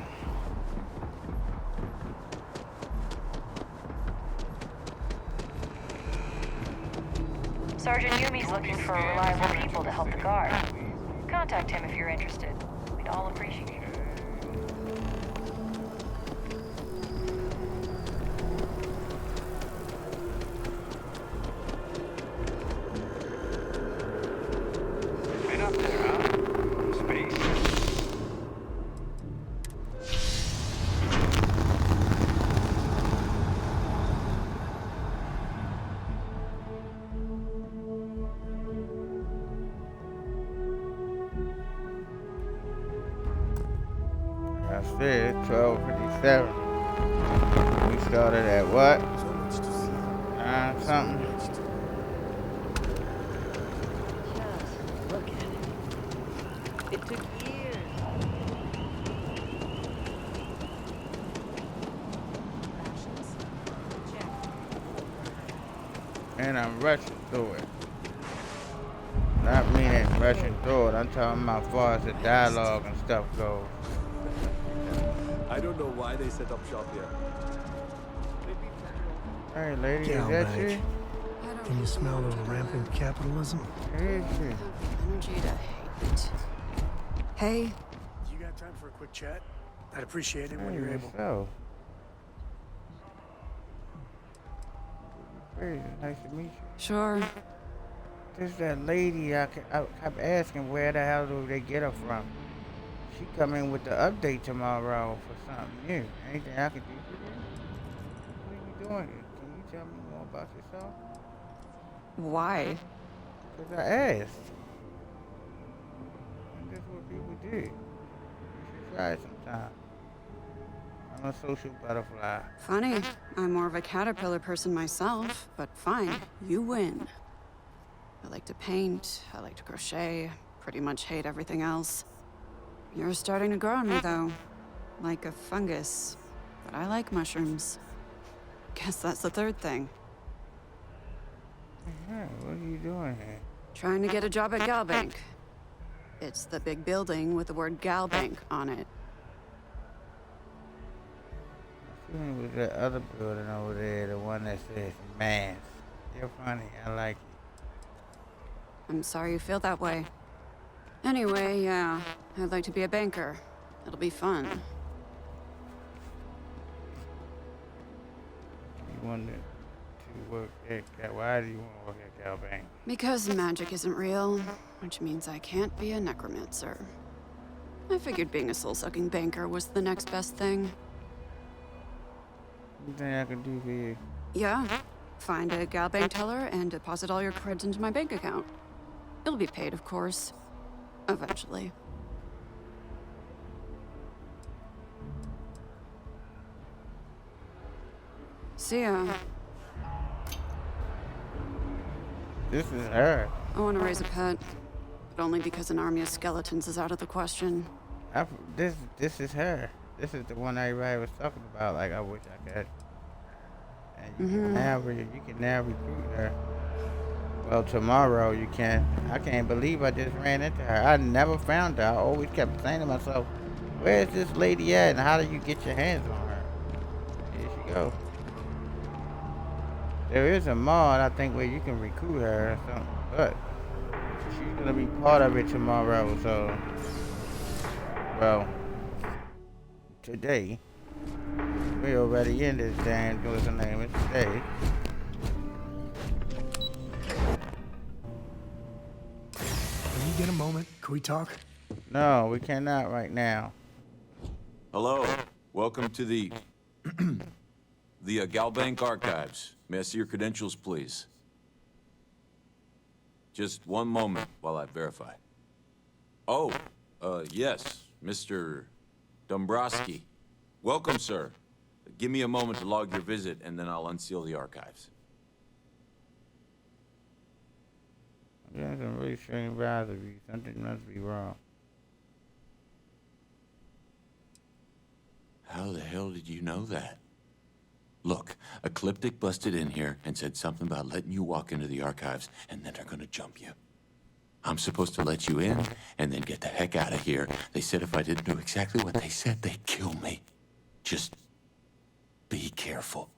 Sergeant Yumi's looking for reliable people to help the guard. Contact him if you're interested. We'd all appreciate it. Been up there, huh? Space. I said 12:57. We started at what? Something. Just look at it. It took years. And I'm rushing through it. Not meaning rushing through it. I'm talking about as far as the dialogue and stuff goes. I don't know why they set up shop here. Hey, lady, Gal is that Bank. you? Can you smell the rampant capitalism? Is she? Energy to hate. Hey. You got time for a quick chat? I'd appreciate it when you're able. So. Hey, nice to meet you. Sure. This that lady I kept asking where the hell do they get her from? She come in with the update tomorrow for something new. Anything I can do for you? What are you doing here? Can you tell me more about yourself? Why? Because I asked. And that's what people do. You should try it sometime. I'm a social butterfly. Funny. I'm more of a caterpillar person myself, but fine. You win. I like to paint, I like to crochet, pretty much hate everything else. You're starting to grow on me, though. Like a fungus. But I like mushrooms. Guess that's the third thing. Yeah, what are you doing here? Trying to get a job at Galbank. It's the big building with the word Galbank on it. I think it was that other building over there, the one that says Mass. You're funny, I like it. I'm sorry you feel that way. Anyway, yeah, I'd like to be a banker. It'll be fun. You wanted to work at why do you want to work at Galbank? Because magic isn't real, which means I can't be a necromancer. I figured being a soul-sucking banker was the next best thing. Anything I can do for you? Yeah, find a Galbank teller and deposit all your creds into my bank account. It'll be paid, of course. Eventually. See ya. This is her. I want to raise a pet, but only because an army of skeletons is out of the question. This is her. This is the one everybody was talking about. Like I wish I could. And you can now recruit her. Well, tomorrow you can. I can't believe I just ran into her. I never found her. I always kept saying to myself, "Where's this lady at? And how do you get your hands on her?" Here she goes. There is a mod, I think, where you can recruit her or something, but she's gonna be part of it tomorrow. So, well, today we already in this damn. What's her name? It's today. Can you get a moment? Can we talk? No, we cannot right now. Hello. Welcome to the Galbank Archives. May I see your credentials, please? Just one moment while I verify. Oh, yes, Mr. Dombrowski. Welcome, sir. Give me a moment to log your visit, and then I'll unseal the archives. Yeah, some really strange vibes of you. Something must be wrong. How the hell did you know that? Look, Ecliptic busted in here and said something about letting you walk into the archives, and then they're gonna jump you. I'm supposed to let you in, and then get the heck out of here. They said if I didn't do exactly what they said, they'd kill me. Just be careful.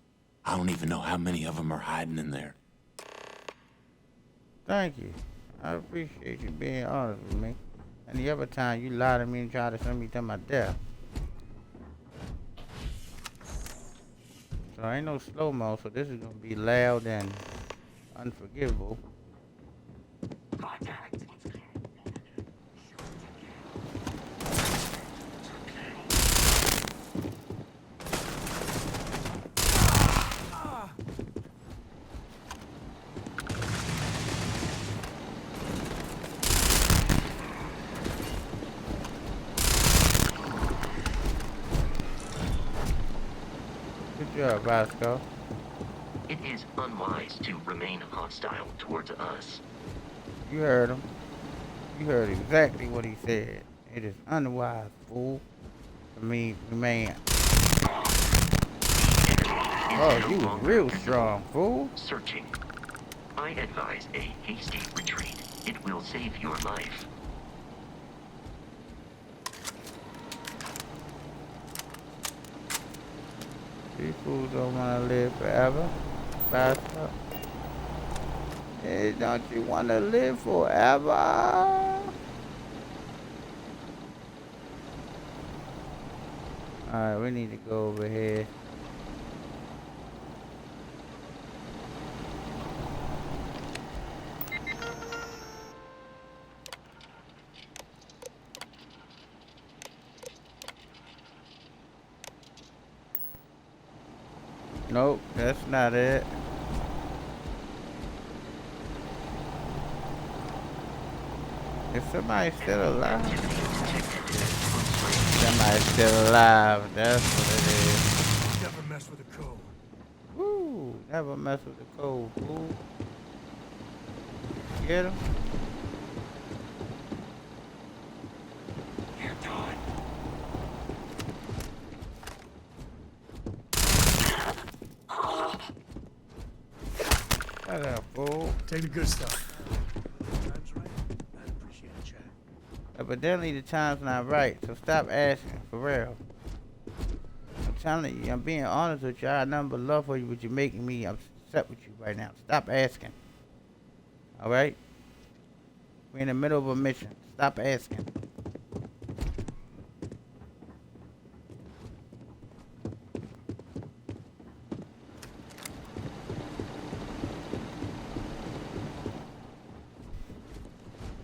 I don't even know how many of them are hiding in there. Thank you. I appreciate you being honest with me. And the other time you lied to me and tried to send me to my death. So ain't no slow-mo, so this is gonna be loud and unforgivable. Good Sure, Vasco. It is unwise to remain hostile towards us. You heard him. You heard exactly what he said. It is unwise, fool. I mean, man. Oh, you was real strong, fool. Searching. I advise a hasty retreat. It will save your life. These fools don't want to live forever. Vasco. Hey, don't you want to live forever? Alright, we need to go over here. Nope, that's not it. Is somebody still alive? Somebody's still alive. That's what it is. Never mess with the code. Woo! Never mess with the code, fool. Get him? You're done. Shut up, fool. Take the good stuff. Time's right. I appreciate it, Chad. Evidently the time's not right, so stop asking, for real. I'm telling you, I'm being honest with you. I have nothing but love for you, but you're making me upset with you right now. Stop asking. Alright? We're in the middle of a mission. Stop asking.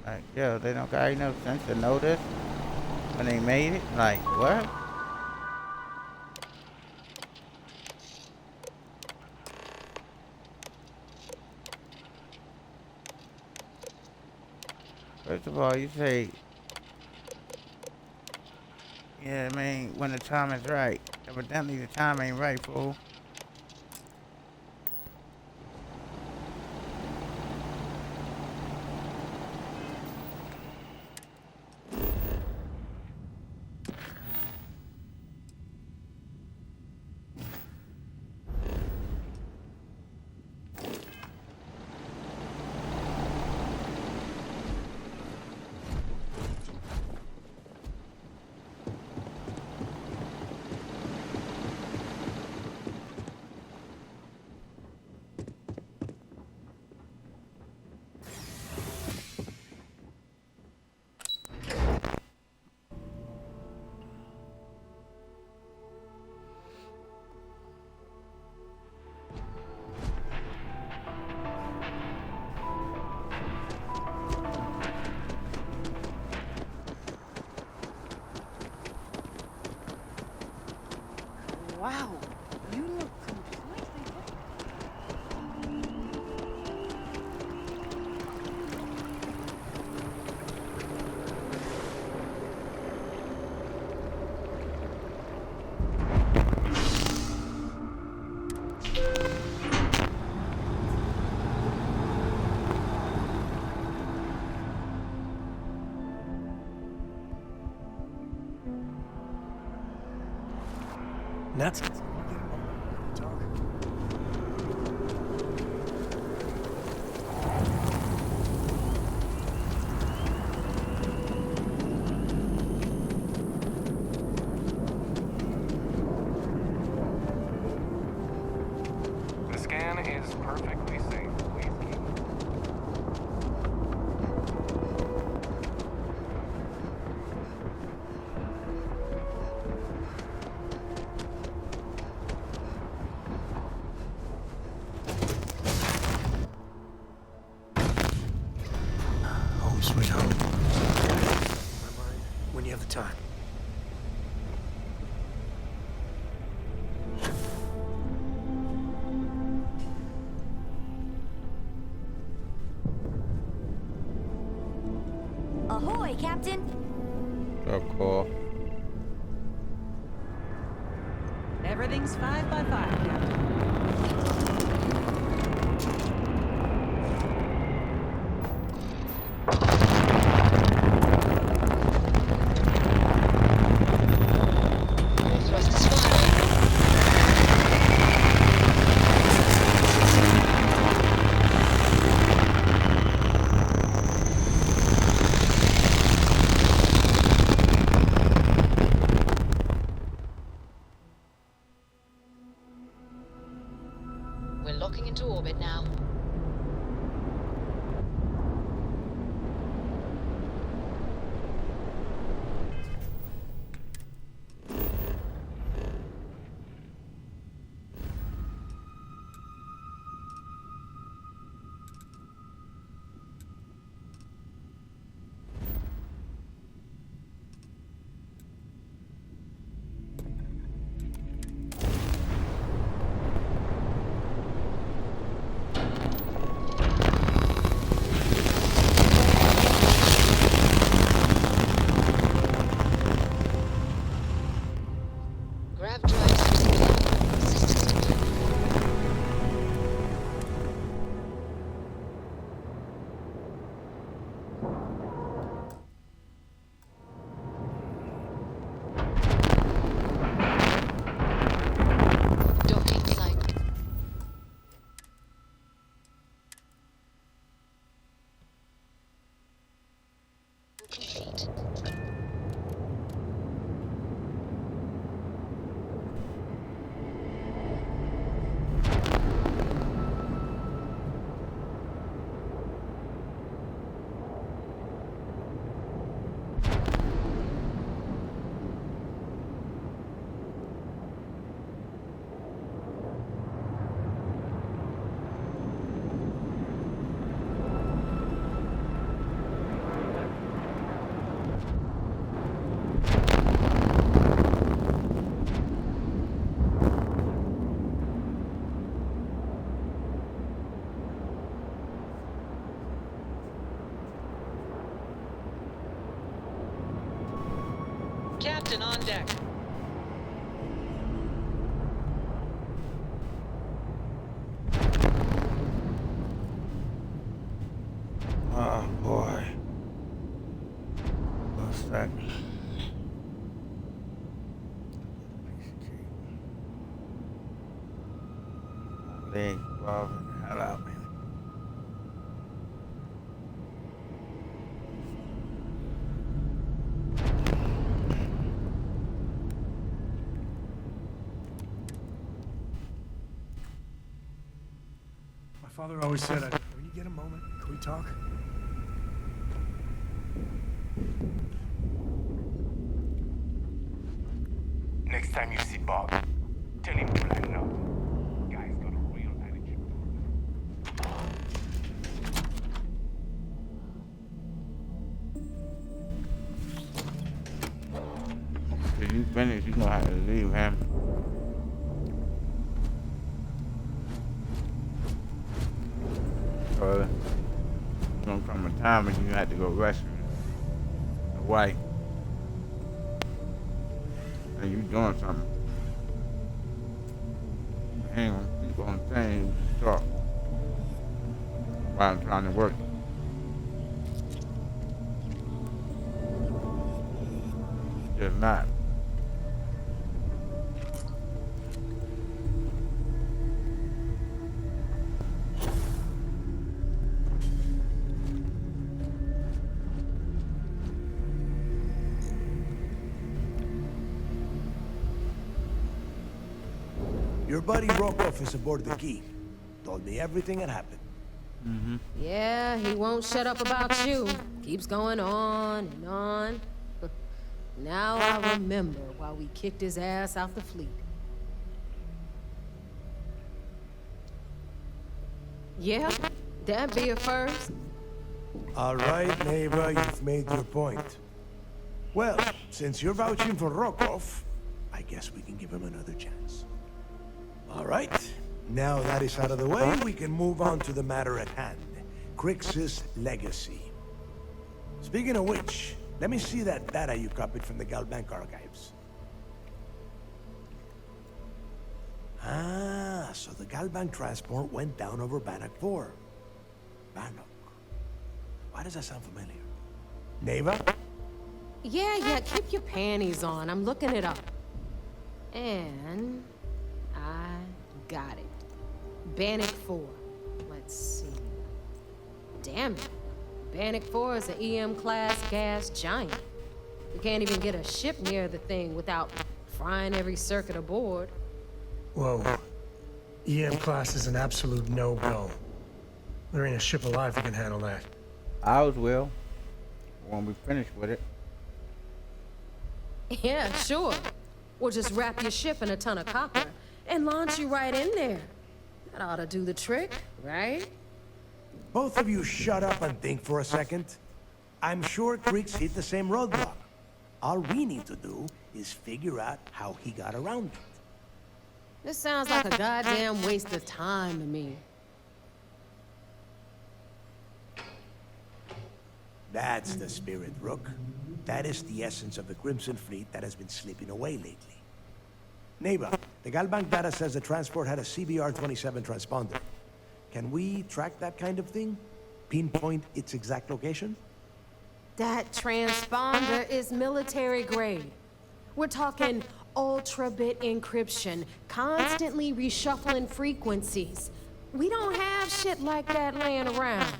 Like, yo, they don't got enough sense to know this when they made it? Like, what? First of all, you say, yeah, I mean, when the time is right. Evidently the time ain't right, fool. Wow, you look completely different. Nuts. The scan is perfectly safe. Please keep Home sweet home. My mind, when you have the time. Ahoy, Captain! So cool. Everything's 5 by 5, Captain. We're locking into orbit now. Grav drives using systems deployed. Docking site. Complete. Captain on deck. Oh boy. What's that? Leg bothering the hell out of me. My father always said, when you get a moment, can we talk? Next time you see Bob, tell him to lighten up. Guy's got a real attitude. If you finish, you gonna have to leave him. There's gonna come a time when you have to go rescue the wife. And you doing something. I ain't gonna keep on saying you just talk while I'm trying to work. Just not. Your buddy Rokov is aboard the Key. Told me everything that happened. Yeah, he won't shut up about you. Keeps going on and on. Now I remember why we kicked his ass out the fleet. Yeah, that'd be a first. All right, neighbor, you've made your point. Well, since you're vouching for Rokov, I guess we can give him another chance. All right, now that is out of the way, we can move on to the matter at hand. Crix's legacy. Speaking of which, let me see that data you copied from the Galbank archives. Galbank transport went down over Bannock 4. Bannock. Why does that sound familiar? Neva? Yeah, keep your panties on. I'm looking it up. And I got it. Bannock 4. Let's see. Damn it. Bannock 4 is an EM-class gas giant. You can't even get a ship near the thing without frying every circuit aboard. Whoa. EM class is an absolute no-go. There ain't a ship alive that can handle that. Ours will, when we finish with it. Yeah, sure. We'll just wrap your ship in a ton of copper and launch you right in there. That ought to do the trick, right? Both of you shut up and think for a second. I'm sure Creeks hit the same roadblock. All we need to do is figure out how he got around it. This sounds like a goddamn waste of time to me. That's the spirit, Rook. That is the essence of the Crimson Fleet that has been slipping away lately. Neva, the Galbank data says the transport had a CBR-27 transponder. Can we track that kind of thing? Pinpoint its exact location? That transponder is military grade. We're talking ultra-bit encryption, constantly reshuffling frequencies. We don't have shit like that laying around.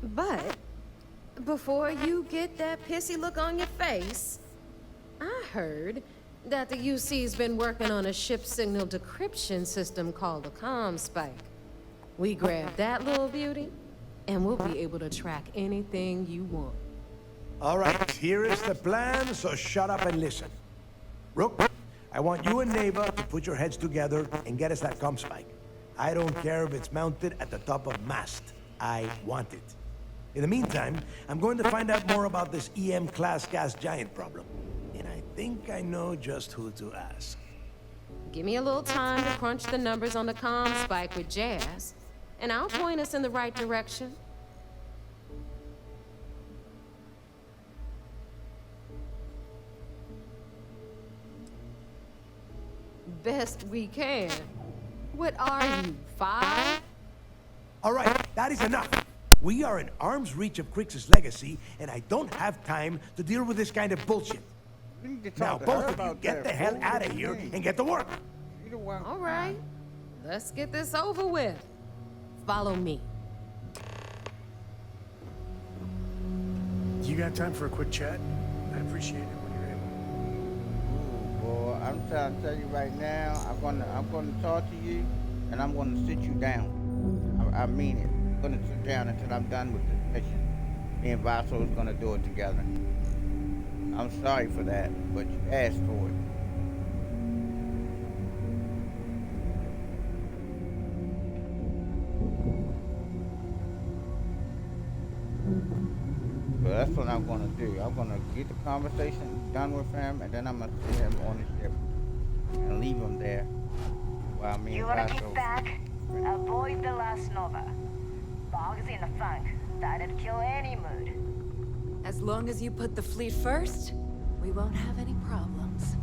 But before you get that pissy look on your face, I heard that the UC's been working on a ship signal decryption system called a comm spike. We grab that little beauty, and we'll be able to track anything you want. All right, here is the plan, so shut up and listen. Rook, I want you and Neva to put your heads together and get us that comm spike. I don't care if it's mounted at the top of mast. I want it. In the meantime, I'm going to find out more about this EM-class gas giant problem. And I think I know just who to ask. Give me a little time to crunch the numbers on the comm spike with Jazz, and I'll point us in the right direction. Best we can. What are you, 5? All right, that is enough. We are in arm's reach of Crix's legacy, and I don't have time to deal with this kind of bullshit. Now, both of you, get the hell out of here and get to work. All right, let's get this over with. Follow me. You got time for a quick chat? I appreciate it when you're able. Ooh, boy, I'm trying to tell you right now, I'm gonna talk to you, and I'm gonna sit you down. I mean it. I'm gonna sit down until I'm done with this mission. Me and Vaso is gonna do it together. I'm sorry for that, but you asked for it. So that's what I'm gonna do. I'm gonna get the conversation done with him, and then I'm gonna put him on the ship and leave him there while me You and wanna Vaso. kick back? Avoid the last Nova. Bog's in the funk. That'd kill any mood. As long as you put the fleet first, we won't have any problems.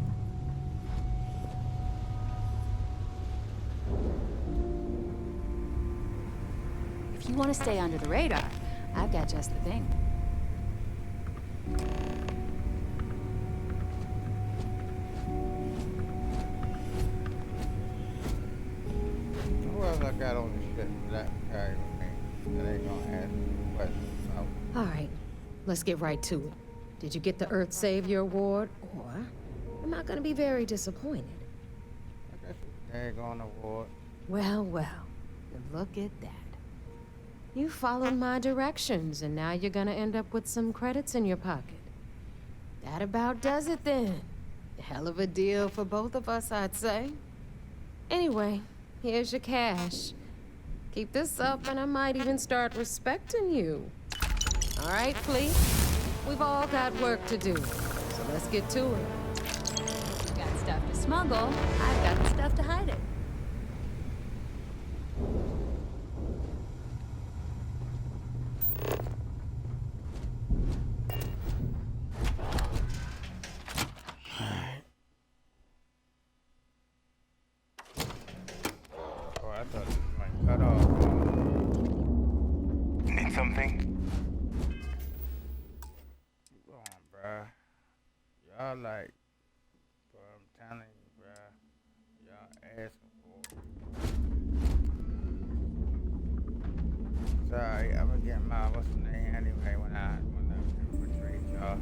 If you want to stay under the radar, I've got just the thing. Who else I got on the ship that carry with me that ain't gonna ask me questions about? All right, let's get right to it. Did you get the Earth Savior Award, or am I gonna be very disappointed? I guess it's a daggone award. Well, look at that. You followed my directions, and now you're gonna end up with some credits in your pocket. That about does it then. Hell of a deal for both of us, I'd say. Anyway, here's your cash. Keep this up, and I might even start respecting you. All right, Fleet? We've all got work to do, so let's get to it. You got stuff to smuggle, I've got the stuff to hide it. cut off. Need something? Come on, bruh. Y'all like, bro, I'm telling you, bruh. Y'all asking for it. Sorry, I'm gonna get my, what's the name anyway when I retreat, y'all.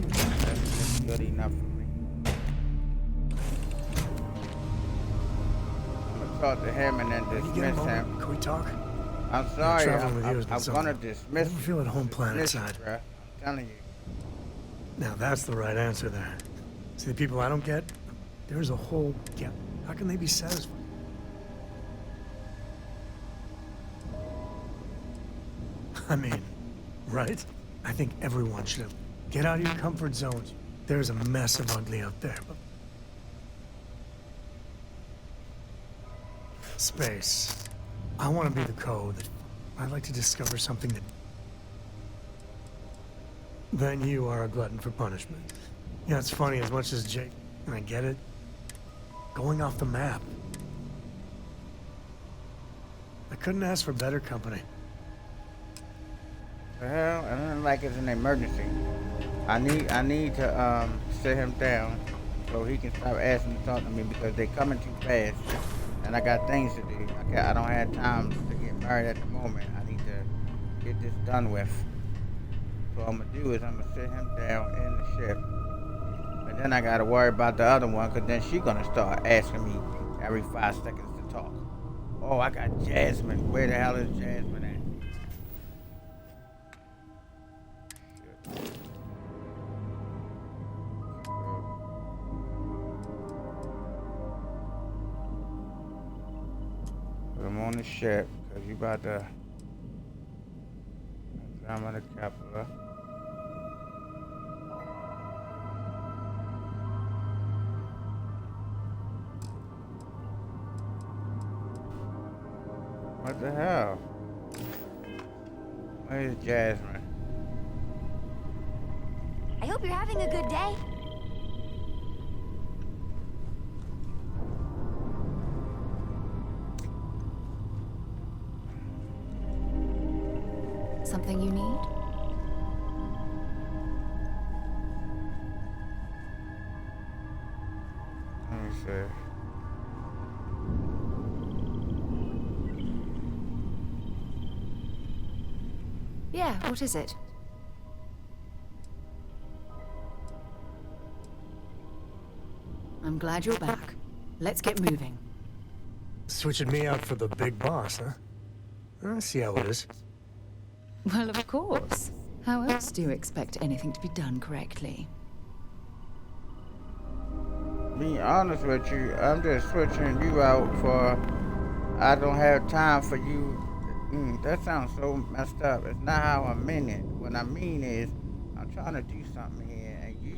That's good enough for me. I'm gonna talk to him and then dismiss him. Can we talk? I'm sorry, traveling with you has I'm been something. gonna dismiss Never feel at home dismiss planetside. you, bruh. I'm telling you. Now that's the right answer there. See, the people I don't get, there's a whole gap. How can they be satisfied? I mean, right? I think everyone should have. Get out of your comfort zones. There's a mess of ugly out there. But space. I want to be the code. I'd like to discover something that... Then you are a glutton for punishment. You know, it's funny, as much as Jake, and I get it, going off the map. I couldn't ask for better company. The hell? I don't like it's an emergency. I need to sit him down so he can stop asking to talk to me because they coming too fast and I got things to do. I don't have time to get married at the moment. I need to get this done with. So what I'm gonna do is I'm gonna sit him down in the ship and then I gotta worry about the other one because then she gonna start asking me every 5 seconds to talk. Oh, I got Jasmine. Where the hell is Jasmine at? Put him on the ship because you about to climb on the Capella. What the hell? Where's Jasmine? I hope you're having a good day. Something you need? Let me see. Yeah, what is it? I'm glad you're back. Let's get moving. Switching me out for the big boss, huh? I see how it is. Well, of course. How else do you expect anything to be done correctly? Being honest with you, I'm just switching you out for I don't have time for you. That sounds so messed up. It's not how I mean it. What I mean is, I'm trying to do something here, and you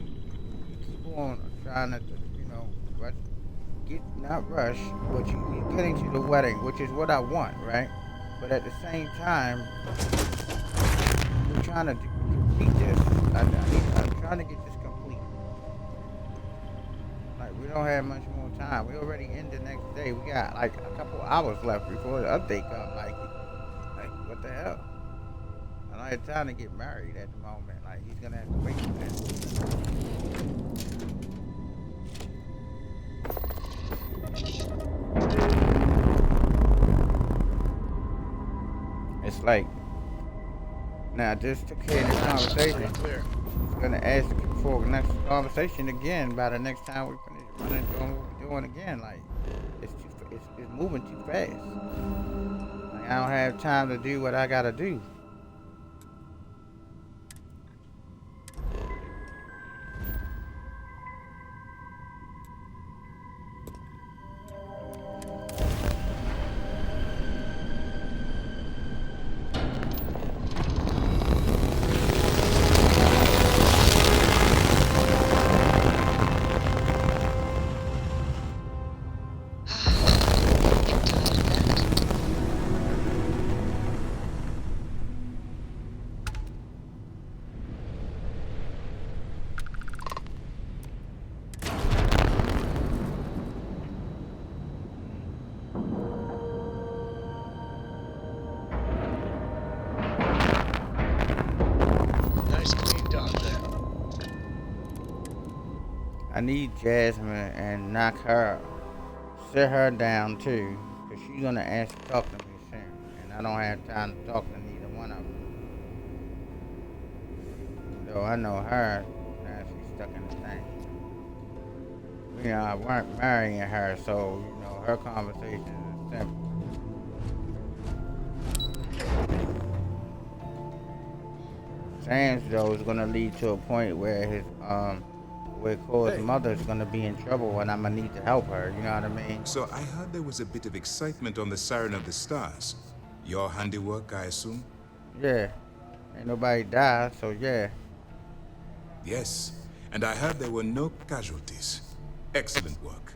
keep on trying to, rush, not rush, but you getting to the wedding, which is what I want, right? But at the same time, we're trying to complete this. I'm trying to get this complete. Like, we don't have much more time. We already in the next day. We got like a couple hours left before the update comes. Like, what the hell? I don't have time to get married at the moment. Like, he's gonna have to wait for that. It's like, now just took care of this conversation. I'm gonna ask for the next conversation again by the next time we finish running doing what we're doing again. Like, it's moving too fast. Like, I don't have time to do what I gotta do. need Jasmine and knock her, sit her down too, because she's gonna ask to talk to me soon, and I don't have time to talk to neither one of them. So I know her, now she's stuck in the thing. You know, I weren't marrying her, so, you know, her conversation is simple. Sam's, though, is gonna lead to a point where where Cole's mother is gonna be in trouble and I'm gonna need to help her, you know what I mean? So I heard there was a bit of excitement on the Siren of the Stars. Your handiwork, I assume? Yeah. Ain't nobody died, so yeah. Yes. And I heard there were no casualties. Excellent work.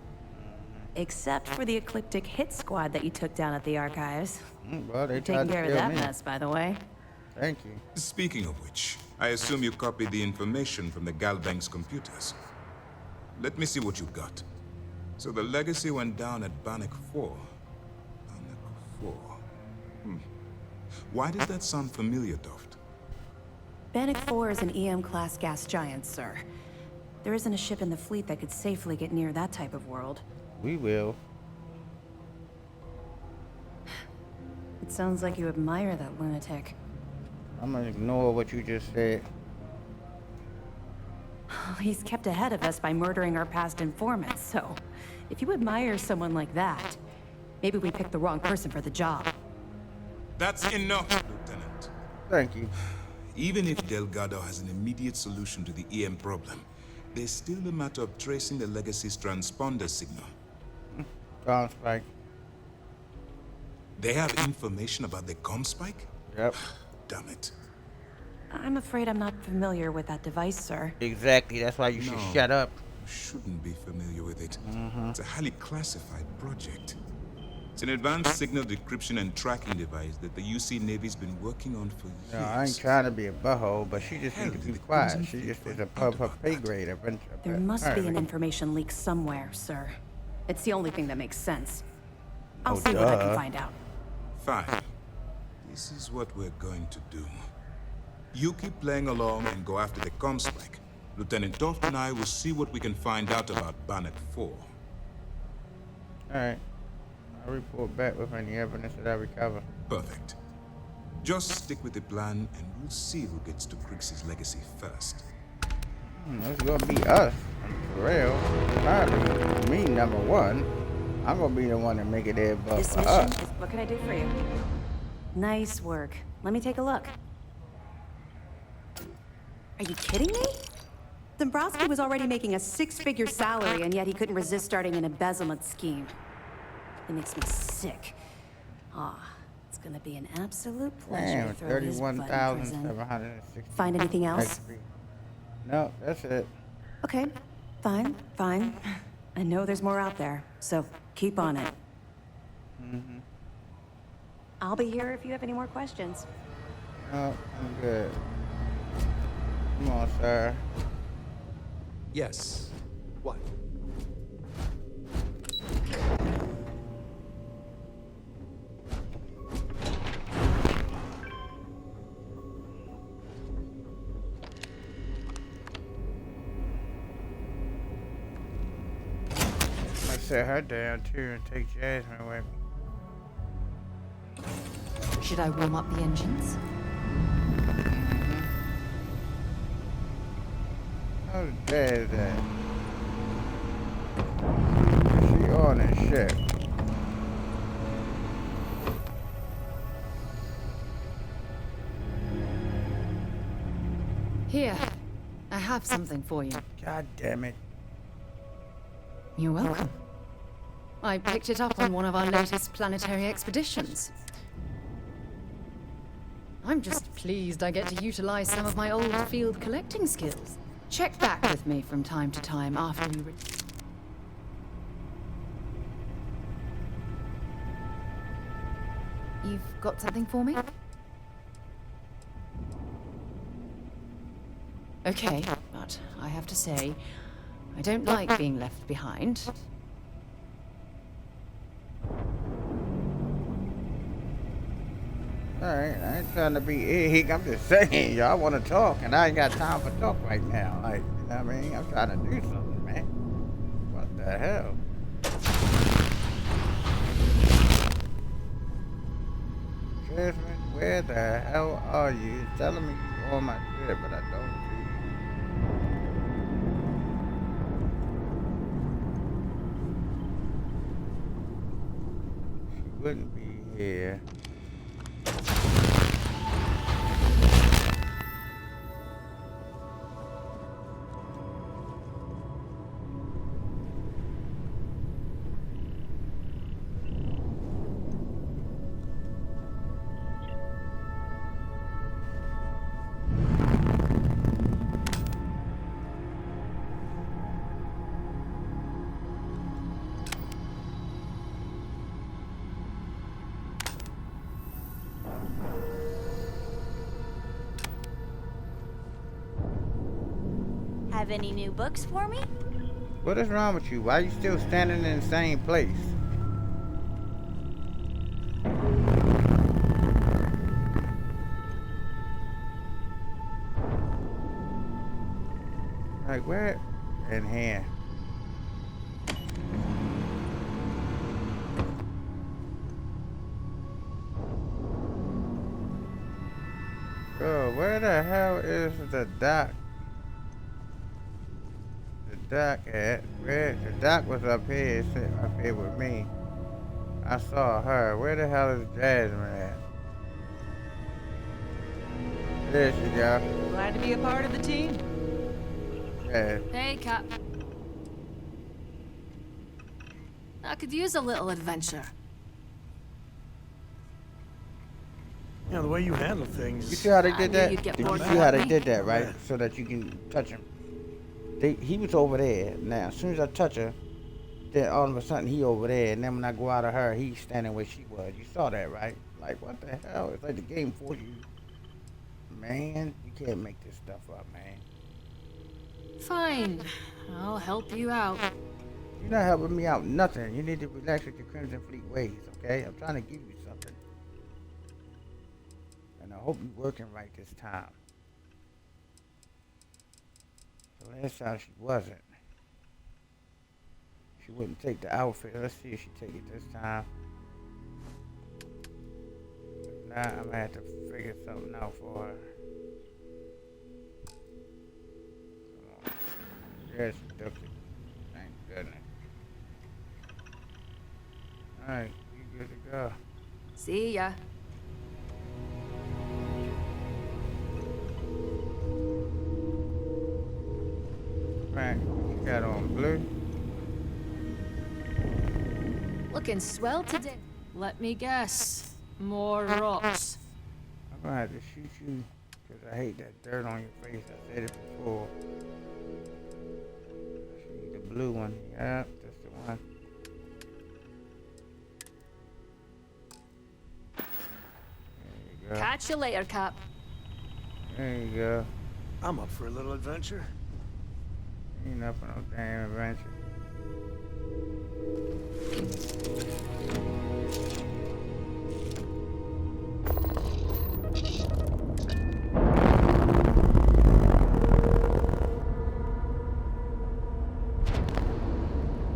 Except for the ecliptic hit squad that you took down at the archives. Well, they Taking tried to care of kill that me. mess, by the way. Thank you. Speaking of which, I assume you copied the information from the Galbank's computers. Let me see what you got. So the legacy went down at Bannock 4. Bannock 4. Why does that sound familiar, Toft? Bannock 4 is an EM-class gas giant, sir. There isn't a ship in the fleet that could safely get near that type of world. We will. It sounds like you admire that lunatic. I'm gonna ignore what you just said. He's kept ahead of us by murdering our past informants, so if you admire someone like that, maybe we picked the wrong person for the job. That's enough, Lieutenant. Thank you. Even if Delgado has an immediate solution to the EM problem, there's still a matter of tracing the legacy's transponder signal. Sounds like. They have information about the comm spike? Yep. Damn it. I'm afraid I'm not familiar with that device, sir. Exactly, that's why you should shut up. You shouldn't be familiar with it. It's a highly classified project. It's an advanced signal decryption and tracking device that the UC Navy's been working on for years. No, I ain't trying to be a butthole, but she just needs to be quiet. She just is above her pay grade. There must be an information leak somewhere, sir. It's the only thing that makes sense. I'll see what I can find out. Fine. This is what we're going to do. You keep playing along and go after the comm spike. Lieutenant Toft and I will see what we can find out about Bannock 4. Alright. I'll report back with any evidence that I recover. Perfect. Just stick with the plan and we'll see who gets to Crix's legacy first. It's gonna be us. For real. Probably me, number one. I'm gonna be the one to make it there, but This for mission us. is... What can I do for you? Nice work. Let me take a look. Are you kidding me? Dombrowski was already making a 6-figure salary, and yet he couldn't resist starting an embezzlement scheme. It makes me sick. It's gonna be an absolute pleasure Damn, to throw his butt in prison. 31,760. Find anything else? No, that's it. Okay, fine. I know there's more out there, so keep on it. I'll be here if you have any more questions. No, I'm good. Come on, sir. Yes. What? I'm gonna set her down too and take Jasmine with me. Should I warm up the engines? How's Jazz at? She on that shit. Here, I have something for you. God damn it. You're welcome. I picked it up on one of our latest planetary expeditions. I'm just pleased I get to utilize some of my old field collecting skills. Check back with me from time to time after we You've got something for me? Okay, but I have to say, I don't like being left behind. Alright, I ain't trying to be egg. I'm just saying, y'all want to talk, and I ain't got time for talk right now. Like, you know what I mean? I'm trying to do something, man. the hell? Jasmine, where the hell are you? It's telling me you're on my ship, but I don't see you. She wouldn't be here. Have any new books for me? What is wrong with you? Why are you still standing in the same place? Like where? In here. Bro, where the hell is the doc? Doc at? Where the doc was up here, sitting up here with me. I saw her. Where the hell is Jasmine at? There she go. Glad to be a part of the team. Yeah. Hey, Cap. I could use a little adventure. You know, the way you handle things. You see how they did that? you'd get Did you bored see how they without did me. that, right? So that you can touch him. He was over there. Now, as soon as I touch her, then all of a sudden he over there. And then when I go out of her, he's standing where she was. You saw that, right? Like, what the hell? It's like the game for you. Man, you can't make this stuff up, man. Fine. I'll help you out. You're not helping me out nothing. You need to relax with your Crimson Fleet ways, okay? I'm trying to give you something. And I hope you're working right this time. The last time she wasn't. She wouldn't take the outfit. Let's see if she take it this time. If not, I'm gonna have to figure something out for her. Come on. Yes, she took it. Thank goodness. Alright, you good to go. See ya. Right, you got on blue. Looking swell today. Let me guess. More rocks. I'm gonna have to shoot you because I hate that dirt on your face. I said it before. See the blue one. Yep, that's the one. There you go. Catch you later, Cap. There you go. I'm up for a little adventure. Ain't up for no damn adventure.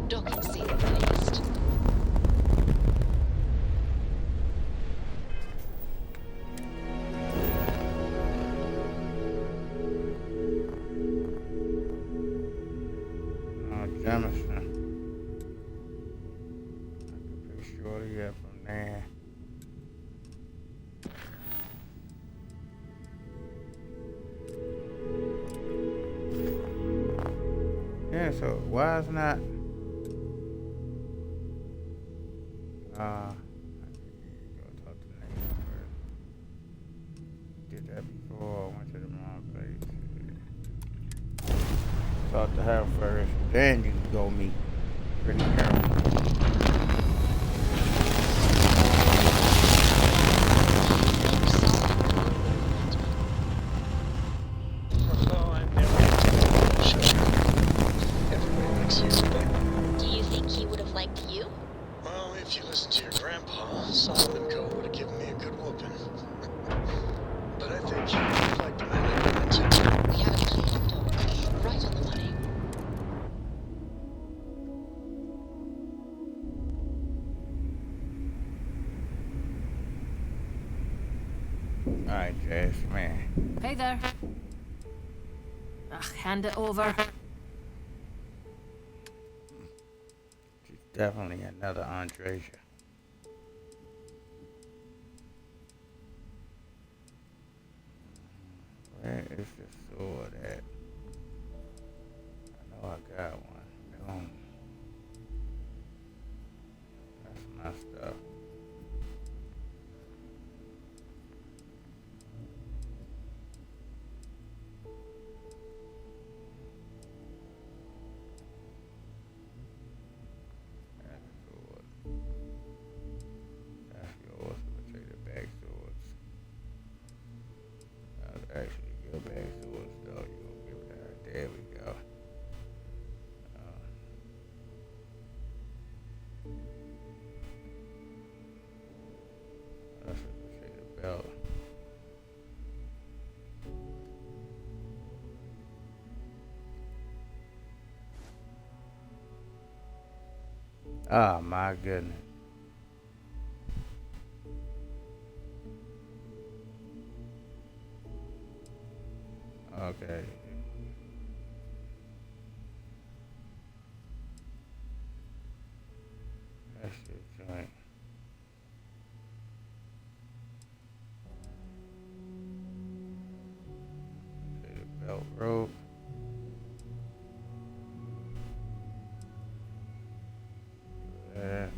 Docking scene released. Jamison. I can pick Shorty up from there. Yeah, so why is not I need to go talk to Nathan first. Did that before I went to the wrong place. Talk to her first, then you can go meet Brittany Carroll. Do you think he would have liked you? Well, if you listen to your grandpa, Solomon Co. would have given me a good whooping. But I think you would have liked him anyway, too. We have a clear dock. Right on the money. Alright, Jess, man. Hey there. Hand it over. She's definitely another Andresia. Where is the sword at? I know I got one. Boom. That's my stuff. Oh my goodness. Okay. That's your joint. Okay, the belt rope. That.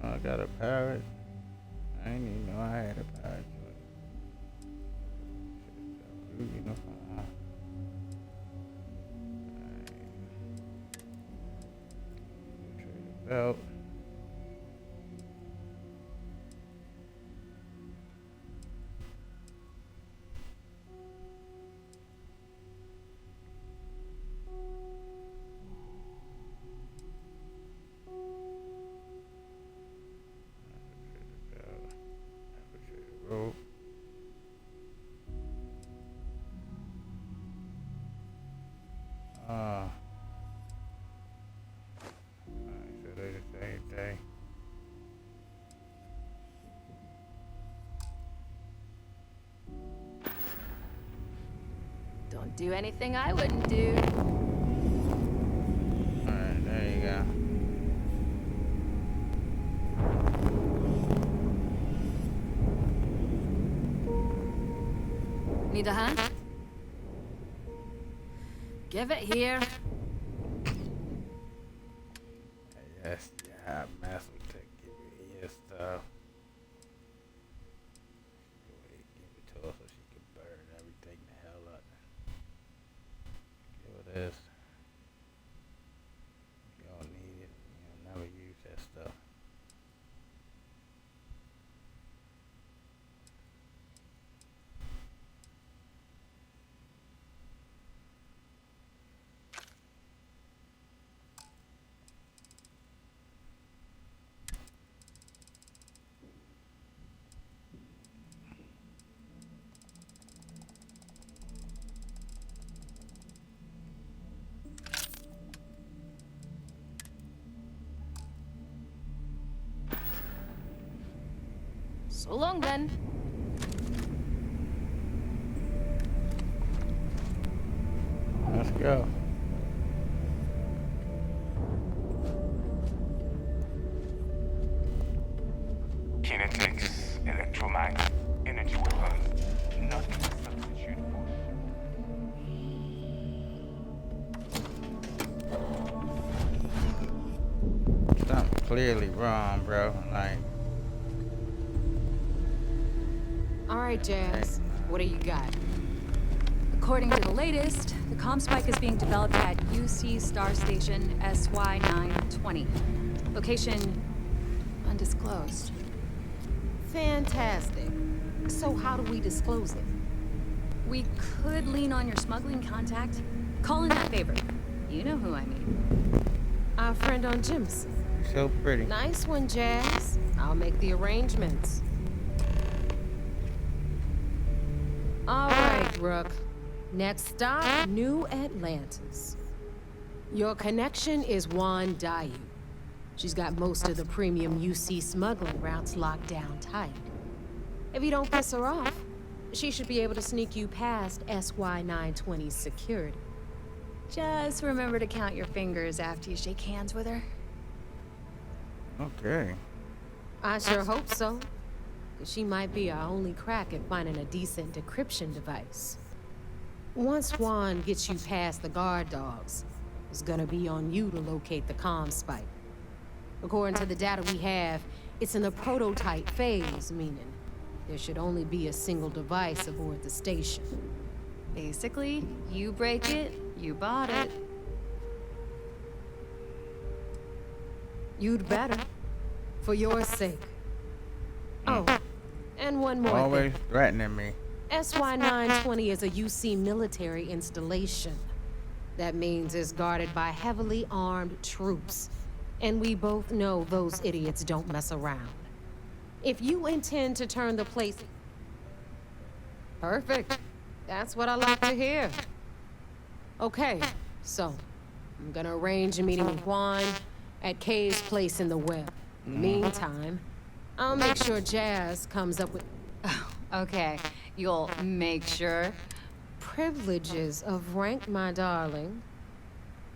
Oh, I got a parrot. I didn't even know I had a parrot. Blue uniform. Trade the belt. Rope. Alright, so they're the same thing. Don't do anything I wouldn't do. Alright, there you go. Need a hand? Give it here. Yes, yeah, Master to give you your stuff. Go ahead, give it to her so she can burn everything the hell up. Give her this. You don't need it. You'll never use that stuff. So long then. Let's go. Kinetics, electromagnet, energy weapons, nothing to substitute for. Something clearly wrong, bro. Like. All right, Jazz. What do you got? According to the latest, the comm spike is being developed at UC Star Station SY-920. Location undisclosed. Fantastic. So how do we disclose it? We could lean on your smuggling contact. Call in that favor. You know who I mean. Our friend on Jimson. So pretty. Nice one, Jazz. I'll make the arrangements. All right, Rook. Next stop, New Atlantis. Your connection is Juan Dayu. She's got most of the premium UC smuggling routes locked down tight. If you don't piss her off, she should be able to sneak you past SY-920's security. Just remember to count your fingers after you shake hands with her. Okay. I sure hope so. 'Cause she might be our only crack at finding a decent decryption device. Once Juan gets you past the guard dogs, it's gonna be on you to locate the comm spike. According to the data we have, it's in the prototype phase, meaning there should only be a single device aboard the station. Basically, you break it, you bought it. You'd better. For your sake. Oh, and one more Always thing. threatening me. SY-920 is a UC military installation. That means it's guarded by heavily armed troops. And we both know those idiots don't mess around. If you intend to turn the place... Perfect. That's what I like to hear. Okay, so I'm gonna arrange a meeting with Juan at Kay's place in the web. In the meantime, I'll make sure Jazz comes up with... Okay, you'll make sure. Privileges of rank, my darling.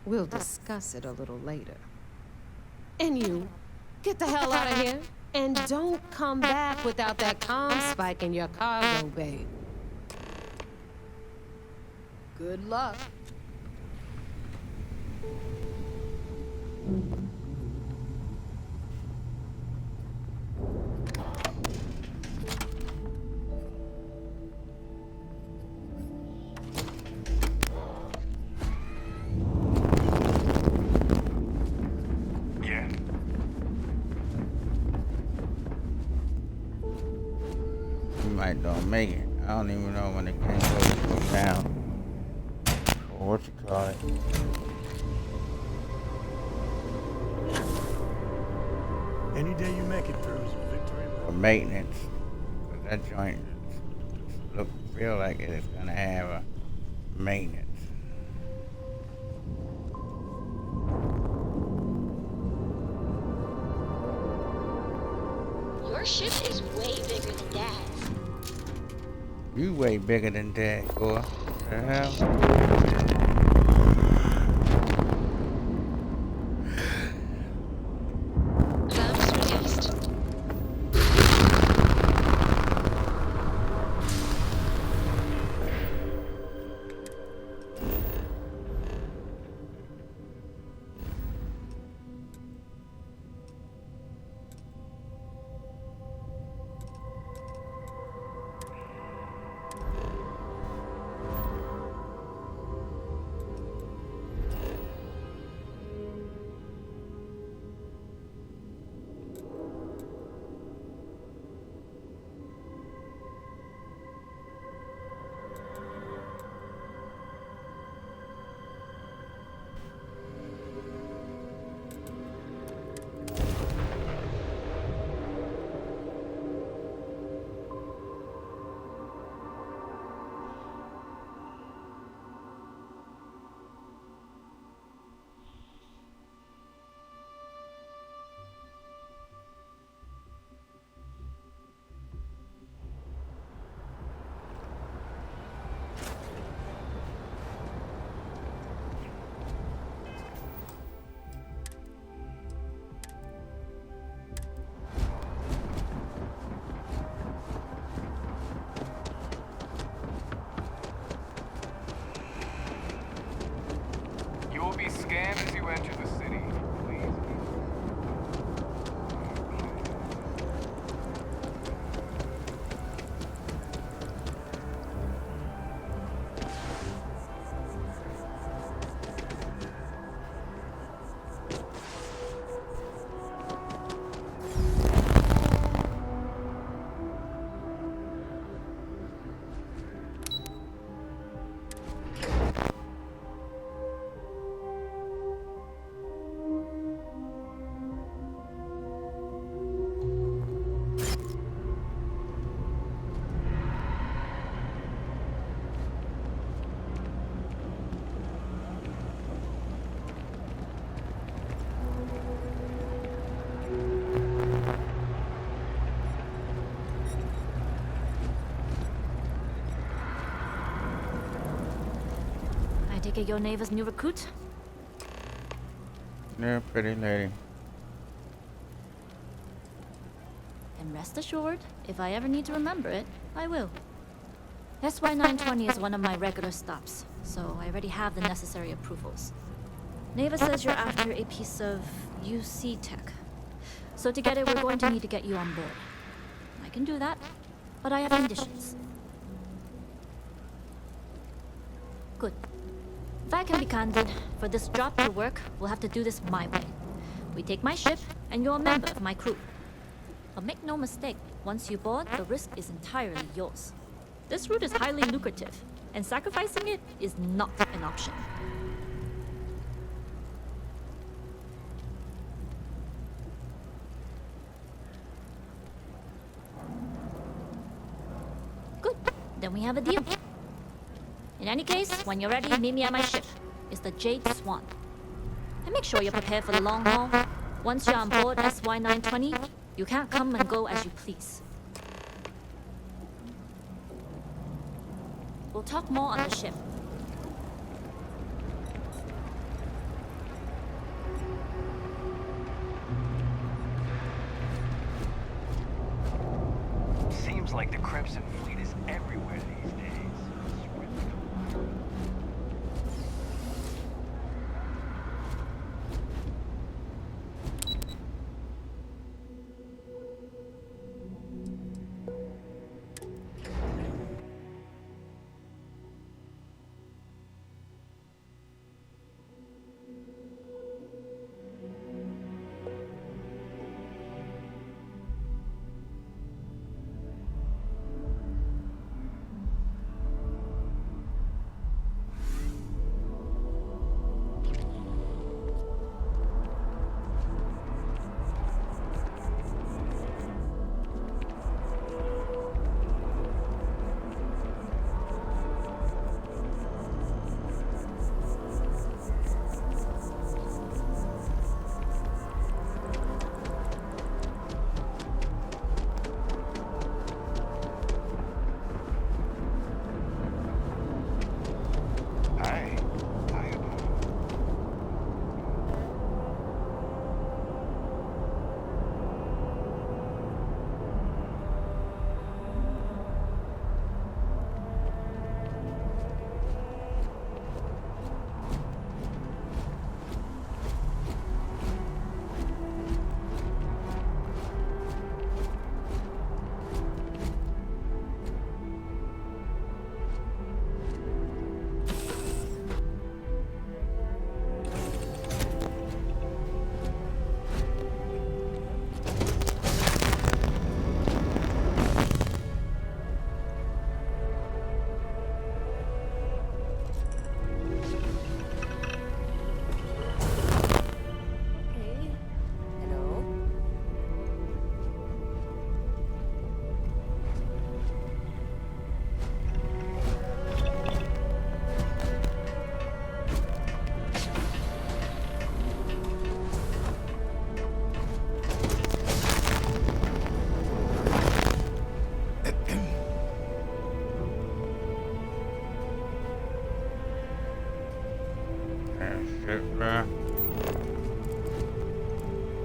We'll discuss it a little later. And you, get the hell out of here. And don't come back without that comm spike in your cargo bay. Good luck. Yeah. You might don't make it. I don't even know when the game goes down. Or what you call it. Any day you make it through is a victory. For maintenance. But that joint feel like it's gonna have a maintenance. Your ship is way bigger than Dad's. You way bigger than that, boy. What the hell? Lamps released. take it you're Neva's new recruit? Yeah, pretty lady. And rest assured, if I ever need to remember it, I will. SY-920 is one of my regular stops, so I already have the necessary approvals. Neva says you're after a piece of UC tech. So to get it, we're going to need to get you on board. I can do that, but I have conditions. Good. If I can be candid, for this job to work, we'll have to do this my way. We take my ship, and you're a member of my crew. But make no mistake, once you board, the risk is entirely yours. This route is highly lucrative, and sacrificing it is not an option. Good. Then we have a deal. In any case, when you're ready, meet me at my ship. It's the Jade Swan. And make sure you're prepared for the long haul. Once you're on board SY-920, you can't come and go as you please. We'll talk more on the ship. Seems like the Crimson Fleet is everywhere these days.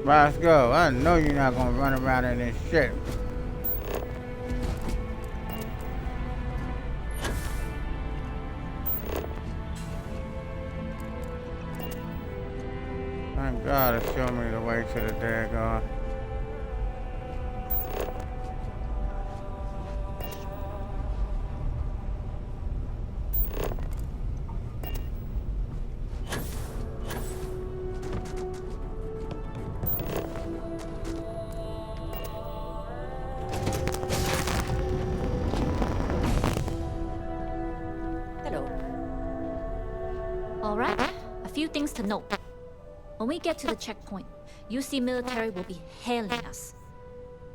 Let's go. I know you're not gonna run around in this shit. Thank God it showed me the way to the daggone. To note. When we get to the checkpoint, UC military will be hailing us.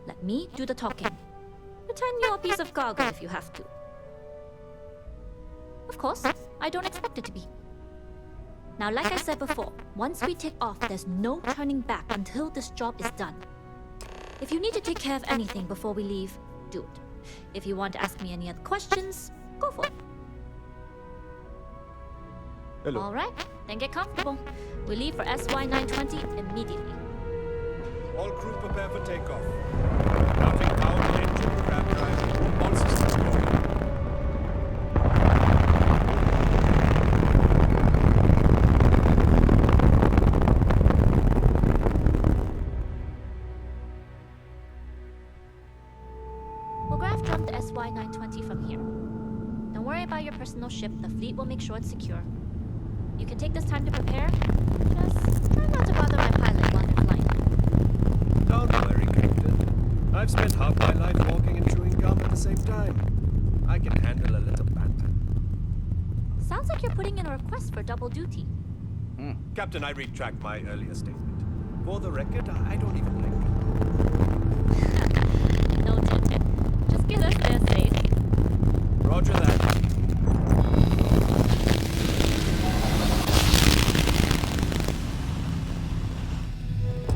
Let me do the talking. Pretend you're a piece of cargo if you have to. Of course, I don't expect it to be. Now, like I said before, once we take off, there's no turning back until this job is done. If you need to take care of anything before we leave, do it. If you want to ask me any other questions, go for it. Hello. All right, then get comfortable. We leave for SY-920 immediately. All crew prepare for takeoff. Mounting power to engine program drive. All systems go. We'll graph jump the SY-920 from here. Don't worry about your personal ship. The fleet will make sure it's secure. You can take this time to prepare. Just try not to bother my pilot while you're flying. Don't worry, Captain. I've spent half my life walking and chewing gum at the same time. I can handle a little banter. Sounds like you're putting in a request for double duty. Captain, I retract my earlier statement. For the record, I don't even blink. Noted. Just get us there safe. Roger that.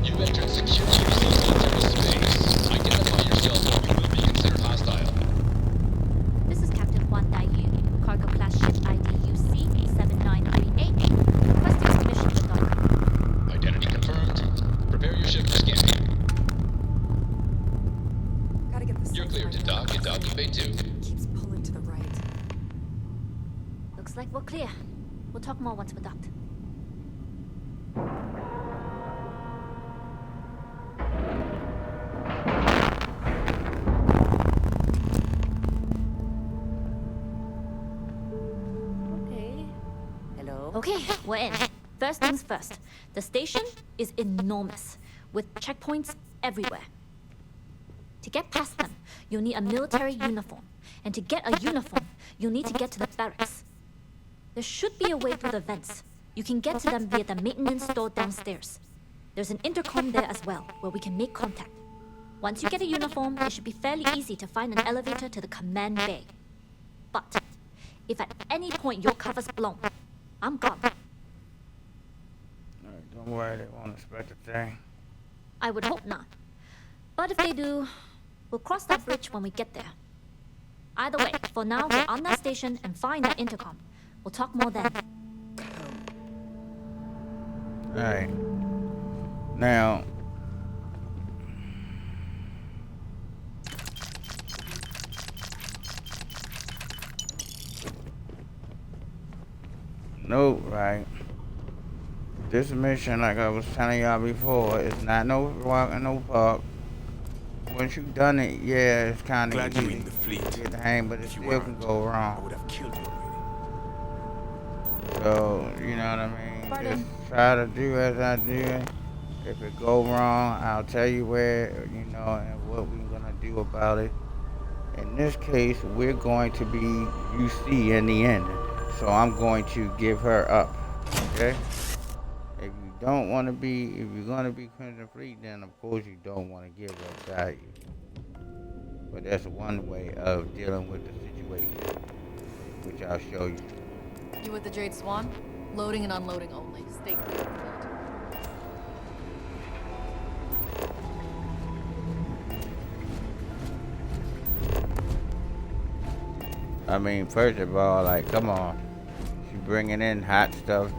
You've entered secure space. Identify yourself or you will be considered hostile. This is Captain Juan Dayu, cargo class ship ID UC-7938, requesting submission to dock. Identity confirmed. Prepare your ship for scanning. Gotta get this. You're cleared to dock in docking bay 2. Keeps pulling to the right. Looks like we're clear. We'll talk more once we're docked. Okay, we're in. First things first. The station is enormous, with checkpoints everywhere. To get past them, you'll need a military uniform. And to get a uniform, you'll need to get to the barracks. There should be a way through the vents. You can get to them via the maintenance store downstairs. There's an intercom there as well, where we can make contact. Once you get a uniform, it should be fairly easy to find an elevator to the command bay. But if at any point your cover's blown, I'm gone. Alright, don't worry, they won't expect a thing. I would hope not. But if they do, we'll cross that bridge when we get there. Either way, for now, we're on that station and find that intercom. We'll talk more then. Alright. Now, nope, right. This mission, like I was telling y'all before, is not no walk and no park. Once you've done it, yeah, it's kind of Glad easy you in the fleet. to get the hang, but it still can go I wrong. would have killed you already. So, you know what I mean? Pardon? Just try to do as I do. If it go wrong, I'll tell you where, you know, and what we're gonna do about it. In this case, we're going to be UC in the end. So I'm going to give her up, okay? If you don't want to be, if you're going to be Crimson Fleet, then of course you don't want to give up value. But that's one way of dealing with the situation, which I'll show you. You with the Jade Swan? Loading and unloading only. Stay clear of the build. I mean, first of all, like, come on. She bringing in hot stuff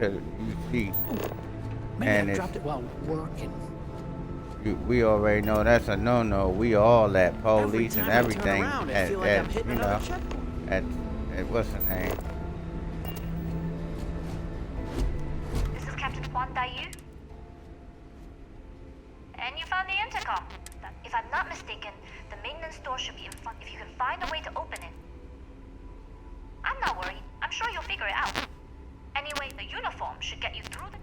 to the UC. Maybe And I it's, dropped it while working. we already know that's a no-no. We all at police Every and time I turn everything around, I at, feel like I'm hitting you know, another checkpoint. at what's the name? This is Captain Juan Dayu. And you found the intercom. If I'm not mistaken, the maintenance door should be in front if you can find a way to open it. I'm not worried. I'm sure you'll figure it out. Anyway, the uniform should get you through the...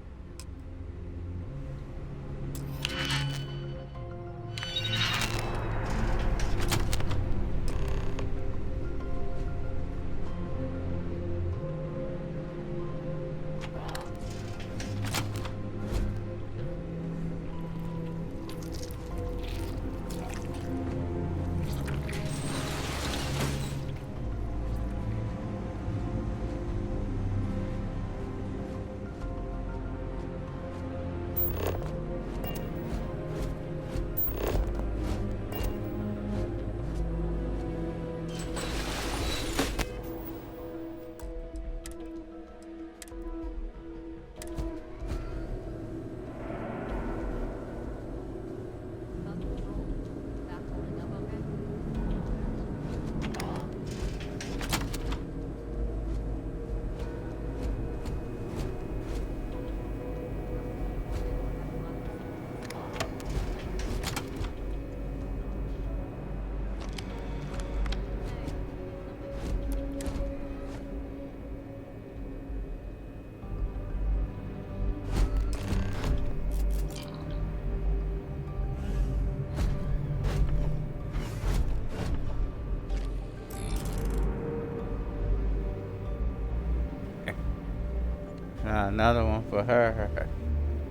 Another one for her.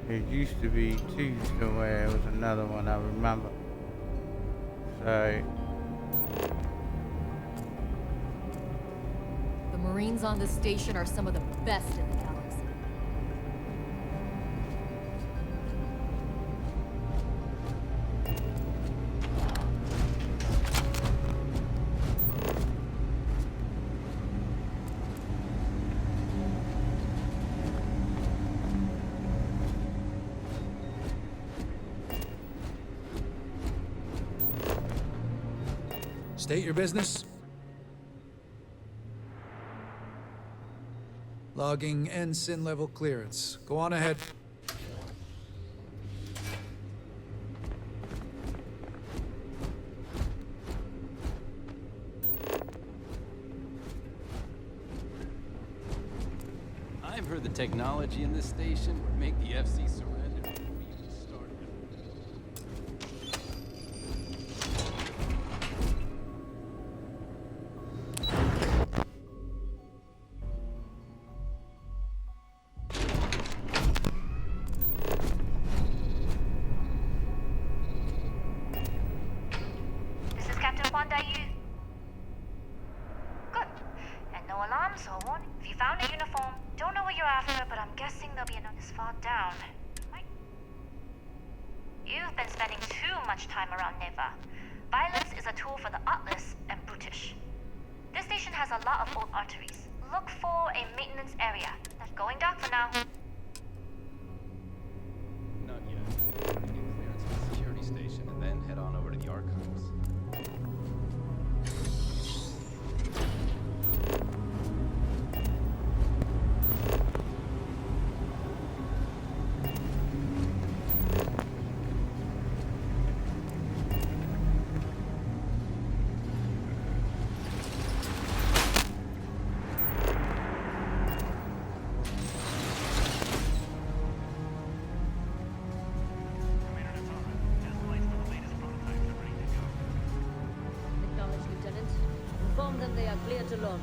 It used to be two somewhere. It was another one I remember. Sorry. The Marines on this station are some of the best in the galaxy. State your business. Logging ensign level clearance. Go on ahead. I've heard the technology in this station would make the FC surrender before we even started. This is Captain Yu. Good. And no alarms or warning. If you found a uniform, don't know what you're after, but I'm guessing there'll be another this far down. Right? You've been spending too much time around Neva. Violence is a tool for the artless and brutish. This station has a lot of old arteries. Look for a maintenance area. Going dark for now. Not yet. I'm gonna get clearance at the security station and then head on over to the archives. Acknowledged, Lieutenant. Inform them they are clear to launch.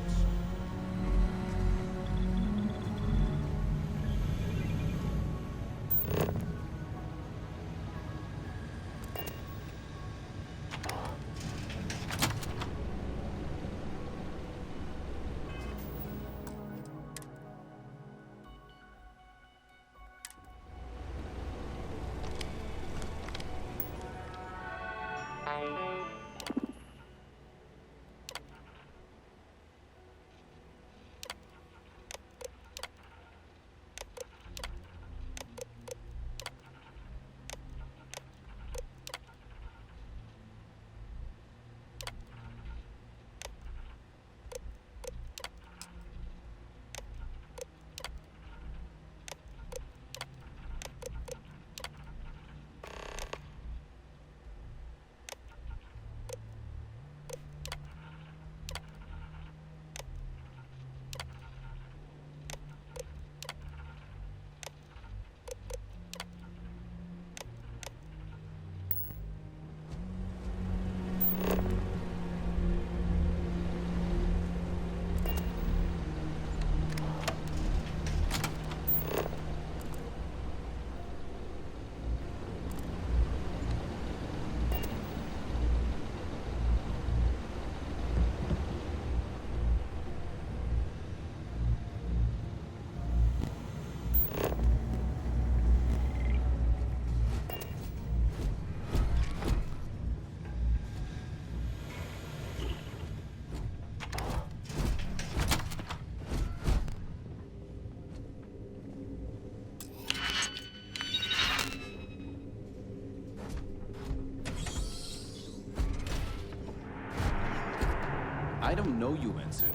I don't know you, Ensign.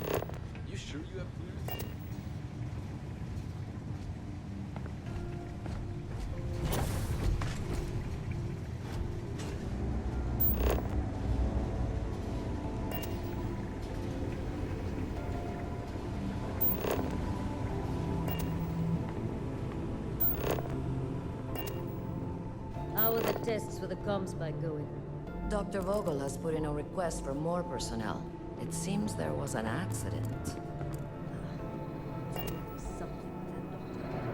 You sure you have clearance? How are the tests for the comm spike going? Dr. Vogel has put in a request for more personnel. It seems there was an accident. Something that doctor.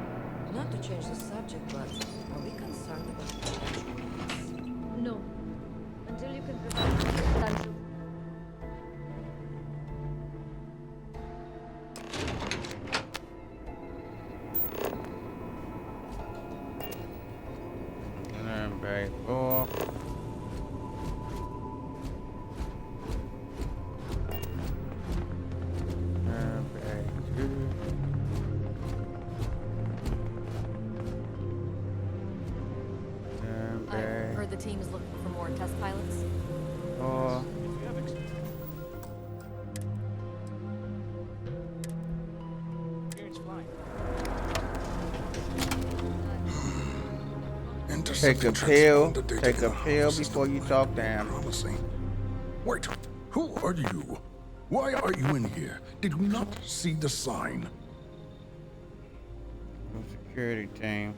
Not to change the subject, but are we concerned about potential loss? No. Until you can prevent substantial. Bay 4. Bay 2. I've heard the team is looking for more test pilots. 4. Take a pill. Take a pill before you talk to him. Wait, who are you? Why are you in here? Did you not see the sign? Security team.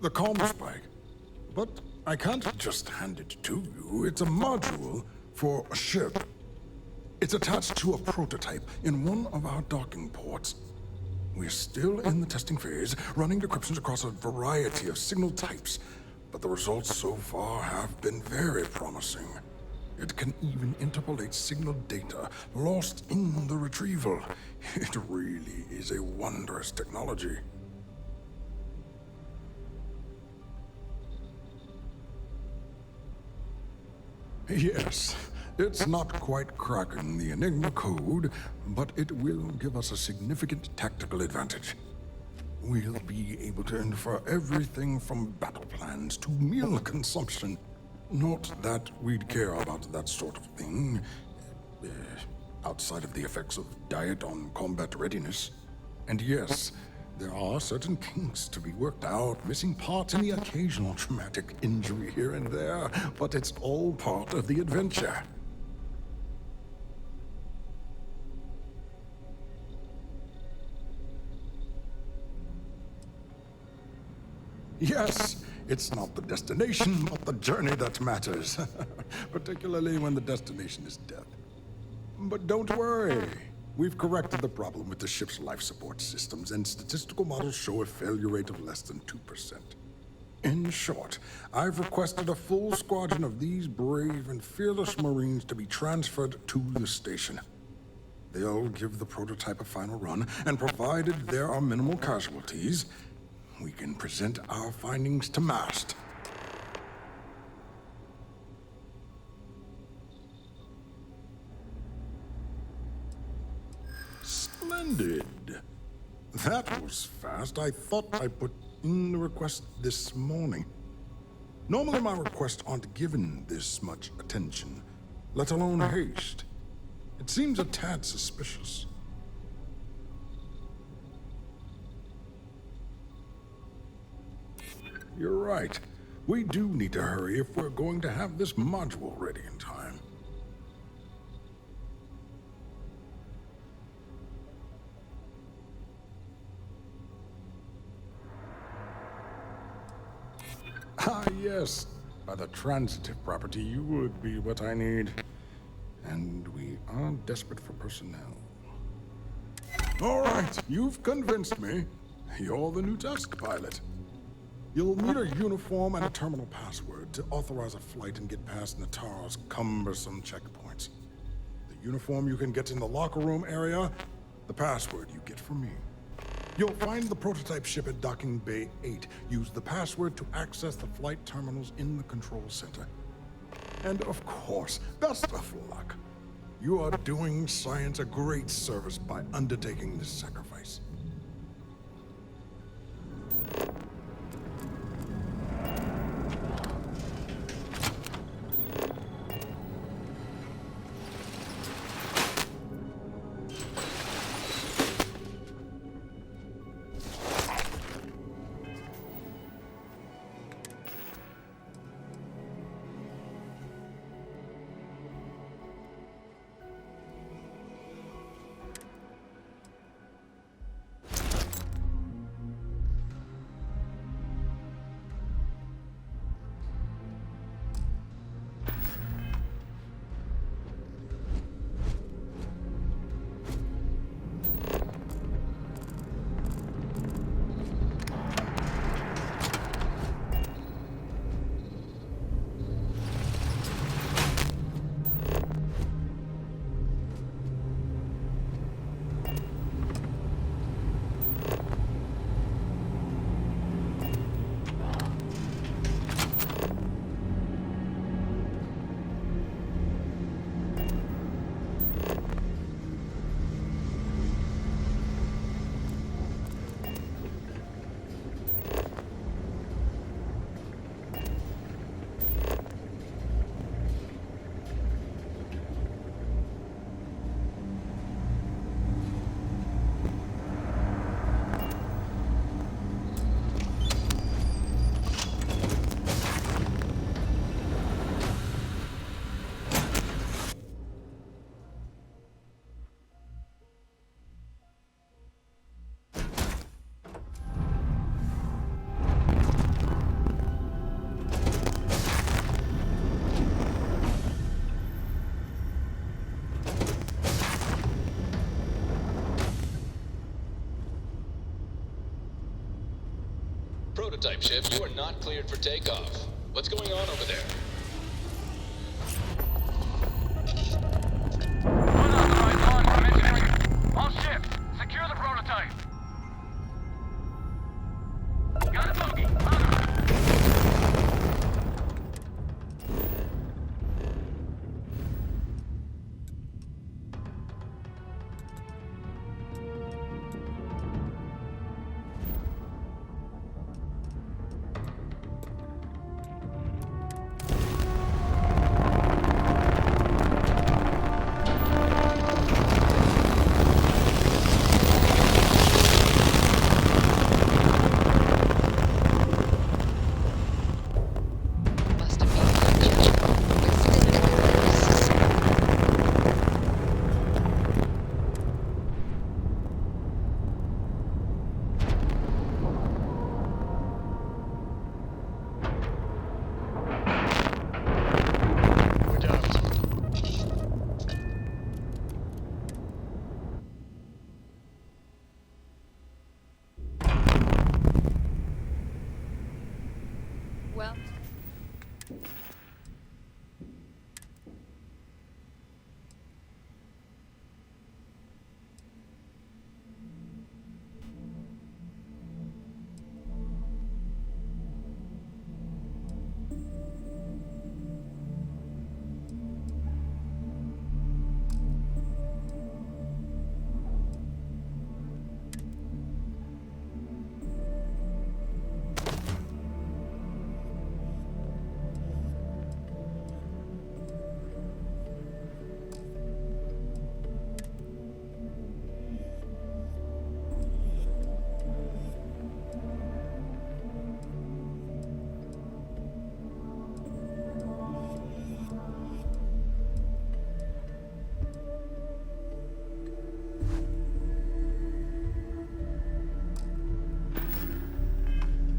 The comm spike. But I can't just hand it to you. It's a module for a ship. It's attached to a prototype in one of our docking ports. We're still in the testing phase, running decryptions across a variety of signal types, but the results so far have been very promising. It can even interpolate signal data lost in the retrieval. It really is a wondrous technology. Yes, it's not quite cracking the Enigma code, but it will give us a significant tactical advantage. We'll be able to infer everything from battle plans to meal consumption. Not that we'd care about that sort of thing, outside of the effects of diet on combat readiness. And yes, there are certain kinks to be worked out, missing parts and the occasional traumatic injury here and there, but it's all part of the adventure. Yes, it's not the destination, but the journey that matters, particularly when the destination is death. But don't worry. We've corrected the problem with the ship's life support systems, and statistical models show a failure rate of less than 2%. In short, I've requested a full squadron of these brave and fearless Marines to be transferred to the station. They'll give the prototype a final run, and provided there are minimal casualties, we can present our findings to MAST. Splendid. That was fast. I thought I put in the request this morning. Normally my requests aren't given this much attention, let alone haste. It seems a tad suspicious. You're right. We do need to hurry if we're going to have this module ready in time. Ah, yes. By the transitive property, you would be what I need. And we are desperate for personnel. All right, you've convinced me. You're the new test pilot. You'll need a uniform and a terminal password to authorize a flight and get past Natara's cumbersome checkpoints. The uniform you can get in the locker room area, the password you get from me. You'll find the prototype ship at Docking Bay 8. Use the password to access the flight terminals in the control center. And of course, best of luck. You are doing science a great service by undertaking this sacrifice. Prototype ship, you are not cleared for takeoff. What's going on over there? Unauthorized launch from engineering. All ships, secure the prototype. Got a bogey.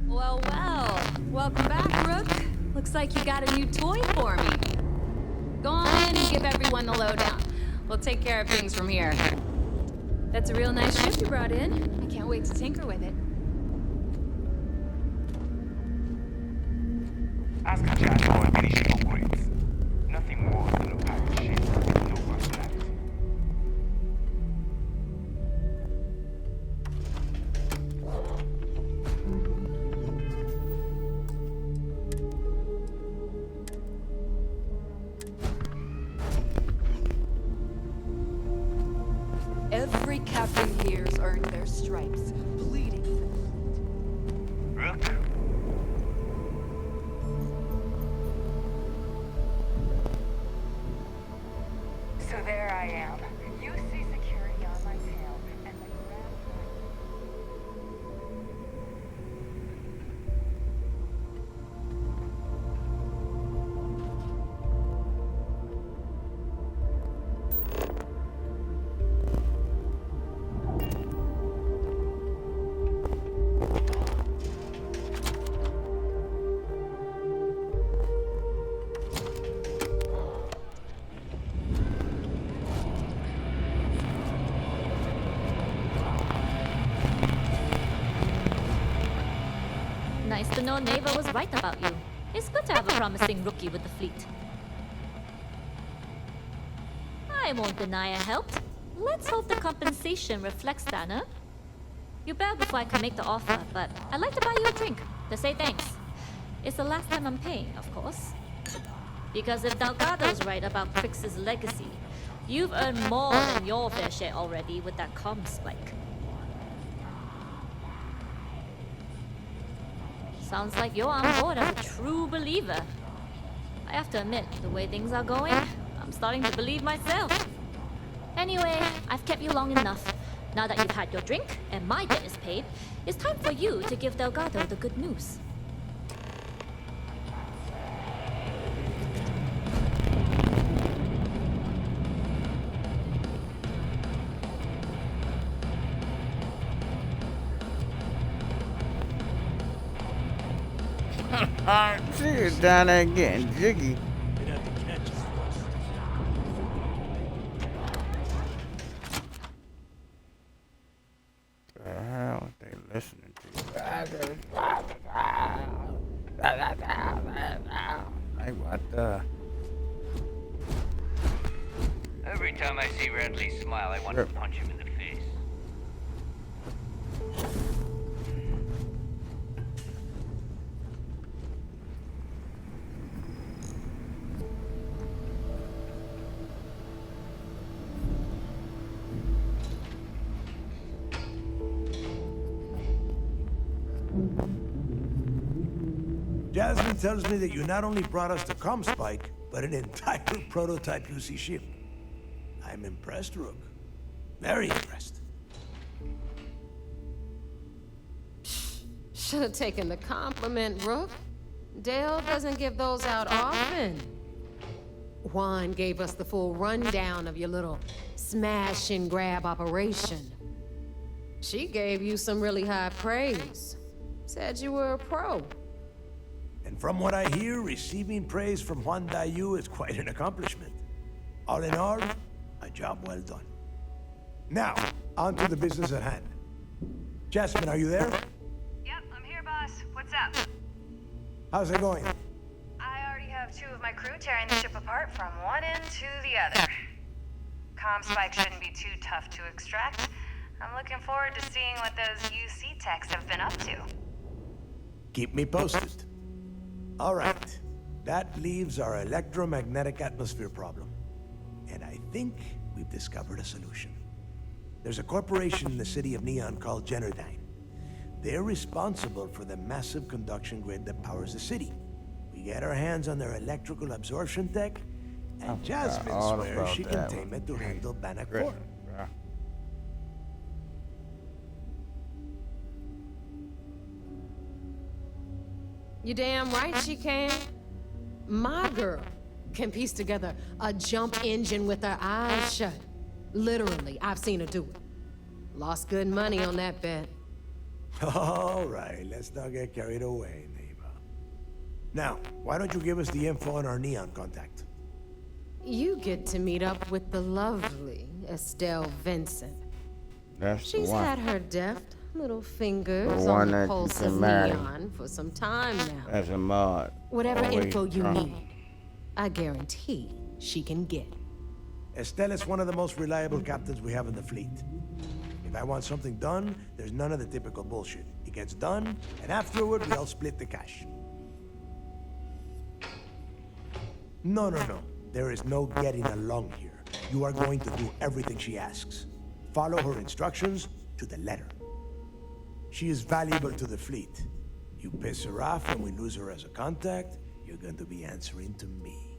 Well, well. Welcome back, Rook. Looks like you got a new toy for me. Go on in and give everyone the lowdown. We'll take care of things from here. That's a real nice ship you brought in. I can't wait to tinker with it. Ask a chat for ammunition upgrades. Nothing more than a pirate ship with no personality. Every captain here's earned their stripes, bleeding for the fleet. Rook? So there I am. You see security on my tail, and the grand... Nice to know Neva was right about you. It's good to have a promising rookie with the fleet. I won't deny I helped. Let's hope the compensation reflects that, huh? You bail before I can make the offer, but I'd like to buy you a drink to say thanks. It's the last time I'm paying, of course. Because if Delgado's right about Crix's legacy, you've earned more than your fair share already with that comm spike. Sounds like you're on board as a true believer. I have to admit, the way things are going, I'm starting to believe myself. Anyway, I've kept you long enough. Now that you've had your drink and my debt is paid, it's time for you to give Delgado the good news. She is down there getting jiggy. The hell they listening to? Like what the? Every time I see Redley smile, I want to punch him in the face. Jasmine tells me that you not only brought us the Comspike, but an entire prototype UC ship. I'm impressed, Rook. Very impressed. Should have taken the compliment, Rook. Dale doesn't give those out often. Juan gave us the full rundown of your little smash and grab operation. She gave you some really high praise. Said you were a pro. And from what I hear, receiving praise from Juan Dayu is quite an accomplishment. All in all, a job well done. Now, on to the business at hand. Jasmine, are you there? Yep, I'm here, boss. What's up? How's it going? I already have 2 of my crew tearing the ship apart from one end to the other. Comspike shouldn't be too tough to extract. I'm looking forward to seeing what those UC techs have been up to. Keep me posted. All right. That leaves our electromagnetic atmosphere problem. And I think we've discovered a solution. There's a corporation in the city of Neon called Generdyne. They're responsible for the massive conduction grid that powers the city. We get our hands on their electrical absorption tech, and Jasmine swears she can tame it to handle Bannock 4. You damn right she can. My girl can piece together a jump engine with her eyes shut. Literally, I've seen her do it. Lost good money on that bet. All right, let's not get carried away, neighbor. Now, why don't you give us the info on our Neon contact? You get to meet up with the lovely Estelle Vincent. That's She's the one. had her deft little fingers The one on the that you pulse can of marry. Neon for some time now. That's a mod. Whatever Always info you drunk. need, I guarantee she can get. Estelle is one of the most reliable captains we have in the fleet. If I want something done, there's none of the typical bullshit. It gets done, and afterward, we all split the cash. No. There is no getting along here. You are going to do everything she asks. Follow her instructions to the letter. She is valuable to the fleet. You piss her off and we lose her as a contact, you're going to be answering to me.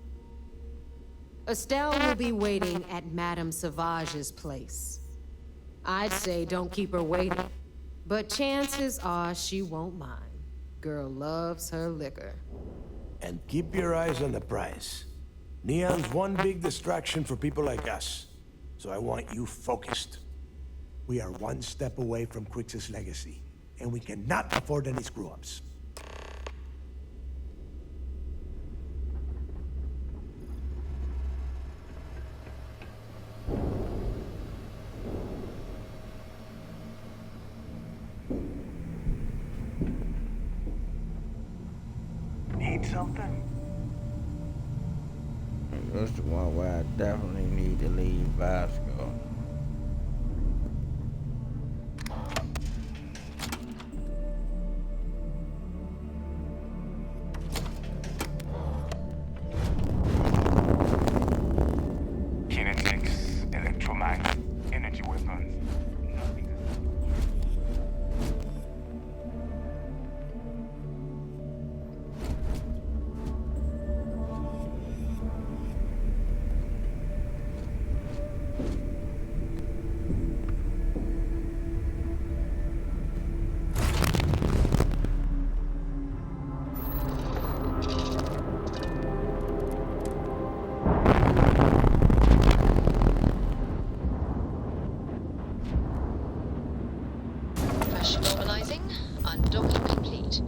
Estelle will be waiting at Madame Sauvage's place. I'd say don't keep her waiting, but chances are she won't mind. Girl loves her liquor. And keep your eyes on the prize. Neon's one big distraction for people like us, so I want you focused. We are one step away from Quix's legacy, and we cannot afford any screw-ups. Need something? That's the one where I definitely need to leave Vasco. Kinetics, electromagnet, energy weapons. Pressure normalizing. Undocking complete.